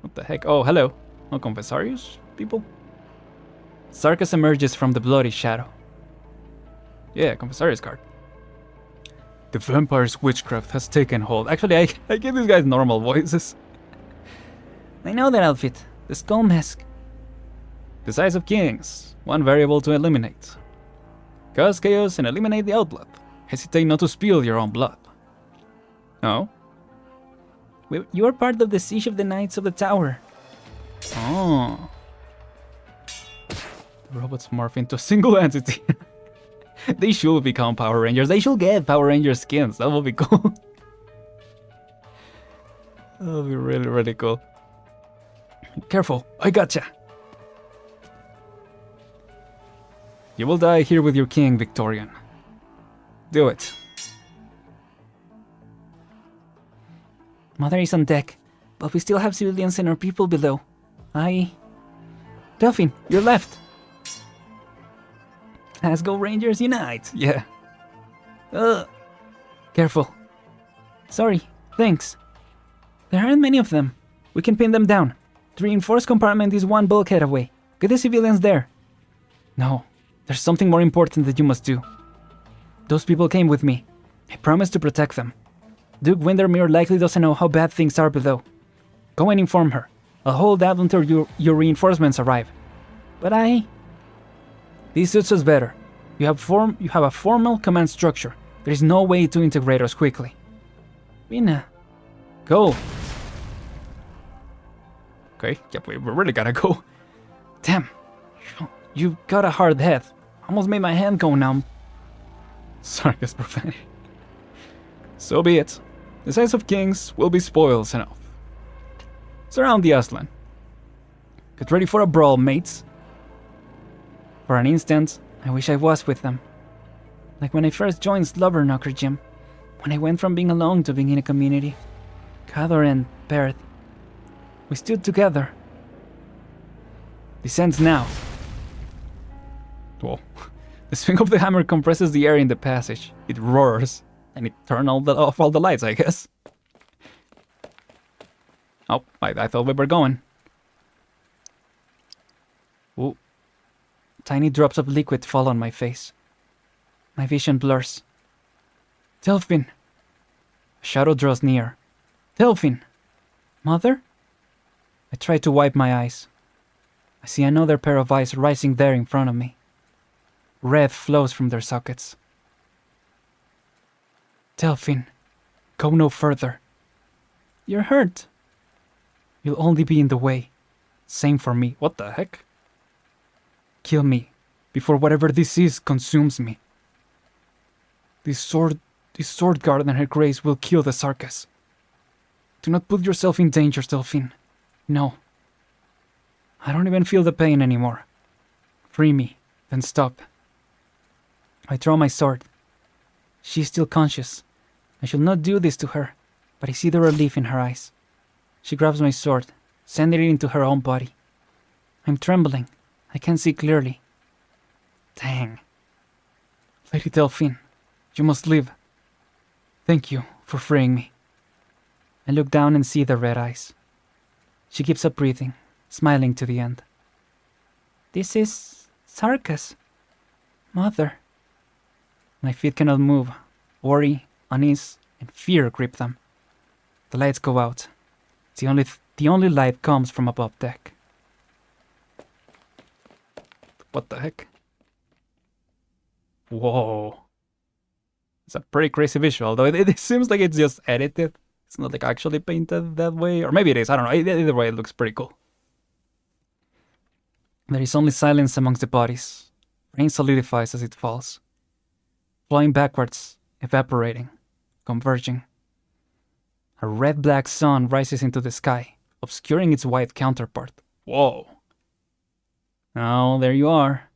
What the heck? Oh, hello. Oh, Confessarius, people? Sarkas emerges from the bloody shadow. Yeah, Confessarius card. The vampire's witchcraft has taken hold. Actually, I give these guys normal voices. I know that outfit. The skull mask. The size of kings. One variable to eliminate. Cause chaos and eliminate the outblood. Hesitate not to spill your own blood. No? You are part of the siege of the Knights of the Tower. Oh. The robots morph into a single entity. They should become Power Rangers. They should get Power Ranger skins. That would be cool. That would be really, really cool. Careful, I gotcha. You will die here with your king, Victorian. Do it. Mother is on deck, but we still have civilians and our people below. Delphine, you're left. Let's go Rangers unite. Yeah. Careful. Sorry, thanks. There aren't many of them. We can pin them down. The reinforced compartment is one bulkhead away. Get the civilians there. No, there's something more important that you must do. Those people came with me. I promised to protect them. Duke Windermere likely doesn't know how bad things are below. Go and inform her. I'll hold out until your reinforcements arrive. But this suits us better. You have a formal command structure. There is no way to integrate us quickly. Rina, go. Okay, yeah, we really gotta go. Damn, you got a hard head. Almost made my hand go numb. Sorry, that's profanity. So be it. The size of kings will be spoils enough. Surround the Aslan. Get ready for a brawl, mates. For an instant, I wish I was with them. Like when I first joined Slobberknocker Gym. When I went from being alone to being in a community. Cador and Barrett. We stood together. Descends now. Whoa. The swing of the hammer compresses the air in the passage. It roars. And it turned off all the lights, I guess. Oh, I thought we were going. Ooh. Tiny drops of liquid fall on my face. My vision blurs. Delphine. A shadow draws near. Delphine. Mother? I try to wipe my eyes. I see another pair of eyes rising there in front of me. Red flows from their sockets. Delphine, go no further. You're hurt. You'll only be in the way. Same for me. What the heck? Kill me, before whatever this is consumes me. This sword guard and her grace will kill the Sarkas. Do not put yourself in danger, Delphine. No. I don't even feel the pain anymore. Free me, then stop. I draw my sword. She's still conscious. I should not do this to her, but I see the relief in her eyes. She grabs my sword, sending it into her own body. I'm trembling. I can't see clearly. Dang. Lady Delphine, you must live. Thank you for freeing me. I look down and see the red eyes. She keeps up breathing, smiling to the end. This is Sarkas. Mother. My feet cannot move. Worry, unease, and fear grip them. The lights go out. The only light comes from above deck. What the heck? Whoa. It's a pretty crazy visual, though it seems like it's just edited. It's not like actually painted that way. Or maybe it is, I don't know. Either way, it looks pretty cool. There is only silence amongst the bodies. Rain solidifies as it falls. Flying backwards, evaporating, converging. A red-black sun rises into the sky, obscuring its white counterpart. Whoa. Now, there you are.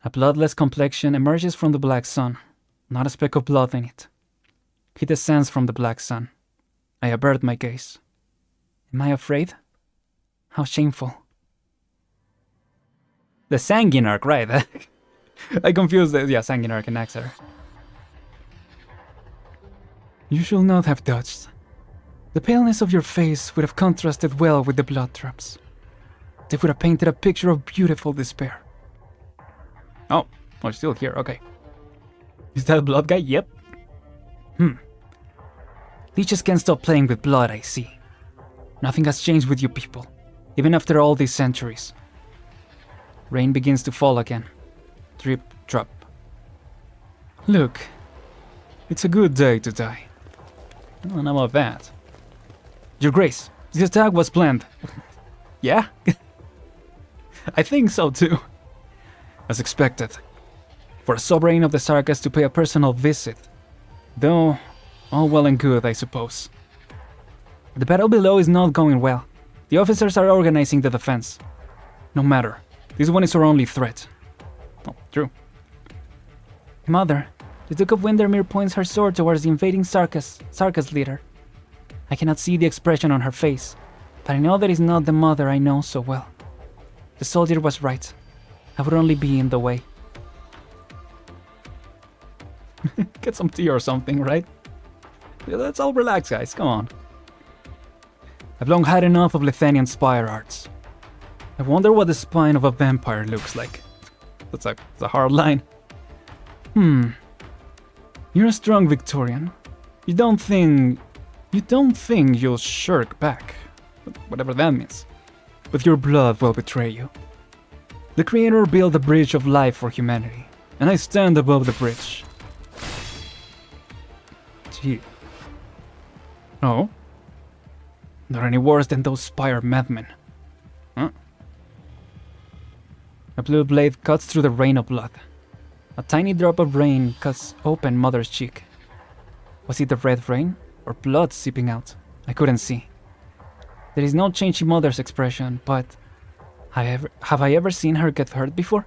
A bloodless complexion emerges from the black sun, not a speck of blood in it. He descends from the black sun. I avert my gaze. Am I afraid? How shameful. The Sanguinarch, right? I confused the Sanguinarch and Axer. You should not have touched. The paleness of your face would have contrasted well with the blood drops. They would have painted a picture of beautiful despair. Oh, we're still here, okay. Is that a blood guy? Yep. Leeches can't stop playing with blood, I see. Nothing has changed with you people, even after all these centuries. Rain begins to fall again. Drip, drop. Look, it's a good day to die. I don't know about that. Your Grace, this attack was planned. Yeah? I think so too. As expected. For a sovereign of the Sarkas to pay a personal visit. Though, all well and good, I suppose. The battle below is not going well. The officers are organizing the defense. No matter. This one is our only threat. Oh, true. Mother, the Duke of Windermere points her sword towards the invading Sarkas leader. I cannot see the expression on her face, but I know that is not the mother I know so well. The soldier was right. I would only be in the way. Get some tea or something, right? Yeah, let's all relax, guys. Come on. I've long had enough of Lithanian spire arts. I wonder what the spine of a vampire looks like. That's a hard line. You're a strong Victorian. You don't think you'll shirk back, whatever that means. But your blood will betray you. The Creator built a bridge of life for humanity, and I stand above the bridge. Gee. Oh? Not any worse than those spire madmen. Huh? A blue blade cuts through the rain of blood. A tiny drop of rain cuts open Mother's cheek. Was it the red rain, or blood seeping out? I couldn't see. There is no change in Mother's expression, but have I ever seen her get hurt before?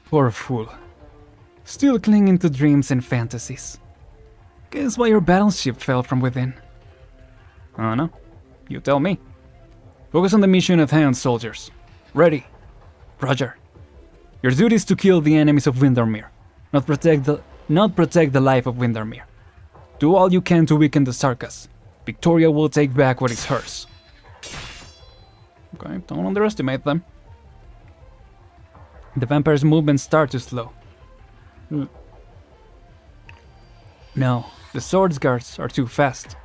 Poor fool. Still clinging to dreams and fantasies. Guess why your battleship fell from within? I don't know. You tell me. Focus on the mission at hand, soldiers. Ready. Roger. Your duty is to kill the enemies of Windermere, not protect the life of Windermere. Do all you can to weaken the Sarkas. Victoria will take back what is hers. Okay, don't underestimate them. The vampire's movements start to slow. No, the swords guards are too fast.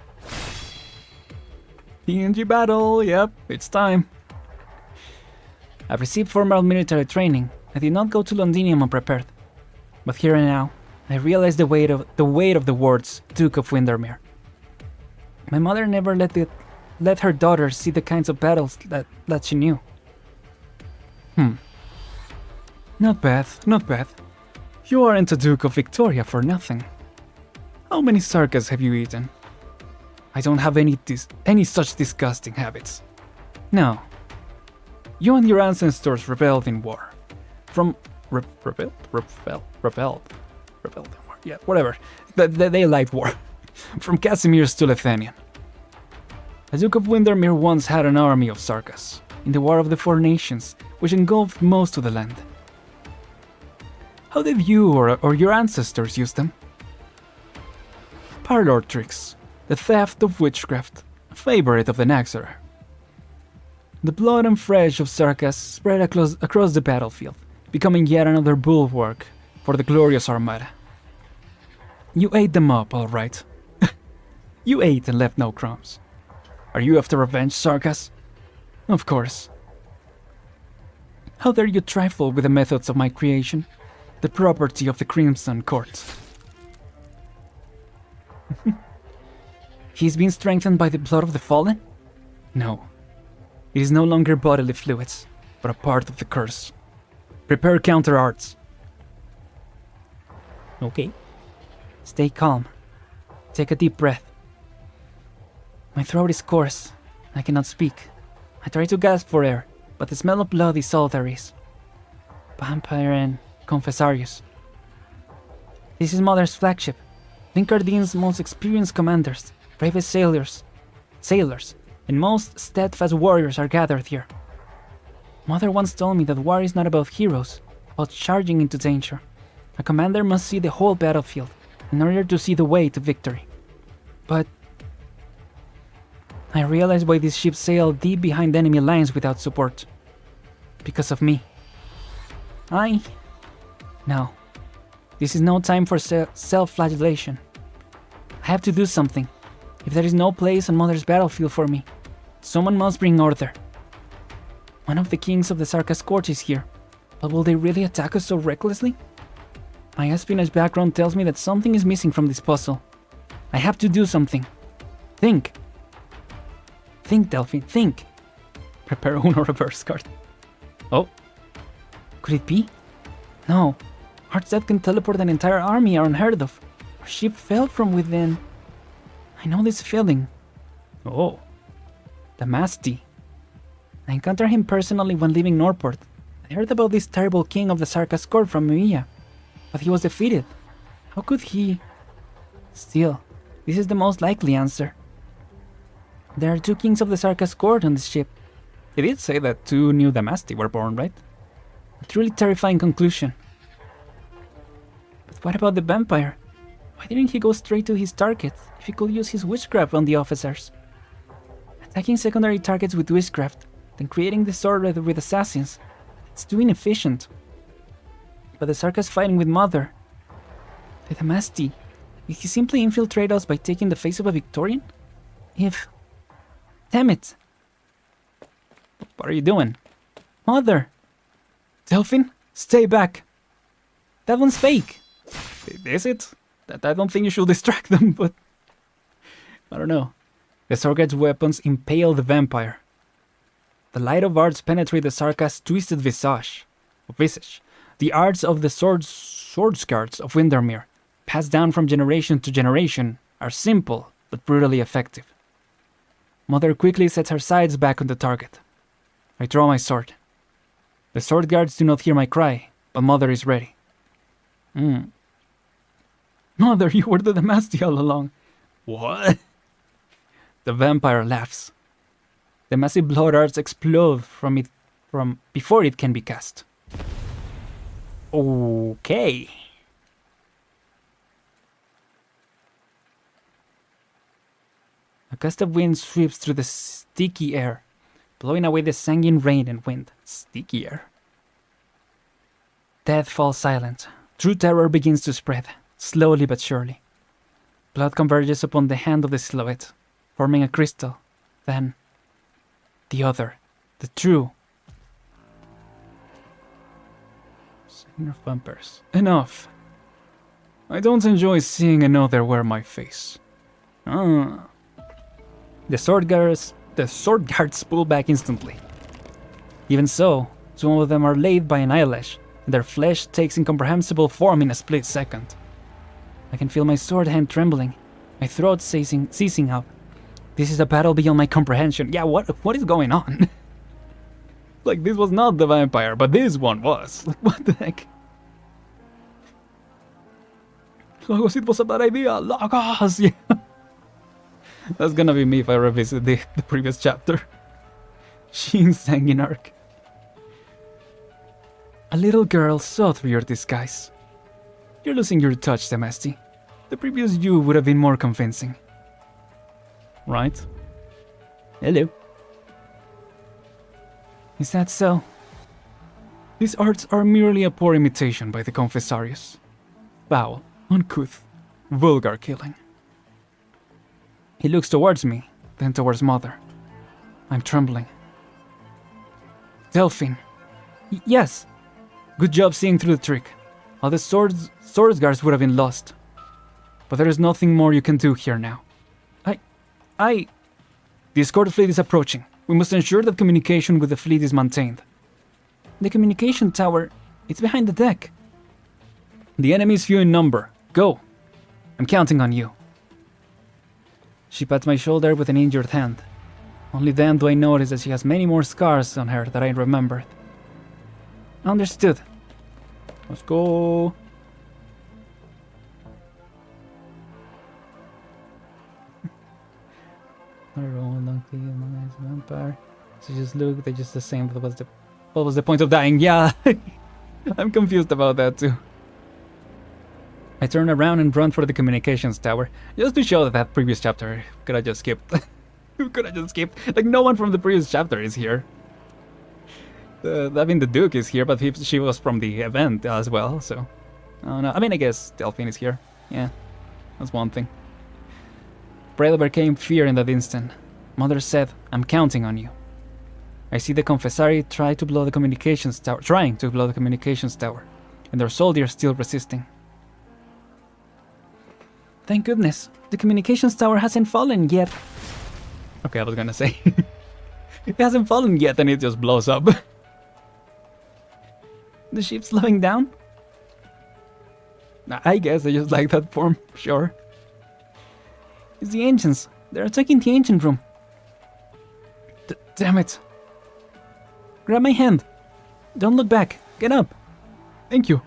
PNG battle, yep, it's time. I've received formal military training. I did not go to Londinium unprepared. But here and now, I realize the weight of the words Duke of Windermere. My mother never let her daughter see the kinds of battles that she knew. Not bad, not bad. You aren't a Duke of Victoria for nothing. How many Sarkas have you eaten? I don't have any such disgusting habits. No. You and your ancestors rebelled in war. Rebelled in war. Yeah, whatever. They liked war. From Casimir's to Lithanian. The Duke of Windermere once had an army of Sarkas in the War of the Four Nations, which engulfed most of the land. How did you or your ancestors use them? Parlor tricks, the theft of witchcraft, a favorite of the Naxxarar. The blood and flesh of Sarkas spread across the battlefield, becoming yet another bulwark for the glorious Armada. You ate them up, all right. You ate and left no crumbs. Are you after revenge, Sarkas? Of course. How dare you trifle with the methods of my creation, the property of the Crimson Court? He's been strengthened by the blood of the fallen? No. It is no longer bodily fluids, but a part of the curse. Prepare counter arts. Okay. Stay calm. Take a deep breath. My throat is coarse. I cannot speak. I try to gasp for air, but the smell of blood is all there is. Vampire and Confessarius. This is Mother's flagship. Vincardine's most experienced commanders, bravest sailors, and most steadfast warriors are gathered here. Mother once told me that war is not about heroes, about charging into danger. A commander must see the whole battlefield in order to see the way to victory. But I realize why these ships sail deep behind enemy lines without support. Because of me. No. This is no time for self-flagellation. I have to do something. If there is no place on Mother's battlefield for me, someone must bring order. One of the kings of the Sarkas court is here, but will they really attack us so recklessly? My espionage background tells me that something is missing from this puzzle. I have to do something. Think. Think, Delphine, think. Prepare Uno reverse card. Oh. Could it be? No. Hearts that can teleport an entire army are unheard of. Our ship fell from within. I know this feeling. Oh. The Masti. I encountered him personally when leaving Norport. I heard about this terrible king of the Sarkas court from Mia, but he was defeated. How could he... Still, This is the most likely answer. There are 2 kings of the Sarkas court on this ship. He did say that 2 new Damasti were born, right? A truly terrifying conclusion. But what about the vampire? Why didn't he go straight to his target if he could use his witchcraft on the officers? Attacking secondary targets with witchcraft, then creating disorder with assassins. It's too inefficient. But the Sarkas fighting with Mother. The Damasti. Did he simply infiltrate us by taking the face of a Victorian? If... Damn it! What are you doing? Mother! Delphine, stay back! That one's fake! Is it? I don't think you should distract them, but... I don't know. The Sorgat's weapons impale the vampire. The light of arts penetrate the Sarkas' twisted visage. The arts of the swordsguards of Windermere, passed down from generation to generation, are simple but brutally effective. Mother quickly sets her sights back on the target. I draw my sword. The sword guards do not hear my cry, but Mother is ready. Mother, you were the Damasti all along. What? The vampire laughs. The massive blood arts explode from before it can be cast. Okay. A gust of wind sweeps through the sticky air, blowing away the sanguine rain and wind. Sticky air. Death falls silent. True terror begins to spread, slowly but surely. Blood converges upon the hand of the silhouette, forming a crystal. Then, the other, the true. Sign of vampires. Enough. I don't enjoy seeing another wear my face. The sword guards pull back instantly. Even so, some of them are laid by an eyelash, and their flesh takes incomprehensible form in a split second. I can feel my sword hand trembling, my throat seizing up. This is a battle beyond my comprehension. Yeah, what is going on? Like, this was not the vampire, but this one was. Like, what the heck? Logos, it was a bad idea. Logos, yeah. That's gonna be me if I revisit the previous chapter. Sheen's hanging arc. A little girl saw through your disguise. You're losing your touch, Damasti. The previous you would have been more convincing. Right? Hello. Is that so? These arts are merely a poor imitation by the Confessarius. Foul, uncouth, vulgar killing. He looks towards me, then towards Mother. I'm trembling. Delphine. Yes. Good job seeing through the trick. All the swords guards would have been lost. But there is nothing more you can do here now. The escort fleet is approaching. We must ensure that communication with the fleet is maintained. The communication tower, it's behind the deck. The enemy is few in number. Go. I'm counting on you. She pats my shoulder with an injured hand. Only then do I notice that she has many more scars on her than I remembered. Understood. Let's go. Vampire. So just look, they're just the same. What was the point of dying? Yeah, I'm confused about that too. I turn around and run for the communications tower, just to show that previous chapter could have just skipped. Could have just skipped. Like, no one from the previous chapter is here. I mean, the Duke is here, but she was from the event as well, so... Oh no, I mean, I guess Delphine is here. Yeah, that's one thing. Pride overcame fear in that instant. Mother said, I'm counting on you. I see the Confessari trying to blow the communications tower, and their soldiers still resisting. Thank goodness, the communications tower hasn't fallen yet. Okay, I was gonna say. It hasn't fallen yet and it just blows up. The ship's slowing down? I guess they just like that form, sure. It's the ancients. They're attacking the ancient room. Damn it. Grab my hand. Don't look back. Get up. Thank you.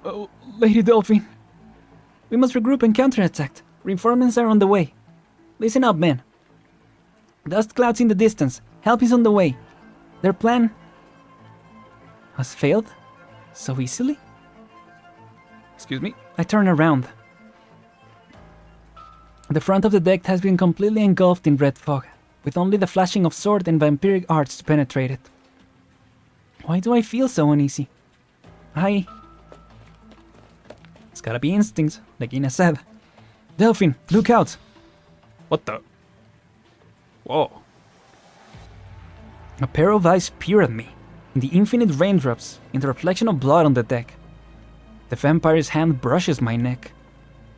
Oh, Lady Delphine. We must regroup and counterattack. Reinforcements are on the way. Listen up, men. Dust clouds in the distance. Help is on the way. Their plan has failed so easily? Excuse me? I turn around. The front of the deck has been completely engulfed in red fog, with only the flashing of sword and vampiric arts to penetrate it. Why do I feel so uneasy? It's gotta be instincts, like Ina said. Delphine, look out! What the? Whoa. A pair of eyes peer at me, in the infinite raindrops, in the reflection of blood on the deck. The vampire's hand brushes my neck.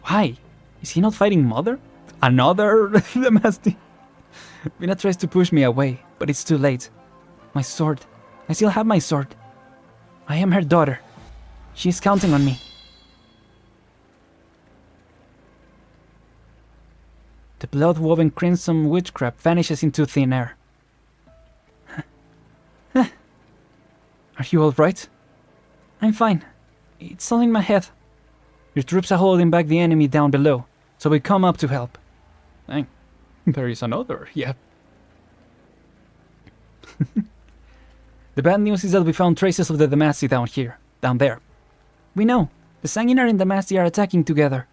Why? Is he not fighting Mother? Another Damasty? Vina tries to push me away, but it's too late. My sword. I still have my sword. I am her daughter. She is counting on me. The blood-woven crimson witchcraft vanishes into thin air. Are you alright? I'm fine. It's all in my head. Your troops are holding back the enemy down below, so we come up to help. Dang. There is another, yeah. The bad news is that we found traces of the Damasci down there. We know. The Sanguinary and Damasci are attacking together.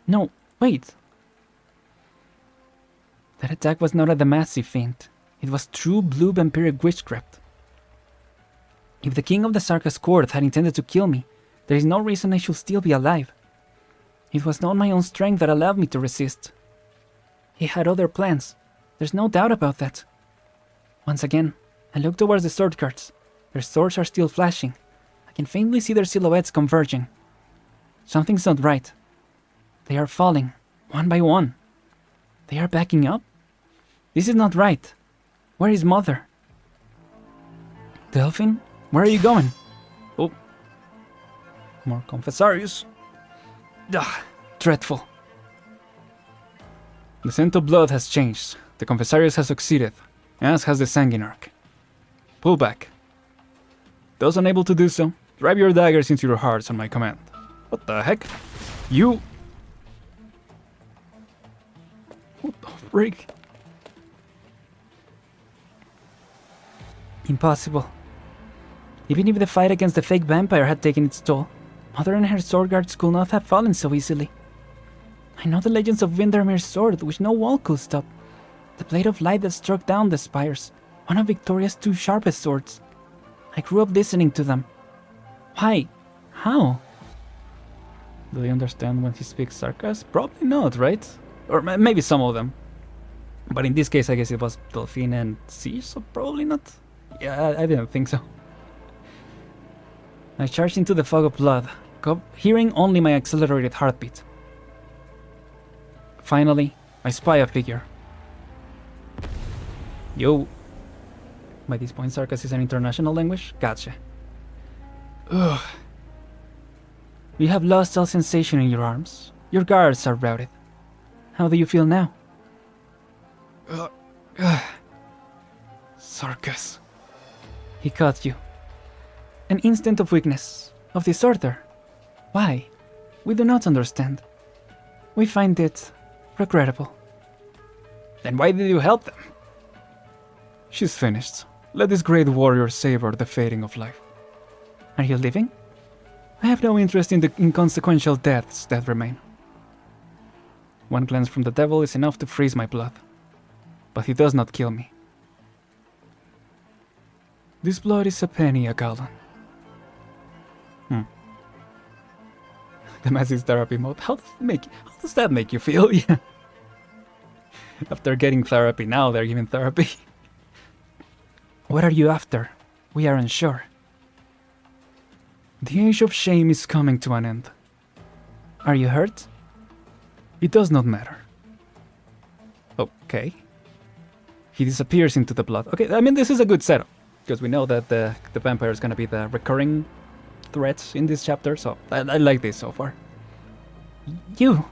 No, wait. That attack was not a Damasci feint. It was true blue vampiric witchcraft. If the king of the Sarkas court had intended to kill me, there is no reason I should still be alive. It was not my own strength that allowed me to resist. He had other plans. There's no doubt about that. Once again, I look towards the sword cards. Their swords are still flashing. I can faintly see their silhouettes converging. Something's not right. They are falling, one by one. They are backing up? This is not right. Where is Mother? Delphine, where are you going? Oh. More confessarius. Ugh, dreadful. The scent of blood has changed. The confessarius has succeeded, as has the sanguinarch. Pull back. Those unable to do so, drive your daggers into your hearts on my command. What the heck? You... What the freak? Impossible. Even if the fight against the fake vampire had taken its toll, Mother and her sword guards could not have fallen so easily. I know the legends of Windermere's sword, which no wall could stop. The blade of light that struck down the spires, one of Victoria's two sharpest swords. I grew up listening to them. Why? How? Do they understand when he speaks sarcasm? Probably not, right? Or maybe some of them. But in this case, I guess it was Delphine and C, so probably not. Yeah, I didn't think so. I charged into the fog of blood, hearing only my accelerated heartbeat. Finally, I spy a figure. Yo. By this point, sarcasm is an international language? Gotcha. Ugh. You have lost all sensation in your arms. Your guards are routed. How do you feel now? Sarcas. He caught you. An instant of weakness, of disorder. Why? We do not understand. We find it regrettable. Then why did you help them? She's finished. Let this great warrior savor the fading of life. Are you leaving? I have no interest in the inconsequential deaths that remain. One glance from the devil is enough to freeze my blood. But he does not kill me. This blood is a penny a gallon. The massive therapy mode. How does that make you feel? Yeah. After getting therapy, now they're giving therapy. What are you after? We are unsure. The age of shame is coming to an end. Are you hurt? It does not matter. Okay. He disappears into the blood. Okay, I mean, this is a good setup. Because we know that the vampire is going to be the recurring threats in this chapter. So I like this so far. You.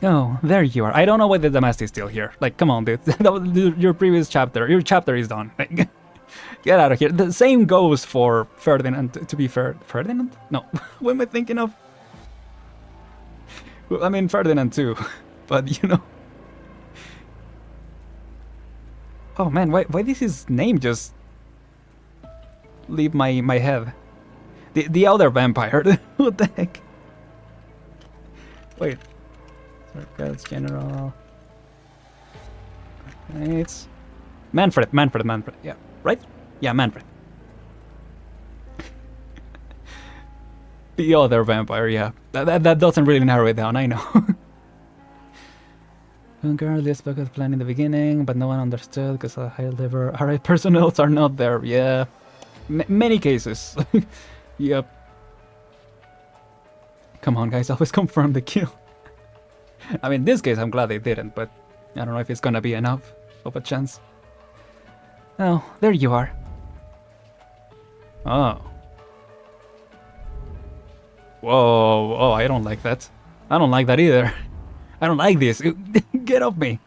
Oh, there you are. I don't know why the Damasci is still here. Like, come on, dude. That was your previous chapter. Your chapter is done. Get out of here. The same goes for Ferdinand, to be fair. Ferdinand? No. What am I thinking of? I mean, Ferdinand too, but you know. Oh man, why does his name just leave my head? The other vampire. What the heck? Wait. Circus General. It's Manfred. Yeah, right? Yeah, Manfred. The other vampire, yeah. That doesn't really narrow it down, I know. Girl, this book was planned in the beginning, but no one understood because the high level RA personnel are not there. Yeah. Many cases. Yep. Come on, guys, always confirm the kill. I mean, in this case, I'm glad they didn't, but I don't know if it's gonna be enough of a chance. Oh, there you are. Oh. Whoa, oh, I don't like that. I don't like that either. I don't like this. Get off me.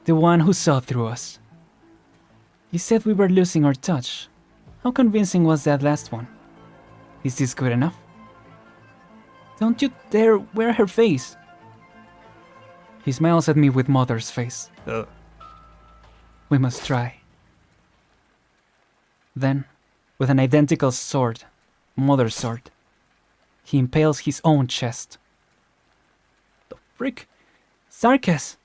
The one who saw through us. You said we were losing our touch. How convincing was that last one? Is this good enough? Don't you dare wear her face. He smiles at me with Mother's face. We must try. Then, with an identical sword, Mother's sword, he impales his own chest. The frick? Sarkas!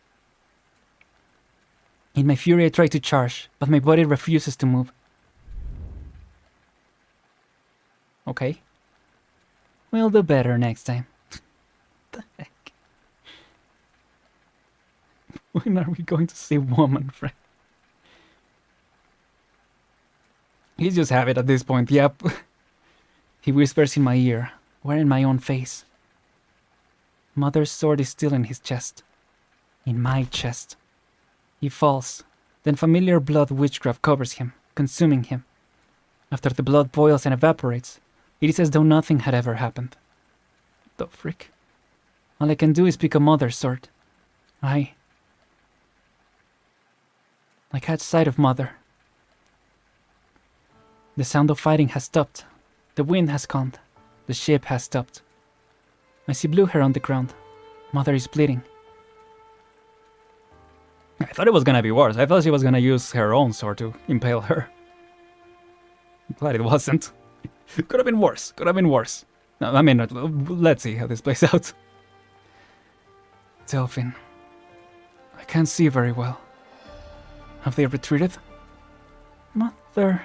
In my fury I try to charge, but my body refuses to move. Okay. We'll do better next time. What the heck? When are we going to see woman, friend? He's just have it at this point, yep. He whispers in my ear, wearing my own face. Mother's sword is still in his chest. In my chest. He falls. Then familiar blood witchcraft covers him, consuming him. After the blood boils and evaporates, it is as though nothing had ever happened. The frick? All I can do is pick a Mother's sword. I catch sight of Mother. The sound of fighting has stopped. The wind has calmed. The ship has stopped. I see blue hair on the ground. Mother is bleeding. I thought it was gonna be worse. I thought she was gonna use her own sword to impale her. I'm glad it wasn't. Could have been worse. Could have been worse. No, I mean, let's see how this plays out. Delphine. I can't see very well. Have they retreated? Mother.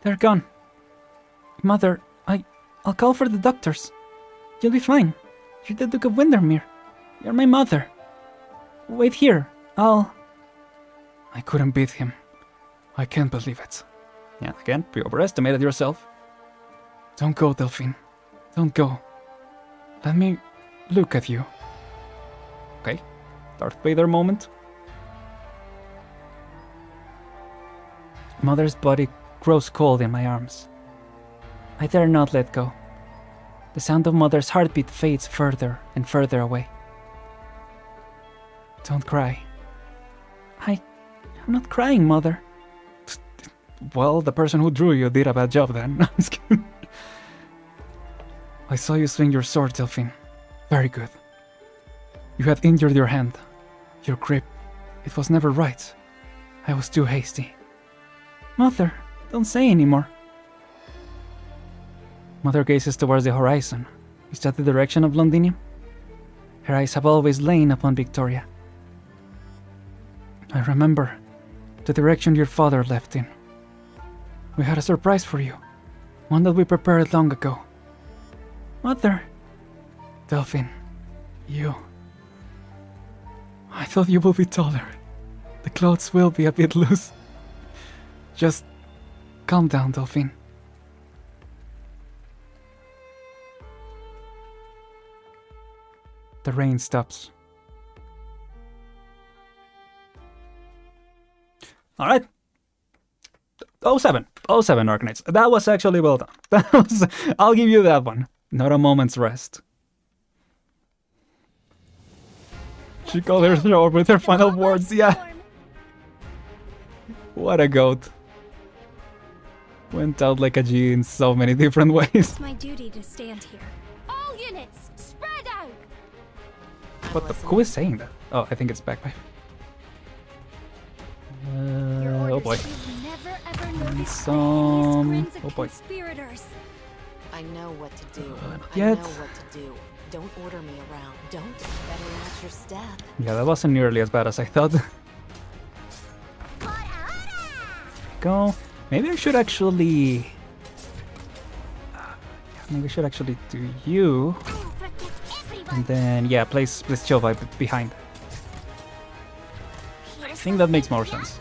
They're gone. Mother, I'll call for the doctors. You'll be fine. You're the Duke of Windermere. You're my mother. Wait here. I couldn't beat him. I can't believe it. Yeah, again, you overestimated yourself. Don't go, Delphine. Don't go. Let me look at you. Okay, Darth Vader moment. Mother's body grows cold in my arms. I dare not let go. The sound of Mother's heartbeat fades further and further away. Don't cry. I'm not crying, Mother. Well, the person who drew you did a bad job then. I'm just kidding. I saw you swing your sword, Delphine. Very good. You had injured your hand. Your grip. It was never right. I was too hasty. Mother, don't say anymore. Mother gazes towards the horizon. Is that the direction of Londinium? Her eyes have always lain upon Victoria. I remember the direction your father left in. We had a surprise for you. One that we prepared long ago. Mother. Delphine, you. I thought you would be taller. The clothes will be a bit loose. Just calm down, Delphine. The rain stops. Alright. 07 Arknights. That was actually well done. I'll give you that one. Not a moment's rest. She called her throat with her final words, yeah. What a goat. Went out like a G in so many different ways. It's my duty to stand here. All units, spread What the? wasn't Who it? is saying that? Oh, I think it's Backpipe. Oh boy. Never ever noticed Some- the hideous grins of oh boy. conspirators. I know what to do. not I yet. know what to do. Don't order me around. Don't. Better watch your step. Yeah, that wasn't nearly as bad as I thought. Go. Maybe I should actually. Maybe I should actually do you, and then yeah, place Jova behind. I think that makes more sense.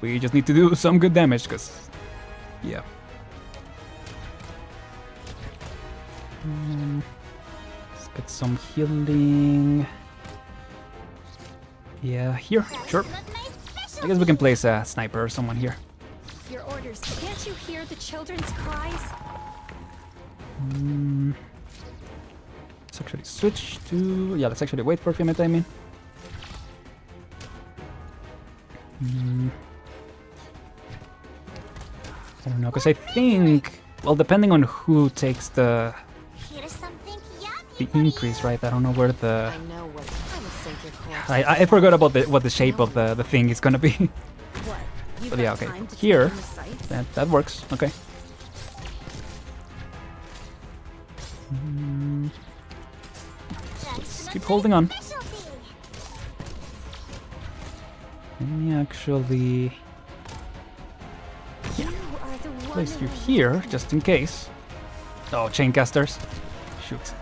We just need to do some good damage, because yeah. Let's get some healing. Yeah, here, sure. I guess we can place a sniper or someone here. Your orders. Can't you hear the children's cries? Let's actually switch to... Yeah, let's actually wait for a few minutes, I mean. I don't know, because I think... Well, depending on who takes the increase, right? I don't know where the... I know what. I will sink your corpse. I forgot about what the shape of the thing is gonna be. What? You've But yeah, got okay. time to Here, take in the sights? that works. Okay. Let's keep holding on. Let me actually You are the one place you and here, just in case. Oh, chaincasters. Shoot.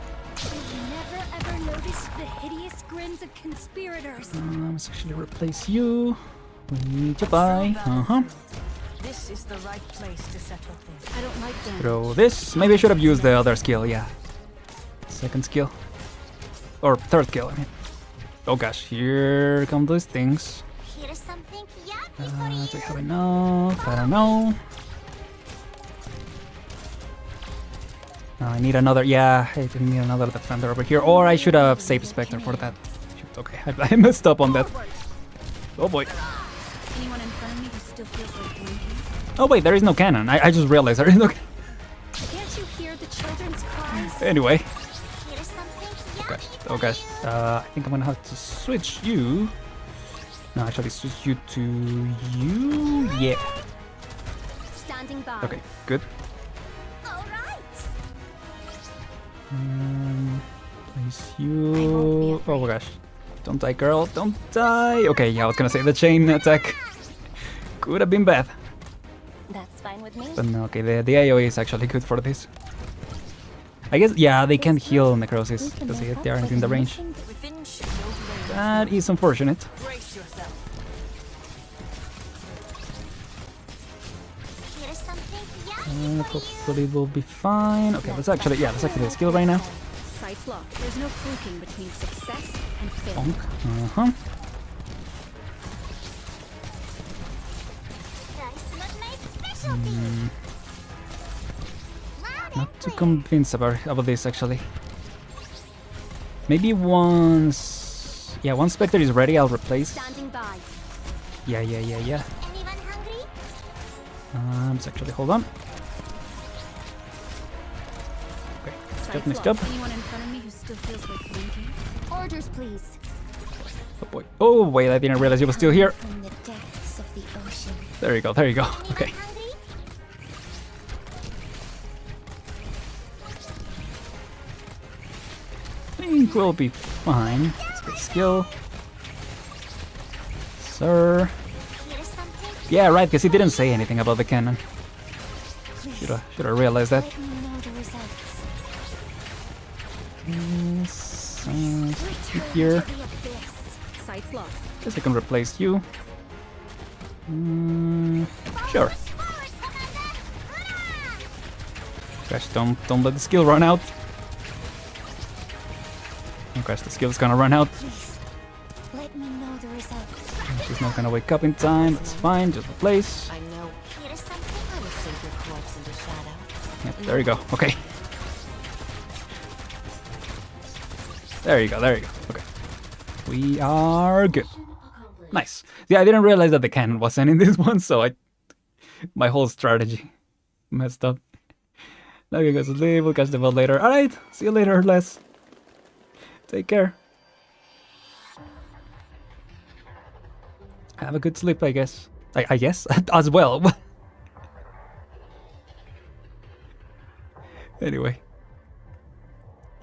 never ever noticed the hideous grins of conspirators. Let's actually replace you. We need to buy. This is the right place to settle things. I don't like them. Throw this. Maybe I should have used the other skill, yeah. Second skill. Or third skill, I mean. Oh gosh, here come those things. Do we have enough? I don't know. I need another, yeah, I didn't need another defender over here. Or I should have saved Spectre for that. Shoot, okay, I messed up on that. Oh boy. Anyone in front of me who still feels like blinking? Oh wait, there is no cannon. I just realized there is no cannon. Can't you hear the children's cries? Anyway. Oh gosh. I think I'm gonna have to switch you. No, actually switch you to you. Yeah. Standing by. Okay, good. Place you. Oh gosh. Don't die, girl. Don't die. Okay, yeah, I was gonna say the chain attack could have been bad. That's fine with me. But no, okay, the AoE is actually good for this. I guess, yeah, they can't heal necrosis because they aren't in the range. Within should no blame. That is unfortunate. Brace yourself. Hopefully we'll be fine. Okay, let's actually do a skill right now. Sights locked. There's no cloaking between success and failure. Bonk. Not too convinced about this actually. Maybe once... Yeah, once Spectre is ready, I'll replace. Standing by. Yeah. Anyone hungry? Let's actually hold on. Okay, nice job. Anyone in front of me who still feels like blinking? Orders, please. Oh boy. Oh wait, I didn't realize you were still here. From the depths of the ocean. There you go. Okay. I think we'll be fine. Let's get skill. Sir. Yeah, right, because he didn't say anything about the cannon. Should have realized that. Let me know the results. Here. To the abyss. Sights locked. Guess I can replace you. Sure. Gosh, don't let the skill run out. Oh gosh, the skill's gonna run out. Please, let me know the results. She's not gonna wake up in time. That's fine. Just replace. I know. I will sink your corpse into shadow. Yep, there you go. Okay. There you go. Okay. We are good. Nice. Yeah, I didn't realize that the cannon wasn't in this one, so my whole strategy messed up. Now you guys will leave. We'll catch the vote later. Alright. See you later, Les. Take care. Have a good sleep, I guess. I guess? As well. Anyway.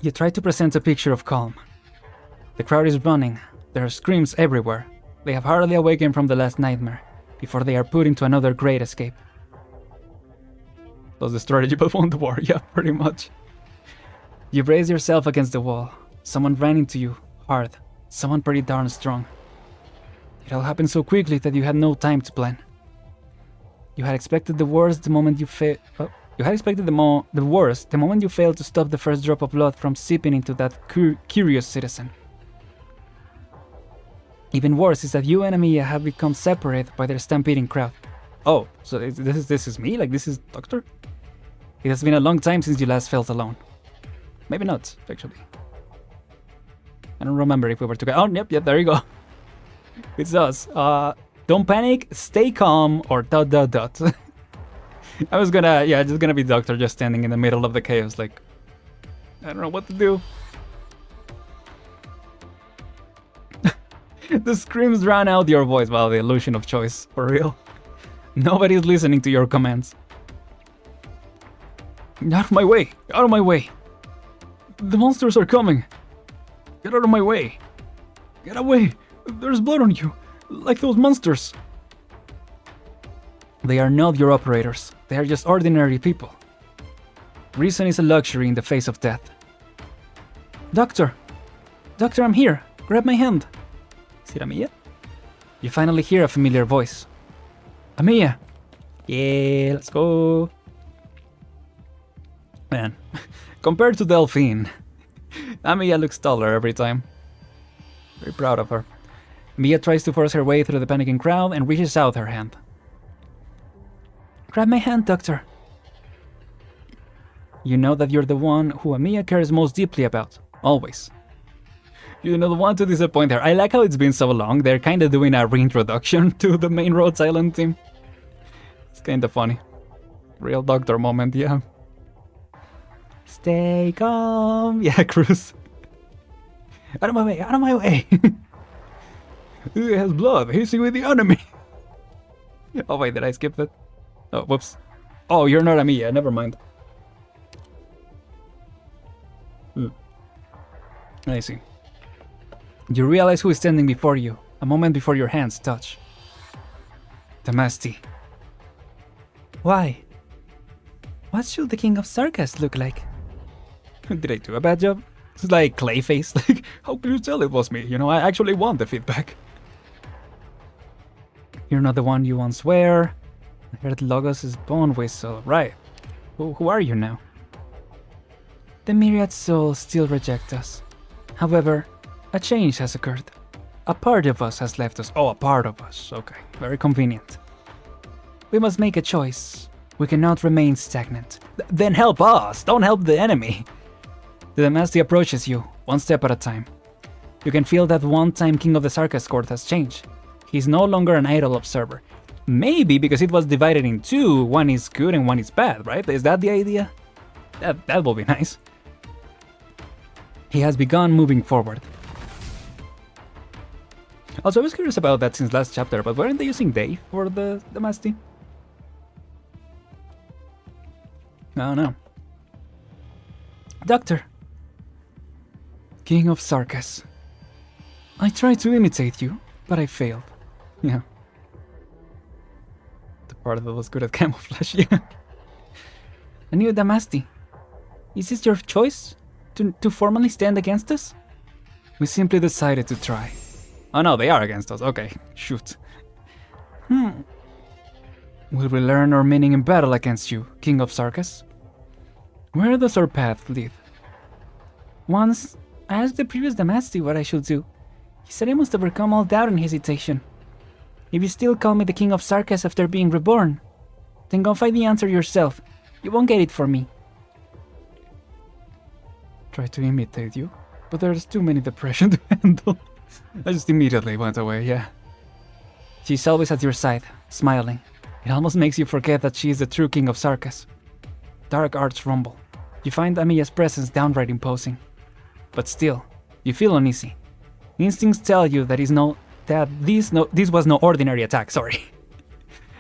You try to present a picture of calm. The crowd is running. There are screams everywhere. They have hardly awakened from the last nightmare before they are put into another great escape. That's the strategy but won the war, yeah, pretty much. You brace yourself against the wall. Someone ran into you, hard. Someone pretty darn strong. It all happened so quickly that you had no time to plan. You had expected the worst the moment you failed. You had expected the worst the moment you failed to stop the first drop of blood from seeping into that curious citizen. Even worse is that you and Amiya have become separated by their stampeding crowd. Oh, so this is me? Like, this is Doctor? It has been a long time since you last felt alone. Maybe not, actually. I don't remember if we were together. Oh, yep, there you go. It's us. Don't panic, stay calm, or ... I was gonna, just gonna be Doctor just standing in the middle of the chaos, like, I don't know what to do. The screams drown out your voice. Wow, the illusion of choice, for real. Nobody's listening to your commands. Out of my way! Out of my way! The monsters are coming! Get out of my way! Get away! There's blood on you! Like those monsters! They are not your operators. They are just ordinary people. Reason is a luxury in the face of death. Doctor! Doctor, I'm here! Grab my hand! Is it Amiya? You finally hear a familiar voice. Amiya! Yeah, let's go! Man, compared to Delphine, Amiya looks taller every time. Very proud of her. Mia tries to force her way through the panicking crowd and reaches out her hand. Grab my hand, Doctor. You know that you're the one who Amiya cares most deeply about, always. You're not the one to disappoint her. I like how it's been so long. They're kind of doing a reintroduction to the main Rhodes Island team. It's kind of funny. Real Doctor moment, yeah. Stay calm. Yeah, Cruz. Out of my way, out of my way. He has blood. He's with the enemy. Oh, wait, did I skip that? Oh, whoops. Oh, you're not Amiya. Never mind. I see. You realize who is standing before you, a moment before your hands touch. Damasti. Why? What should the King of Sarkas look like? Did I do a bad job? It's like Clayface. Like, how could you tell it was me? You know, I actually want the feedback. You're not the one you once were. I heard Logos' bone whistle. Right. Who are you now? The myriad souls still reject us. However, a change has occurred. A part of us has left us. Oh, a part of us. Okay, very convenient. We must make a choice. We cannot remain stagnant. Then help us! Don't help the enemy! The Damasti approaches you, one step at a time. You can feel that one-time King of the Sarkas court has changed. He's no longer an idle observer. Maybe because it was divided in two, one is good and one is bad, right? Is that the idea? That will be nice. He has begun moving forward. Also, I was curious about that since last chapter, but weren't they using they for the Damasti? Oh no. Doctor. King of Sarkas. I tried to imitate you, but I failed. Yeah. The part that was good at camouflage, yeah. A new Damasti. Is this your choice? To formally stand against us? We simply decided to try. Oh no, they are against us. Okay, shoot. Will we learn our meaning in battle against you, King of Sarkas? Where does our path lead? Once, I asked the previous Damasti what I should do. He said I must overcome all doubt and hesitation. If you still call me the King of Sarkas after being reborn, then go find the answer yourself. You won't get it from me. Try to imitate you, but there's too many depression to handle. I just immediately went away, yeah. She's always at your side, smiling. It almost makes you forget that she is the true King of Sarkas. Dark arts rumble. You find Amiya's presence downright imposing. But still, you feel uneasy. Instincts tell you that that this was no ordinary attack, sorry.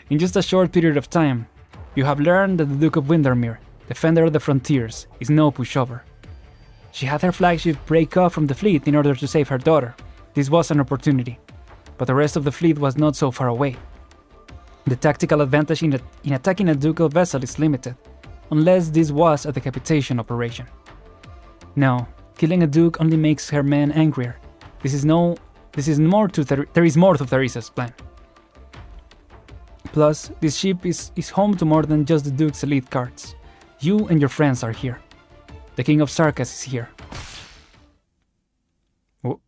In just a short period of time, you have learned that the Duke of Windermere, defender of the frontiers, is no pushover. She had her flagship break off from the fleet in order to save her daughter. This was an opportunity, but the rest of the fleet was not so far away. The tactical advantage in attacking a ducal vessel is limited, unless this was a decapitation operation. No, killing a duke only makes her men angrier. There is more to Theresa's plan. Plus, this ship is home to more than just the duke's elite guards. You and your friends are here. The King of Sarkas is here. Oh.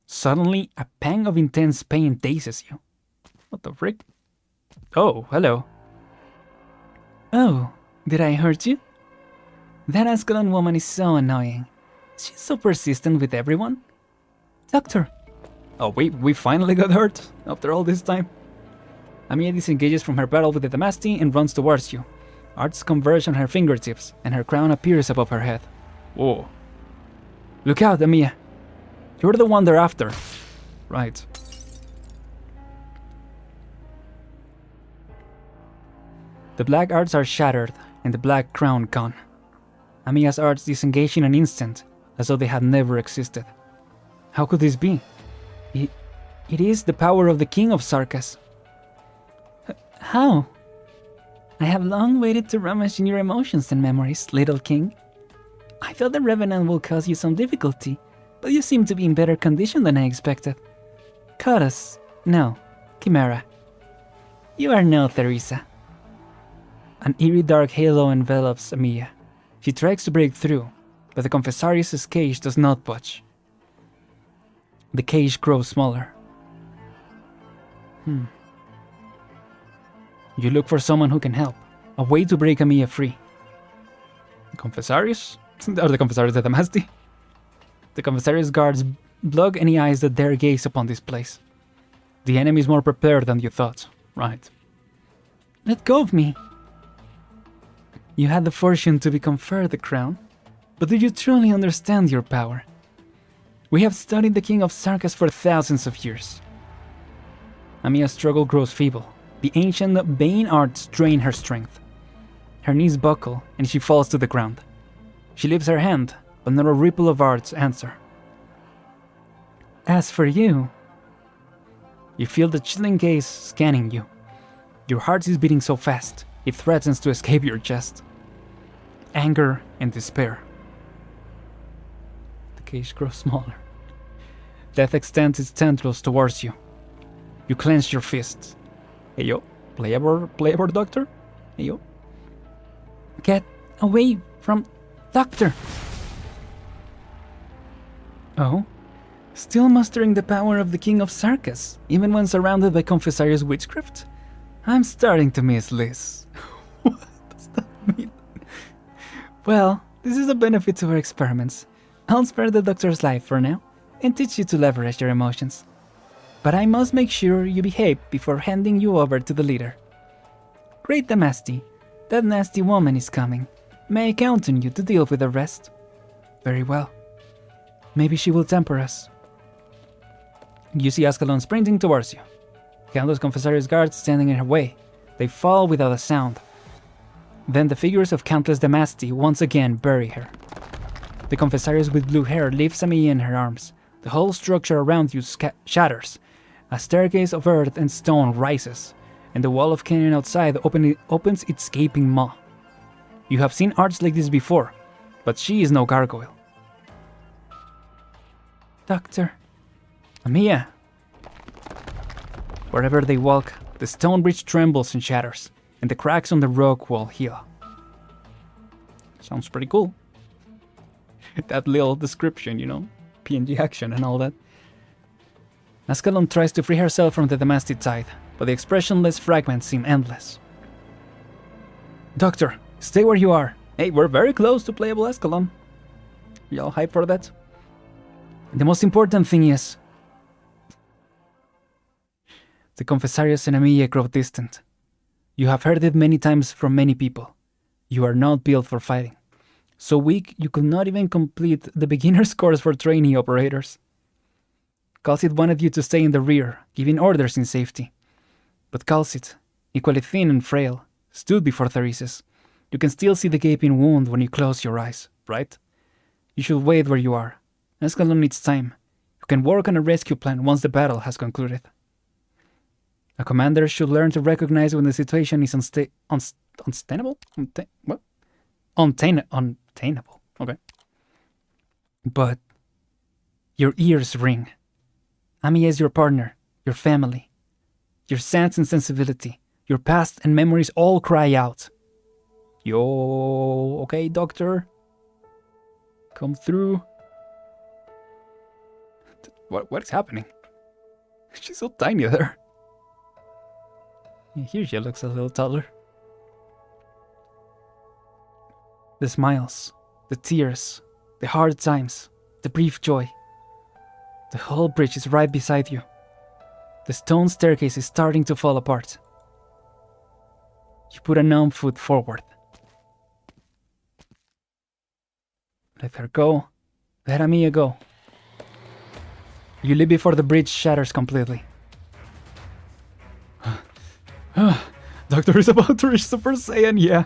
Suddenly, a pang of intense pain dazes you. What the frick? Oh, hello. Oh, did I hurt you? That Ascalon woman is so annoying. She's so persistent with everyone. Doctor! Oh, we finally got hurt after all this time. Amiya disengages from her battle with the Damasti and runs towards you. Arts converge on her fingertips, and her crown appears above her head. Whoa. Look out, Amiya. You're the one they're after. Right. The black arts are shattered, and the black crown gone. Amiya's arts disengage in an instant, as though they had never existed. How could this be? It is the power of the King of Sarkas. How? I have long waited to rummage in your emotions and memories, little king. I thought the Revenant will cause you some difficulty, but you seem to be in better condition than I expected. Chorus. No. Chimera. You are no Theresa. An eerie dark halo envelops Amiya. She tries to break through, but the Confessarius' cage does not budge. The cage grows smaller. You look for someone who can help. A way to break Amiya free. The Confessarius? Or the Confessarius de Damasti? The Confessarius guards block any eyes that dare gaze upon this place. The enemy is more prepared than you thought. Right. Let go of me. You had the fortune to be conferred the crown, but do you truly understand your power? We have studied the King of Sarkas for thousands of years. Amiya's struggle grows feeble. The ancient Bane arts drain her strength. Her knees buckle, and she falls to the ground. She lifts her hand, but not a ripple of arts answer. As for you, you feel the chilling gaze scanning you. Your heart is beating so fast, it threatens to escape your chest. Anger and despair. The cage grows smaller. Death extends its tendrils towards you. You clench your fists. Hey yo, playable doctor? Hey yo. Get away from Doctor! Oh? Still mastering the power of the King of Sarkas, even when surrounded by Confessarius witchcraft? I'm starting to miss Liz. What does that mean? Well, this is a benefit to our experiments. I'll spare the doctor's life for now, and teach you to leverage your emotions. But I must make sure you behave before handing you over to the leader. Great Damasti, that nasty woman is coming. May I count on you to deal with the rest? Very well. Maybe she will temper us. You see Ascalon sprinting towards you. Countless Confessarius guards standing in her way. They fall without a sound. Then the figures of countless Damasti once again bury her. The Confessarius with blue hair lifts Amiya in her arms. The whole structure around you shatters. A staircase of earth and stone rises, and the wall of canyon outside opens its gaping maw. You have seen arts like this before, but she is no gargoyle. Doctor. Amiya. Wherever they walk, the stone bridge trembles and shatters, and the cracks on the rock wall heal. Sounds pretty cool. That little description, you know, PNG action and all that. Ascalon tries to free herself from the Damasti tide, but the expressionless fragments seem endless. Doctor, stay where you are. Hey, we're very close to playable Ascalon. Y'all hype for that? The most important thing is... The Confessarius and Amiya grow distant. You have heard it many times from many people. You are not built for fighting. So weak, you could not even complete the beginner's course for trainee operators. Calcit wanted you to stay in the rear, giving orders in safety. But Calcit, equally thin and frail, stood before Therese's. You can still see the gaping wound when you close your eyes, right? You should wait where you are. Escalon needs time. You can work on a rescue plan once the battle has concluded. A commander should learn to recognize when the situation is untenable? What? Untenable. Okay. But your ears ring. Ami is your partner, your family. Your sense and sensibility, your past and memories all cry out. Yo, okay, doctor? Come through. What is happening? She's so tiny there. Here she looks a little taller. The smiles, the tears, the hard times, the brief joy. The whole bridge is right beside you. The stone staircase is starting to fall apart. You put a numb foot forward. Let her go. Let Amiya go. You leap before the bridge shatters completely. Doctor is about to reach Super Saiyan, yeah.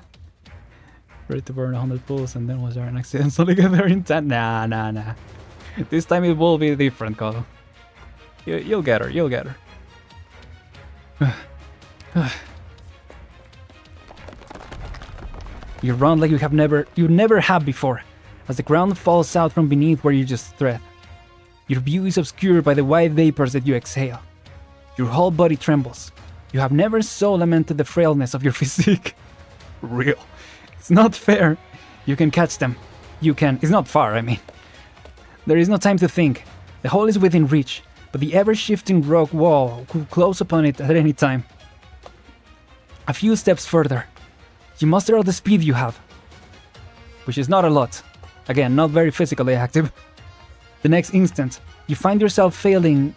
Ready to burn 100 pulls, and then was there an accidentally get there in 10? Nah. This time it will be different, Colo. You'll get her, you'll get her. You run like you never have before, as the ground falls out from beneath where you just tread. Your view is obscured by the white vapors that you exhale. Your whole body trembles. You have never so lamented the frailness of your physique. Real. It's not fair. You can catch them. You can. It's not far, I mean. There is no time to think. The hole is within reach, but the ever-shifting rock wall could close upon it at any time. A few steps further. You muster all the speed you have, which is not a lot. Again, not very physically active. The next instant, you find yourself falling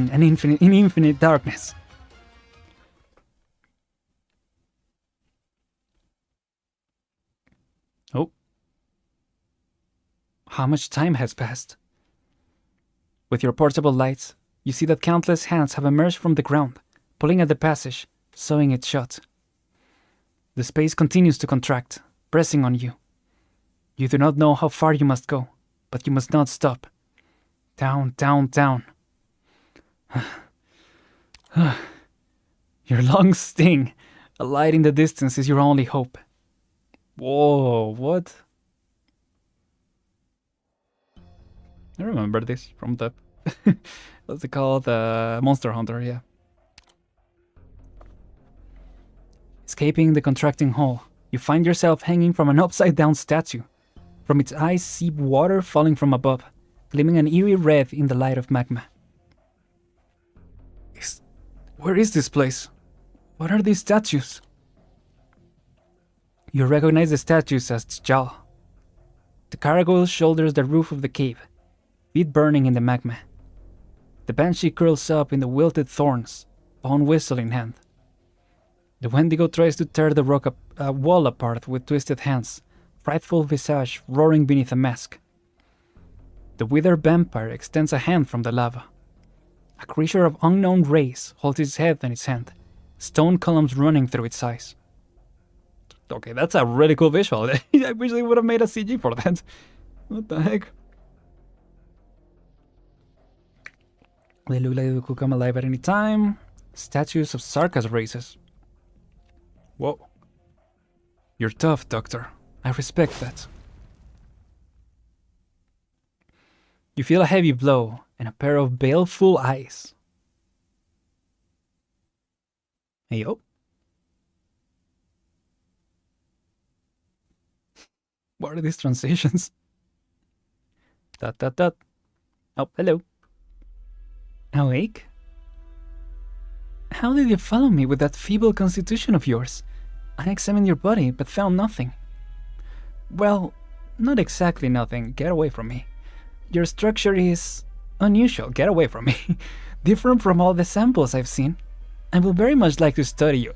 in infinite darkness. Oh. How much time has passed? With your portable lights, you see that countless hands have emerged from the ground, pulling at the passage, sewing it shut. The space continues to contract, pressing on you. You do not know how far you must go, but you must not stop. Down, down, down. Your lungs sting. A light in the distance is your only hope. Whoa, what? I remember this from the... what's it called? Monster Hunter, yeah. Escaping the contracting hole, you find yourself hanging from an upside-down statue. From its eyes seep water falling from above, gleaming an eerie red in the light of magma. Where is this place? What are these statues? You recognize the statues as T'Jal. The gargoyle shoulders the roof of the cave, feet burning in the magma. The banshee curls up in the wilted thorns, bone whistle in hand. The Wendigo tries to tear the wall apart with twisted hands, frightful visage roaring beneath a mask. The withered vampire extends a hand from the lava. A creature of unknown race holds its head in its hand, stone columns running through its eyes. Okay, that's a really cool visual. I wish they would have made a CG for that. What the heck? They look like they could come alive at any time. Statues of Sarkha's races. Whoa. You're tough, Doctor. I respect that. You feel a heavy blow and a pair of baleful eyes. Hey, yo. What are these transitions? Dot, dot, dot. Oh, hello. Awake? How did you follow me with that feeble constitution of yours? I examined your body, but found nothing. Well, not exactly nothing. Get away from me. Your structure is unusual. Get away from me. Different from all the samples I've seen. I would very much like to study you.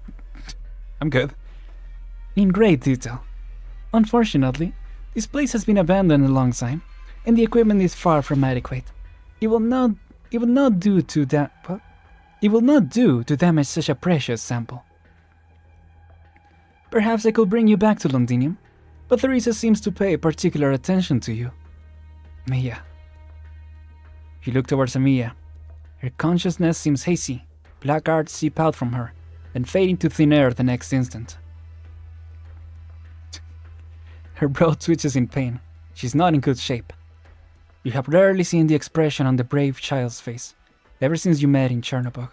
I'm good. In great detail. Unfortunately, this place has been abandoned a long time, and the equipment is far from adequate. It It will not do to It will not do to damage such a precious sample. Perhaps I could bring you back to Londinium, but Theresa seems to pay particular attention to you. Mia. She looked towards Mia. Her consciousness seems hazy. Black arcs seep out from her, then fade into thin air the next instant. Her brow twitches in pain. She's not in good shape. You have rarely seen the expression on the brave child's face, ever since you met in Chernobog.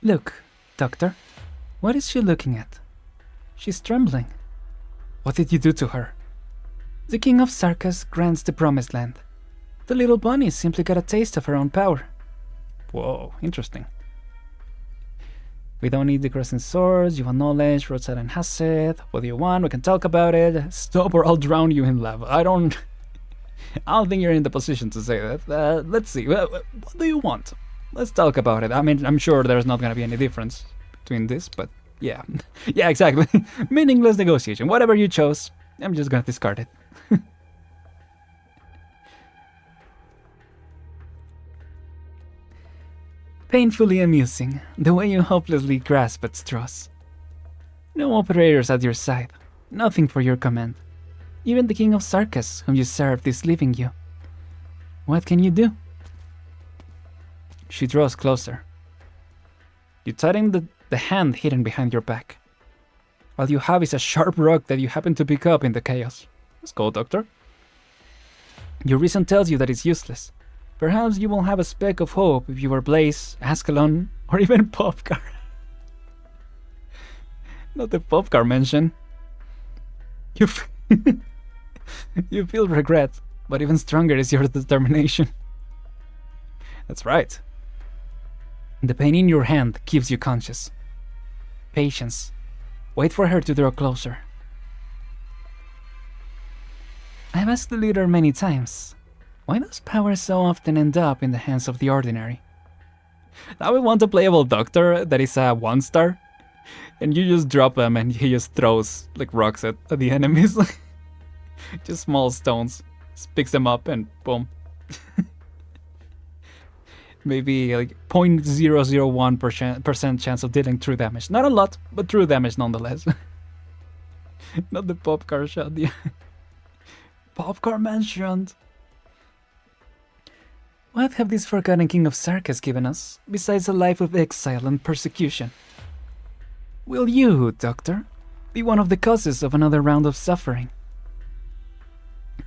Look, Doctor. What is she looking at? She's trembling. What did you do to her? The King of Sarkas grants the Promised Land. The little bunny simply got a taste of her own power. Whoa, interesting. We don't need the crescent swords, you want knowledge, roadside and Hased. What do you want? We can talk about it. Stop or I'll drown you in lava. I don't think you're in the position to say that. Let's see. What do you want? Let's talk about it. I mean, I'm sure there's not gonna be any difference between this, but yeah. Yeah, exactly. Meaningless negotiation. Whatever you chose, I'm just gonna discard it. Painfully amusing, the way you hopelessly grasp at straws. No operators at your side, nothing for your command. Even the King of Sarkas, whom you served, is leaving you. What can you do? She draws closer. You tighten the hand hidden behind your back. All you have is a sharp rock that you happen to pick up in the chaos. Let's go, Doctor. Your reason tells you that it's useless. Perhaps you will have a speck of hope if you were Blaze, Ascalon, or even Popcar. Not the Popcar mention. You feel regret, but even stronger is your determination. That's right. The pain in your hand keeps you conscious. Patience. Wait for her to draw closer. I've asked the leader many times. Why does power so often end up in the hands of the ordinary? Now we want a playable doctor that is a 1-star, and you just drop him and he just throws like rocks at the enemies. Just small stones. Just picks them up and boom. Maybe like 0.001% chance of dealing true damage. Not a lot, but true damage nonetheless. Not the Popcar shot. Yeah. Popcar mentioned. What have this forgotten King of Sarkas given us, besides a life of exile and persecution? Will you, Doctor, be one of the causes of another round of suffering?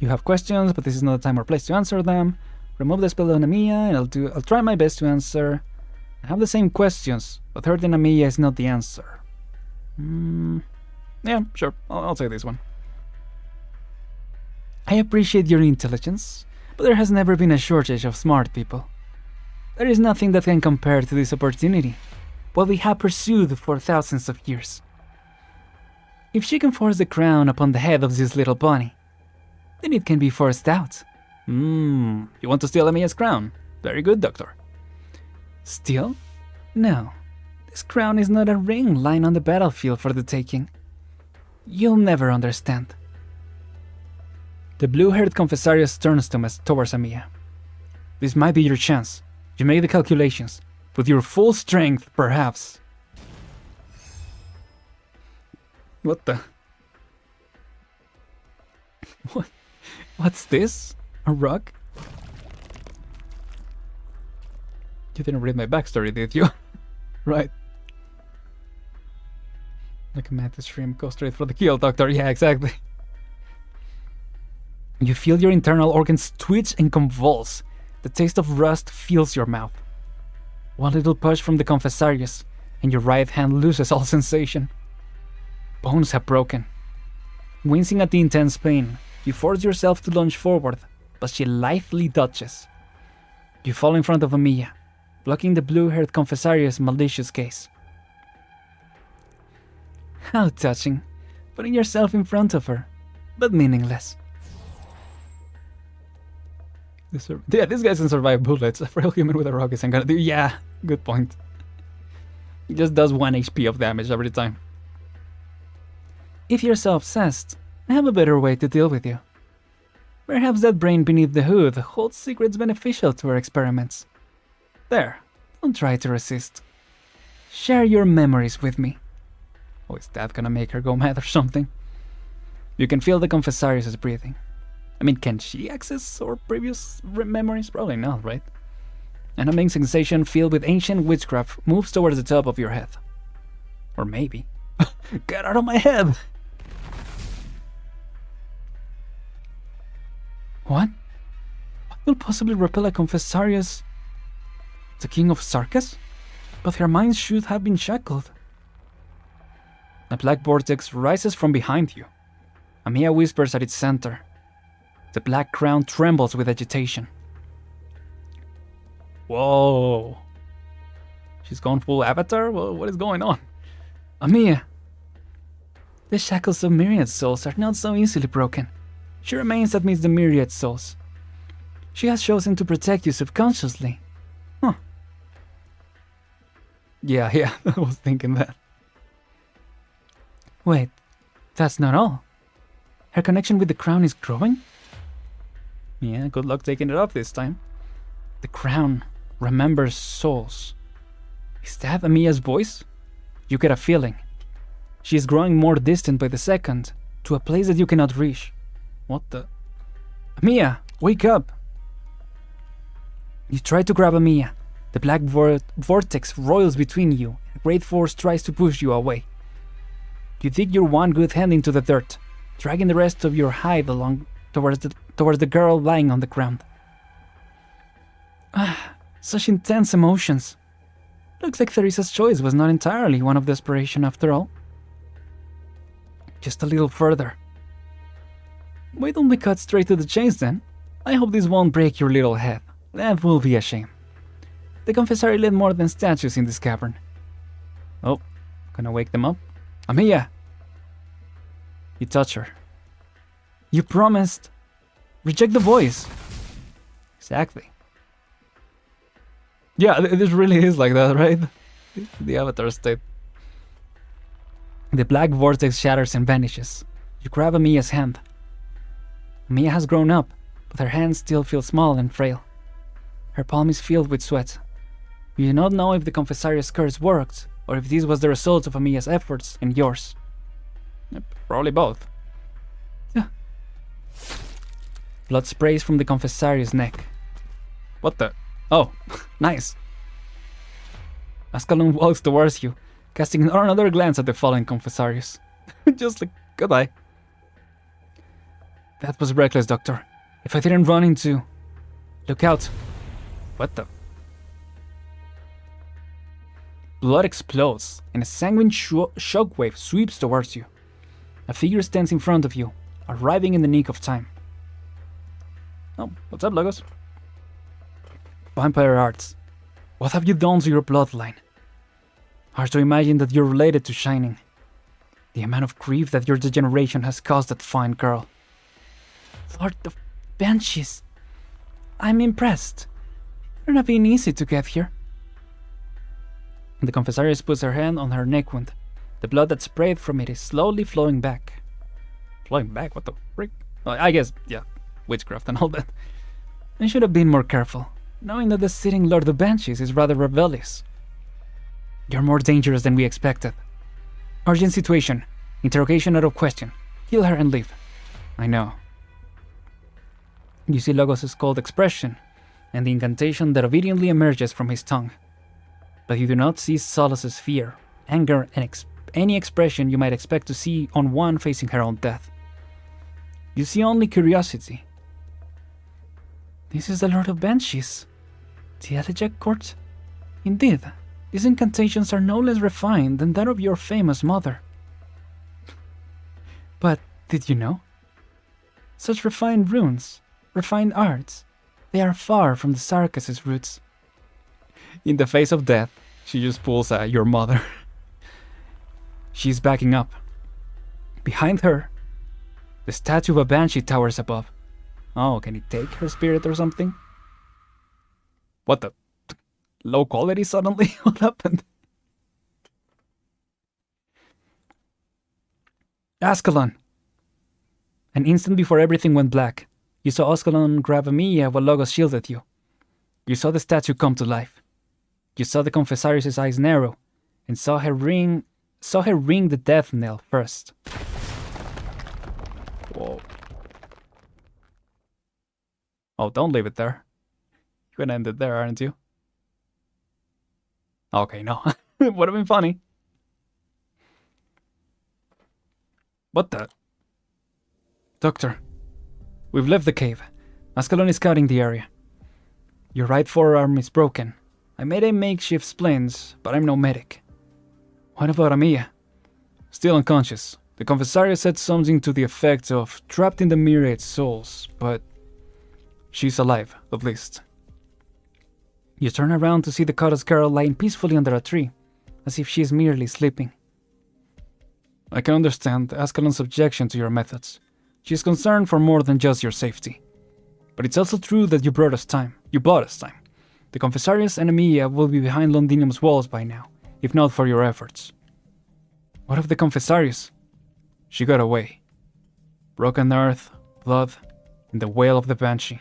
You have questions, but this is not the time or place to answer them. Remove the spell on Amiya, and I'll try my best to answer. I have the same questions, but hurting Amiya is not the answer. Yeah, sure, I'll say this one. I appreciate your intelligence, but there has never been a shortage of smart people. There is nothing that can compare to this opportunity, what we have pursued for thousands of years. If she can force the crown upon the head of this little bunny, then it can be forced out. You want to steal Amiya's crown? Very good, Doctor. Steal? No. This crown is not a ring lying on the battlefield for the taking. You'll never understand. The blue-haired confessarius turns towards Amiya. This might be your chance. You make the calculations. With your full strength, perhaps. What the? What's this? A rock? You didn't read my backstory, did you? Right. Like a mantis shrimp, go straight for the kill, Doctor. Yeah, exactly. You feel your internal organs twitch and convulse. The taste of rust fills your mouth. One little push from the confessarius, and your right hand loses all sensation. Bones have broken. Wincing at the intense pain, you force yourself to lunge forward, but she lithely dodges. You fall in front of Amiya, blocking the blue-haired confessarius' malicious gaze. How touching, putting yourself in front of her, but meaningless. Yeah, this guy can survive bullets. A frail human with a rock isn't gonna do. Yeah, good point. He just does 1 HP of damage every time. If you're so obsessed, I have a better way to deal with you. Perhaps that brain beneath the hood holds secrets beneficial to our experiments. There, don't try to resist. Share your memories with me. Oh, is that gonna make her go mad or something? You can feel the Confessarius' breathing. I mean, can she access our previous memories? Probably not, right? An humming sensation filled with ancient witchcraft moves towards the top of your head. Or maybe. Get out of my head! What? What will possibly repel a Confessarius? The King of Sarkas? But her mind should have been shackled. A black vortex rises from behind you. Amiya whispers at its center. The black crown trembles with agitation. Whoa. She's gone full avatar? What is going on? Amiya. The shackles of myriad souls are not so easily broken. She remains amidst the myriad souls. She has chosen to protect you subconsciously. Huh. Yeah, I was thinking that. Wait, that's not all. Her connection with the crown is growing? Yeah, good luck taking it up this time. The crown remembers souls. Is that Amiya's voice? You get a feeling. She is growing more distant by the second, to a place that you cannot reach. What the? Amiya, wake up! You try to grab Amiya. The black vortex roils between you, and great force tries to push you away. You dig your one good hand into the dirt, dragging the rest of your hide along towards the girl lying on the ground. Ah, such intense emotions. Looks like Theresa's choice was not entirely one of desperation after all. Just a little further. Why don't we cut straight to the chase then? I hope this won't break your little head. That will be a shame. The Confessari led more than statues in this cavern. Oh, gonna wake them up? Amiya! You touch her. You promised. Reject the voice. Exactly. Yeah, this really is like that, right? The avatar state. The black vortex shatters and vanishes. You grab Amiya's hand. Amiya has grown up, but her hand still feels small and frail. Her palm is filled with sweat. You do not know if the Confessarius curse worked, or if this was the result of Amiya's efforts and yours. Probably both. Yeah. Blood sprays from the Confessarius' neck. What the? Oh, nice. Ascalon walks towards you, casting another glance at the fallen Confessarius. Just like, goodbye. That was reckless, Doctor. If I didn't run into... Look out. What the... Blood explodes, and a sanguine shockwave sweeps towards you. A figure stands in front of you, arriving in the nick of time. Oh, what's up, Logos? Vampire Arts. What have you done to your bloodline? Hard to imagine that you're related to Shining. The amount of grief that your degeneration has caused that fine girl. Lord of Banshees. I'm impressed. You're not being easy to get here. The Confessarius puts her hand on her neck wound. The blood that sprayed from it is slowly flowing back. Flowing back? What the frick? Well, I guess, yeah, witchcraft and all that. I should have been more careful, knowing that the sitting Lord of Banshees is rather rebellious. You're more dangerous than we expected. Urgent situation. Interrogation out of question. Kill her and leave. I know. You see Logos' cold expression, and the incantation that obediently emerges from his tongue. But you do not see Solace's fear, anger, and any expression you might expect to see on one facing her own death. You see only curiosity. This is the Lord of Banshees. The Elegiac Court? Indeed, these incantations are no less refined than that of your famous mother. But did you know? Such refined runes, refined arts, they are far from the Sarkas' roots. In the face of death, she just pulls your mother. She's backing up. Behind her, the statue of a banshee towers above. Oh, can he take her spirit or something? What the? Low quality suddenly? What happened? Ascalon! An instant before everything went black, You saw Ascalon grab Emilia while Logos shielded you. You saw the statue come to life. You saw the Confessarius' eyes narrow, and saw her ring the death knell first. Whoa. Oh, don't leave it there. You're gonna end it there, aren't you? Okay, no. Would have been funny. What the? Doctor, we've left the cave. Ascalon is scouting the area. Your right forearm is broken. I made a makeshift splints, but I'm no medic. What about Amiya? Still unconscious. The Confessaria said something to the effect of trapped in the myriad souls, but she's alive, at least. You turn around to see the Kata's girl lying peacefully under a tree, as if she is merely sleeping. I can understand Ascalon's objection to your methods. She is concerned for more than just your safety. But it's also true that you brought us time. You bought us time. The Confessarius and Emilia will be behind Londinium's walls by now, if not for your efforts. What of the Confessarius? She got away. Broken earth, blood, and the wail of the Banshee.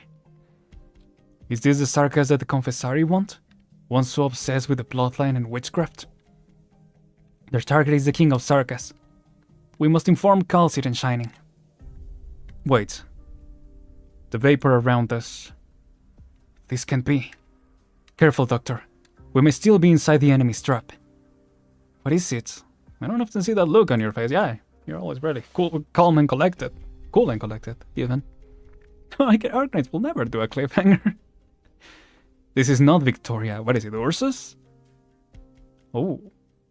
Is this the Sarkas that the Confessari want? One so obsessed with the bloodline and witchcraft? Their target is the King of Sarkas. We must inform Calcid and Shining. Wait. The vapor around us. This can't be. Careful, Doctor. We may still be inside the enemy's trap. What is it? I don't often see that look on your face. Yeah, you're always really cool, calm and collected. Cool and collected, even. Like Arknights will never do a cliffhanger. This is not Victoria. What is it, Ursus? Oh,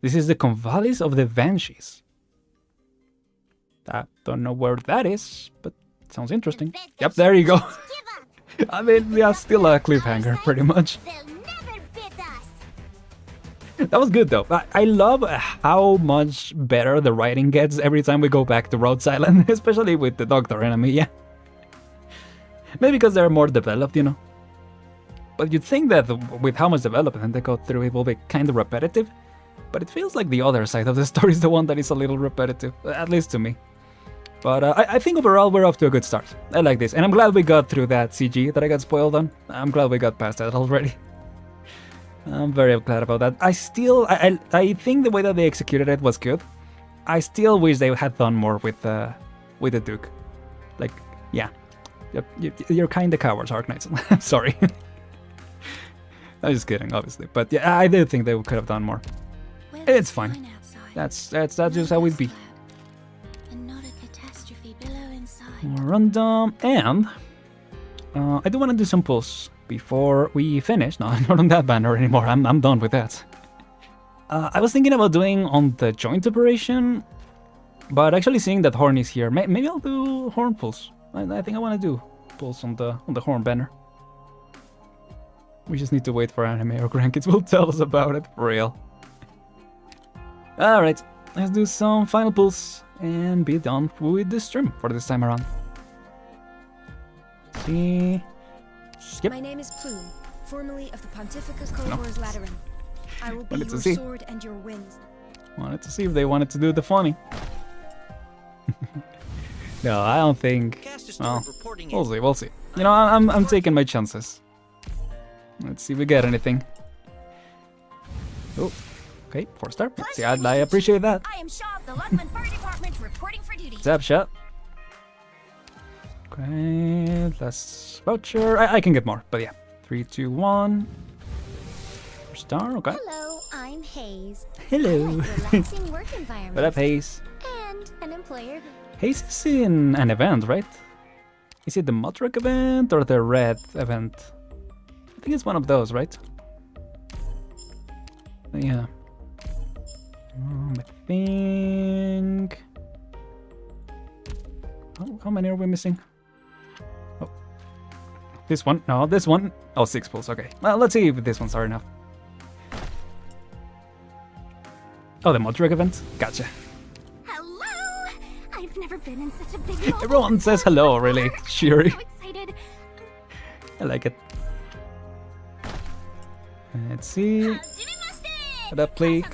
this is the Convalis of the Banshees. I don't know where that is, but sounds interesting. Yep, there you go. I mean, yeah, still a cliffhanger, pretty much. That was good, though. I love how much better the writing gets every time we go back to Rhodes Island, especially with the Doctor and Amiya. Maybe because they're more developed, you know. But you'd think that with how much development they go through, it will be kind of repetitive. But it feels like the other side of the story is the one that is a little repetitive, at least to me. But I think overall we're off to a good start. I like this, and I'm glad we got through that CG that I got spoiled on. I'm glad we got past that already. I'm very glad about that. I think the way that they executed it was good. I still wish they had done more with the Duke. Like, yeah, you're kind of cowards, Arknights. I'm sorry. I'm just kidding, obviously, but yeah, I do think they could have done more. It's fine. That's just how it be. Random, and I do want to do some pulls before we finish. No, I'm not on that banner anymore. I'm done with that. I was thinking about doing on the joint operation, but actually seeing that Horn is here, maybe I'll do Horn pulls. I think I want to do pulls on the Horn banner. We just need to wait for anime or grandkids will tell us about it for real. Alright, let's do some final pulls and be done with the stream for this time around. See. Yep. My name is Plume, formerly of the Pontificus Cohors Lateran. I will be Wanted to your see. sword and your wings. Wanted to see if they wanted to do the funny. No, I don't think. Well, we'll see. You know, I'm taking my chances. Let's see if we get anything. Oh, okay, 4-star. Let's see, I appreciate that. I am Shaw of the Ludman Fire Department reporting for duty. Zap shot. Okay, last voucher. I can get more, but yeah. 3, 2, 1. 4-star, okay. Hello, I'm Hayes. Hello. I like relaxing work environment. What up, Hayes? And an employer. Hayes is in an event, right? Is it the Motrek event or the Red event? I think it's one of those, right? Yeah. I think... Oh, how many are we missing? Oh. This one? No, this one. Oh, 6 pulls, okay. Well, let's see if this ones are enough. Oh, the Motrek event? Gotcha. Hello! I've never been in such a big moment. Everyone says hello, really. Cheery. So excited. I like it. Let's see. What up, Pleek?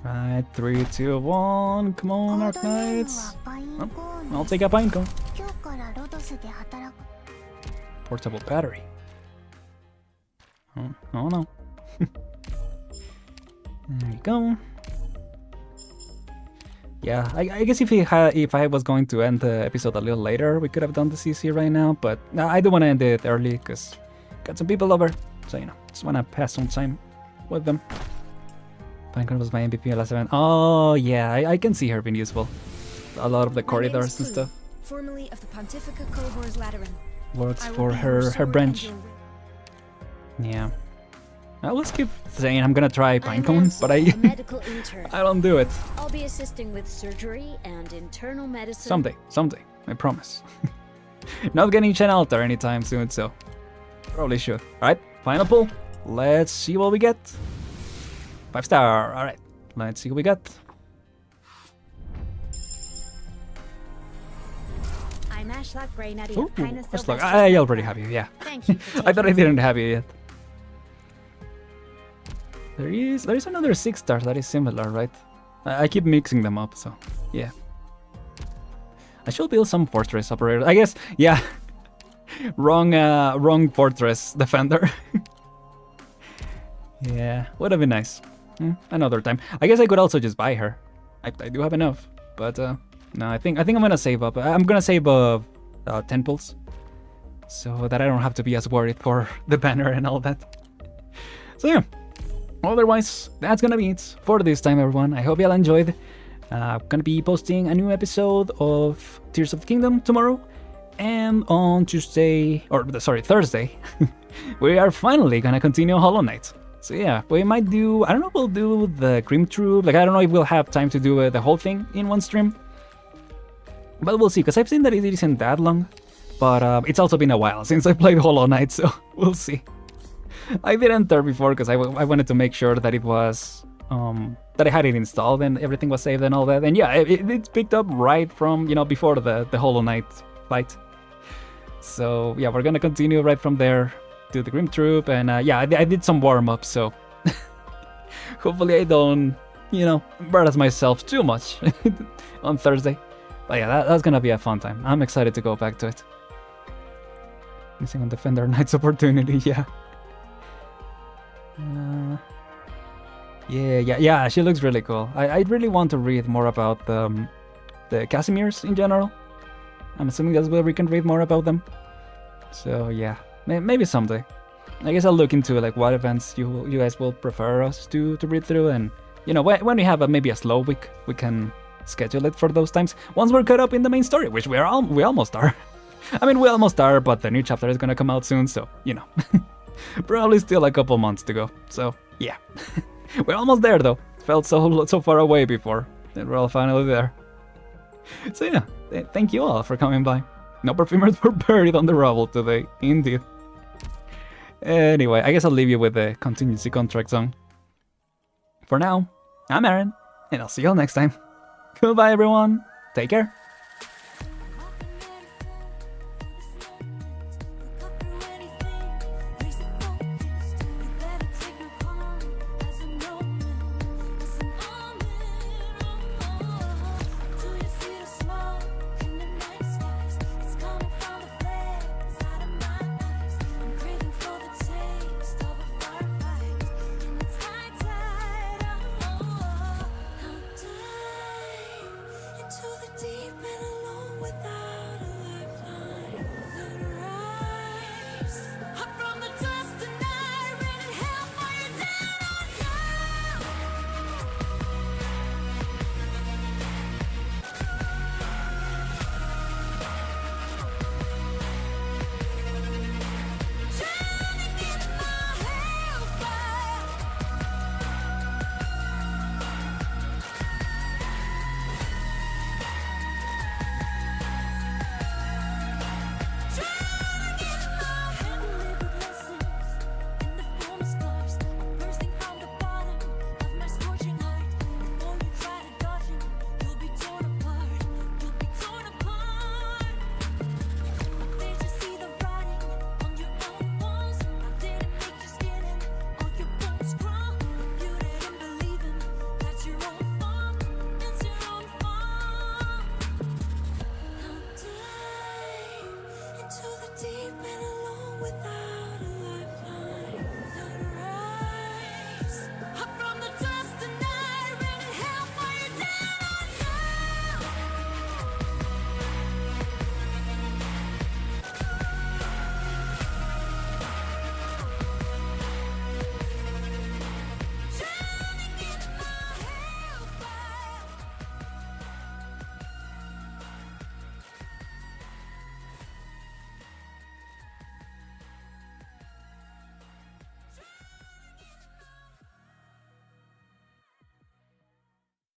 Right, 3, 2, 1. Come on, Arknights. Oh, I'll take a pine cone. Portable battery. Oh no. There you go. Yeah, I guess if I was going to end the episode a little later, we could have done the CC right now, but no, I do want to end it early because got some people over, so you know, just want to pass some time with them. Pinecone was my MVP last event. Oh yeah, I can see her being useful. A lot of the corridors and stuff. Formerly of the Pontifica Cohors Lateran. Works I will for be her your sword branch. and Yeah. I will keep saying I'm gonna try I'm Pinecone, Nancy, but a medical intern. I don't do it. I'll be assisting with surgery and internal medicine. Someday, I promise. Not getting Chen Altar anytime soon, so probably should. Alright, final pull. Let's see what we get. 5-star, alright. Let's see what we got. I'm Ashlock Brainaddy Ooh, of Highness let's look. Sylvester I already Stamper. have you, yeah. Thank you for I thought I taking didn't have you yet. There is another 6-star that is similar, right? I keep mixing them up, so yeah. I should build some fortress operator. I guess, yeah. wrong fortress defender. Yeah, would have been nice. Another time. I guess I could also just buy her. I do have enough, but no, I think I'm gonna save up. I'm gonna save 10 pulls, so that I don't have to be as worried for the banner and all that. So yeah. Otherwise, that's gonna be it for this time, everyone. I hope you all enjoyed. Gonna be posting a new episode of Tears of the Kingdom tomorrow, and on Thursday, we are finally gonna continue Hollow Knight. So yeah, we might do, I don't know if we'll do the Grim Troop, like I don't know if we'll have time to do the whole thing in one stream. But we'll see, because I've seen that it isn't that long, but it's also been a while since I played Hollow Knight, so we'll see. I did enter before because I wanted to make sure that it was, that I had it installed and everything was saved and all that. And yeah, it's picked up right from, you know, before the Hollow Knight fight. So yeah, we're gonna continue right from there, do the Grim Troop, and yeah, I did some warm-up, so hopefully I don't, you know, embarrass myself too much on Thursday. But yeah, that's gonna be a fun time. I'm excited to go back to it. Missing on Defender Knight's opportunity, yeah. Yeah, she looks really cool. I really want to read more about the Casimirs in general. I'm assuming that's where we can read more about them. So yeah, maybe someday. I guess I'll look into like what events you guys will prefer us to read through, and you know, when we have maybe a slow week, we can schedule it for those times. Once we're caught up in the main story, which we almost are. I mean, we almost are, but the new chapter is gonna come out soon, so you know. Probably still a couple months to go, so yeah. We're almost there though. Felt so far away before, and we're all finally there. So yeah, thank you all for coming by. No perfumers were buried on the rubble today, indeed. Anyway, I guess I'll leave you with the contingency contract song. For now, I'm Aren, and I'll see you all next time. Goodbye everyone, take care.